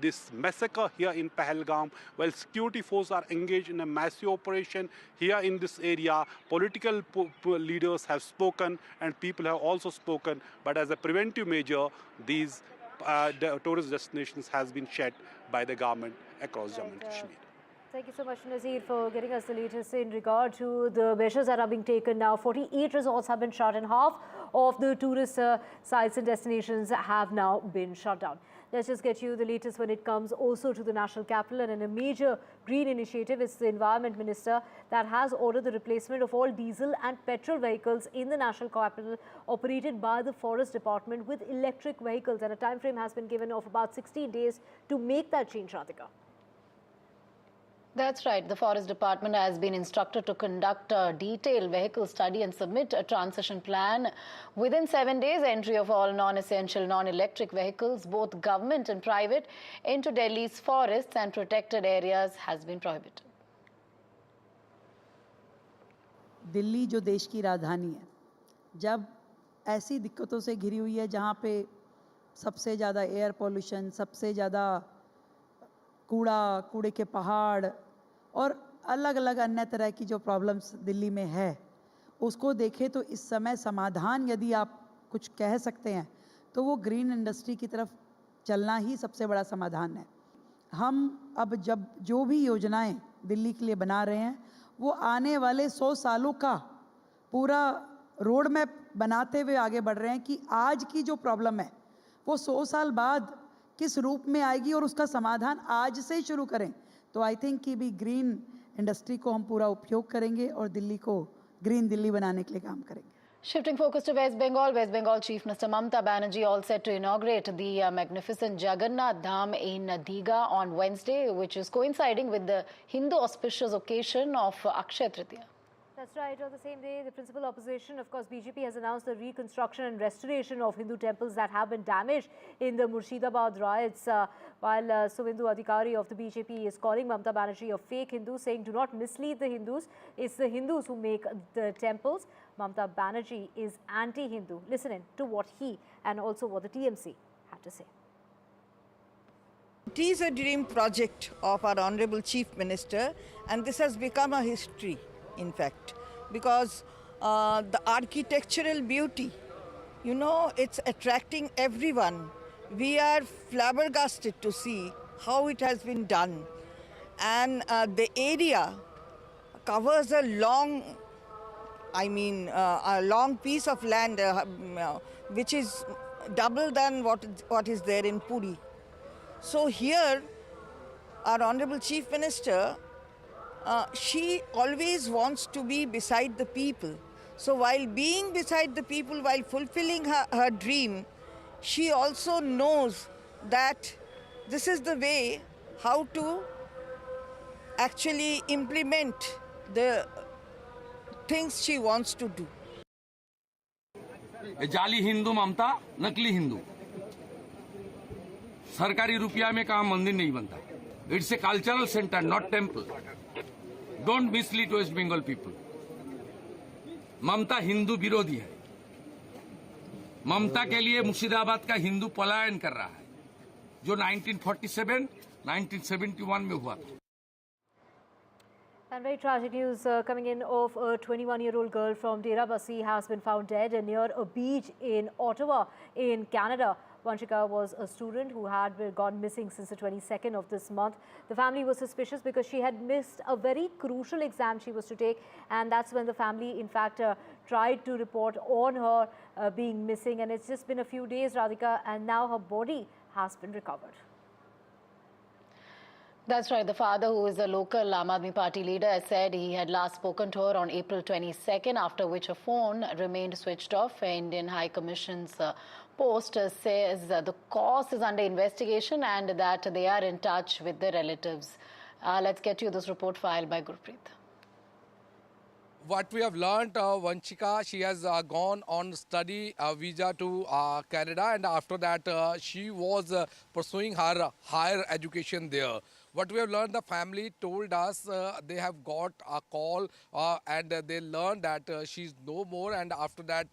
this massacre here in Pahelgam, while security forces are engaged in a massive operation here in this area. Political leaders have spoken and people have also spoken, but as a preventive measure, these tourist destinations has been shut by the government across Jammu and Kashmir. Thank you so much, Nazir, for getting us the latest in regard to the measures that are being taken now. 48 resorts have been shut, and half of the tourist sites and destinations have now been shut down. Let's just get you the latest when it comes also to the national capital, and in a major green initiative, it's the Environment Minister that has ordered the replacement of all diesel and petrol vehicles in the national capital operated by the Forest Department with electric vehicles, and a time frame has been given of about 16 days to make that change, Radhika. That's right. The Forest Department has been instructed to conduct a detailed vehicle study and submit a transition plan. Within 7 days, entry of all non-essential, non-electric vehicles, both government and private, into Delhi's forests and protected areas has been prohibited. Delhi जो देश की राजधानी है, जब ऐसी दिक्कतों से घिरी हुई है जहाँ पे सबसे ज़्यादा एयर पॉल्यूशन, सबसे ज़्यादा कूड़े के पहाड़ और अलग अलग अन्य तरह की जो प्रॉब्लम्स दिल्ली में है, उसको देखें तो इस समय समाधान यदि आप कुछ कह सकते हैं तो वो ग्रीन इंडस्ट्री की तरफ चलना ही सबसे बड़ा समाधान है। हम अब जब जो भी योजनाएं दिल्ली के लिए बना रहे हैं, वो आने वाले 100 सालों का पूरा रोड मैप बनाते हुए आगे बढ़ रहे हैं कि आज की जो प्रॉब्लम है वो 100 साल बाद किस रूप में आएगी और उसका समाधान आज से ही शुरू करें। तो आई थिंक कि भी ग्रीन इंडस्ट्री को हम पूरा उपयोग करेंगे और दिल्ली को ग्रीन दिल्ली बनाने के लिए काम करेंगे। Shifting focus to West Bengal Chief Minister Mamata Banerjee all set to inaugurate the magnificent Jagannath Dham in Digha on Wednesday, which is coinciding with the Hindu auspicious occasion of Akshaya Tritiya. That's right. On the same day, the principal opposition, of course, BJP has announced the reconstruction and restoration of Hindu temples that have been damaged in the Murshidabad riots, while Suvendu Adhikari of the BJP is calling Mamata Banerjee a fake Hindu, saying do not mislead the Hindus. It's the Hindus who make the temples. Mamata Banerjee is anti-Hindu. Listen in to what he and also what the TMC had to say. It is a dream project of our Honorable Chief Minister, and this has become a history. In fact, because the architectural beauty, you know, it's attracting everyone. We are flabbergasted to see how it has been done. And the area covers a long, a long piece of land, which is double than what is there in Puri. So here, our Honorable Chief Minister, she always wants to be beside the people. So while being beside the people, while fulfilling her dream, she also knows that this is the way how to actually implement the things she wants to do. जाली हिंदू ममता नकली हिंदू सरकारी रुपया में कहा मंदिर नहीं बनता it's a cultural centre not temple don't mislead West Bengal people Mamata हिंदू विरोधी है ममता के लिए मुर्शिदाबाद का हिंदू पलायन कर रहा है जो 1947 1971 में हुआ था. And very tragic news coming in of a 21-year-old girl from Dera Bassi has been found dead near a beach in Ottawa in Canada, Vanshika was a student who had gone missing since the 22nd of this month. The family was suspicious because she had missed a very crucial exam she was to take, and that's when the family, in fact, tried to report on her being missing. And it's just been a few days, Radhika, and now her body has been recovered. That's right. The father, who is a local Aam Aadmi Party leader, has said he had last spoken to her on April 22nd, after which her phone remained switched off. Indian High Commission's post says the cause is under investigation and that they are in touch with the relatives. Let's get you this report filed by Gurpreet. What we have learned, Vanshika, she has gone on study visa to Canada, and after that she was pursuing her higher education there. What we have learned, the family told us they have got a call and they learned that she's no more, and after that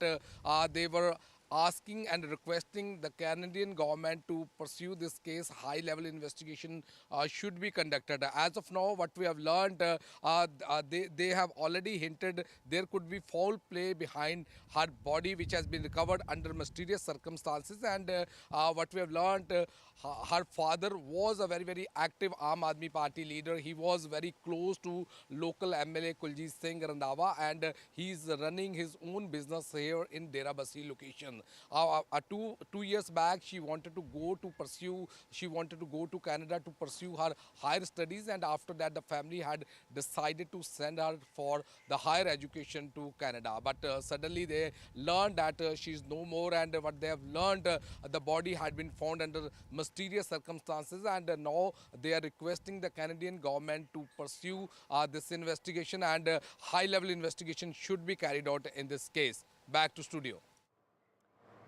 they were asking and requesting the Canadian government to pursue this case. High-level investigation should be conducted. As of now, what we have learned, they have already hinted there could be foul play behind her body, which has been recovered under mysterious circumstances. And what we have learned, her father was a very active Aam Aadmi Party leader. He was very close to local MLA Kuljit Singh Randhawa, and he's running his own business here in Dera Bassi location. 2 years back, she wanted to go to Canada to pursue her higher studies, and after that the family had decided to send her for the higher education to Canada. But suddenly they learned that she's no more, and what they have learned, the body had been found under mysterious circumstances, and now they are requesting the Canadian government to pursue this investigation, and high-level investigation should be carried out in this case. Back to studio.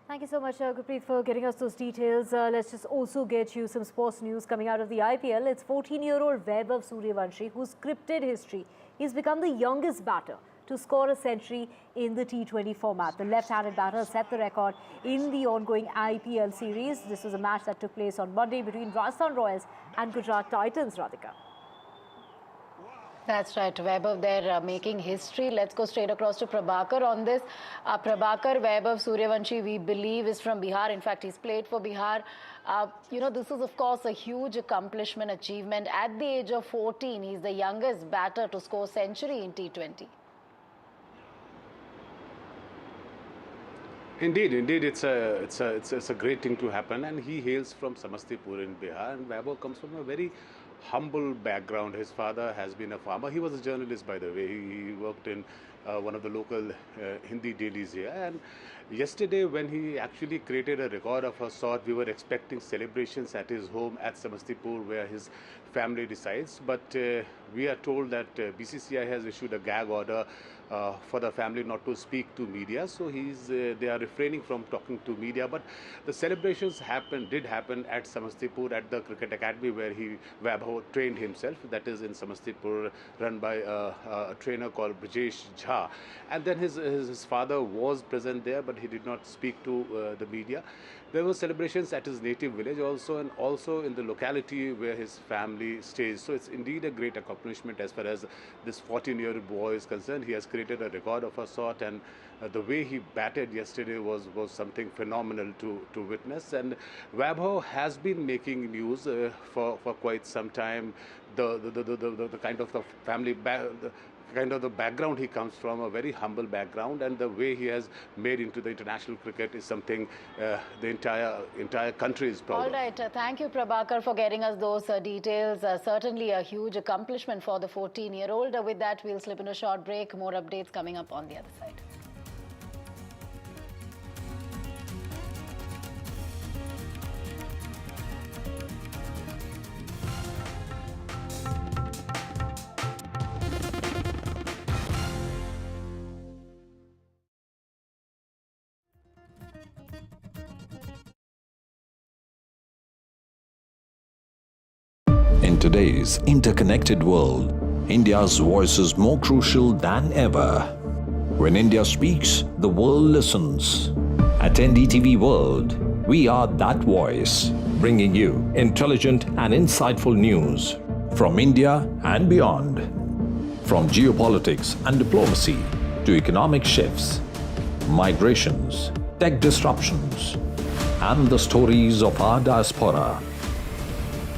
Thank you so much, Gurpreet, for getting us those details. Let's just also get you some sports news coming out of the IPL. It's 14-year-old Vaibhav Suryavanshi whose scripted history. He's become the youngest batter to score a century in the T20 format. The left-handed batter set the record in the ongoing IPL series. This was a match that took place on Monday between Rajasthan Royals and Gujarat Titans, Radhika. That's right, Vaibhav, they're making history. Let's go straight across to Prabhakar on this. Prabhakar, Vaibhav Suryavanshi, we believe, is from Bihar. In fact, he's played for Bihar. This is, of course, a huge accomplishment, achievement. At the age of 14, he's the youngest batter to score a century in T20. Indeed, it's a great thing to happen, and he hails from Samastipur in Bihar, and Vaibhav comes from a very humble background. His father has been a farmer. He was a journalist, by the way. He worked in one of the local Hindi dailies here, and yesterday when he actually created a record of a sort, we were expecting celebrations at his home at Samastipur, where his family resides, but we are told that BCCI has issued a gag order for the family not to speak to media, so they are refraining from talking to media. But the celebrations did happen at Samastipur at the cricket academy where Vaibhav trained himself. That is in Samastipur, run by a trainer called Brijesh Jha. And then his father was present there, but he did not speak to the media. There were celebrations at his native village also, and also in the locality where his family stays. So it's indeed a great accomplishment as far as this 14-year-old boy is concerned. He has created a record of a sort, and the way he batted yesterday was something phenomenal to witness. And Vaibhav has been making news for quite some time. The kind of the family kind of the background he comes from, a very humble background, and the way he has made into the international cricket is something the entire country is proud of. All right, thank you, Prabhakar, for getting us those details. Certainly a huge accomplishment for the 14-year-old. With that, we'll slip in a short break. More updates coming up on the other side. In today's interconnected world, India's voice is more crucial than ever. When India speaks, the world listens. At NDTV World, we are that voice, bringing you intelligent and insightful news from India and beyond. From geopolitics and diplomacy to economic shifts, migrations, tech disruptions, and the stories of our diaspora.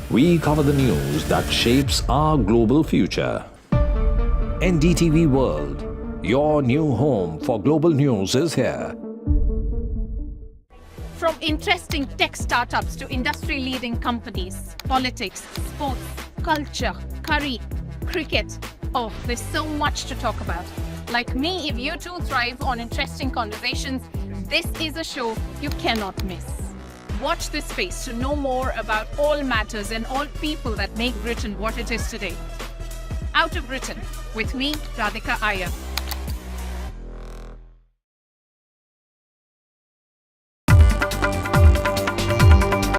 We cover the news that shapes our global future. NDTV World, your new home for global news, is here. From interesting tech startups to industry-leading companies, politics, sports, culture, curry, cricket. Oh, there's so much to talk about. Like me, if you too thrive on interesting conversations, this is a show you cannot miss. Watch this space to know more about all matters and all people that make Britain what it is today. Out of Britain, with me, Radhika Iyer.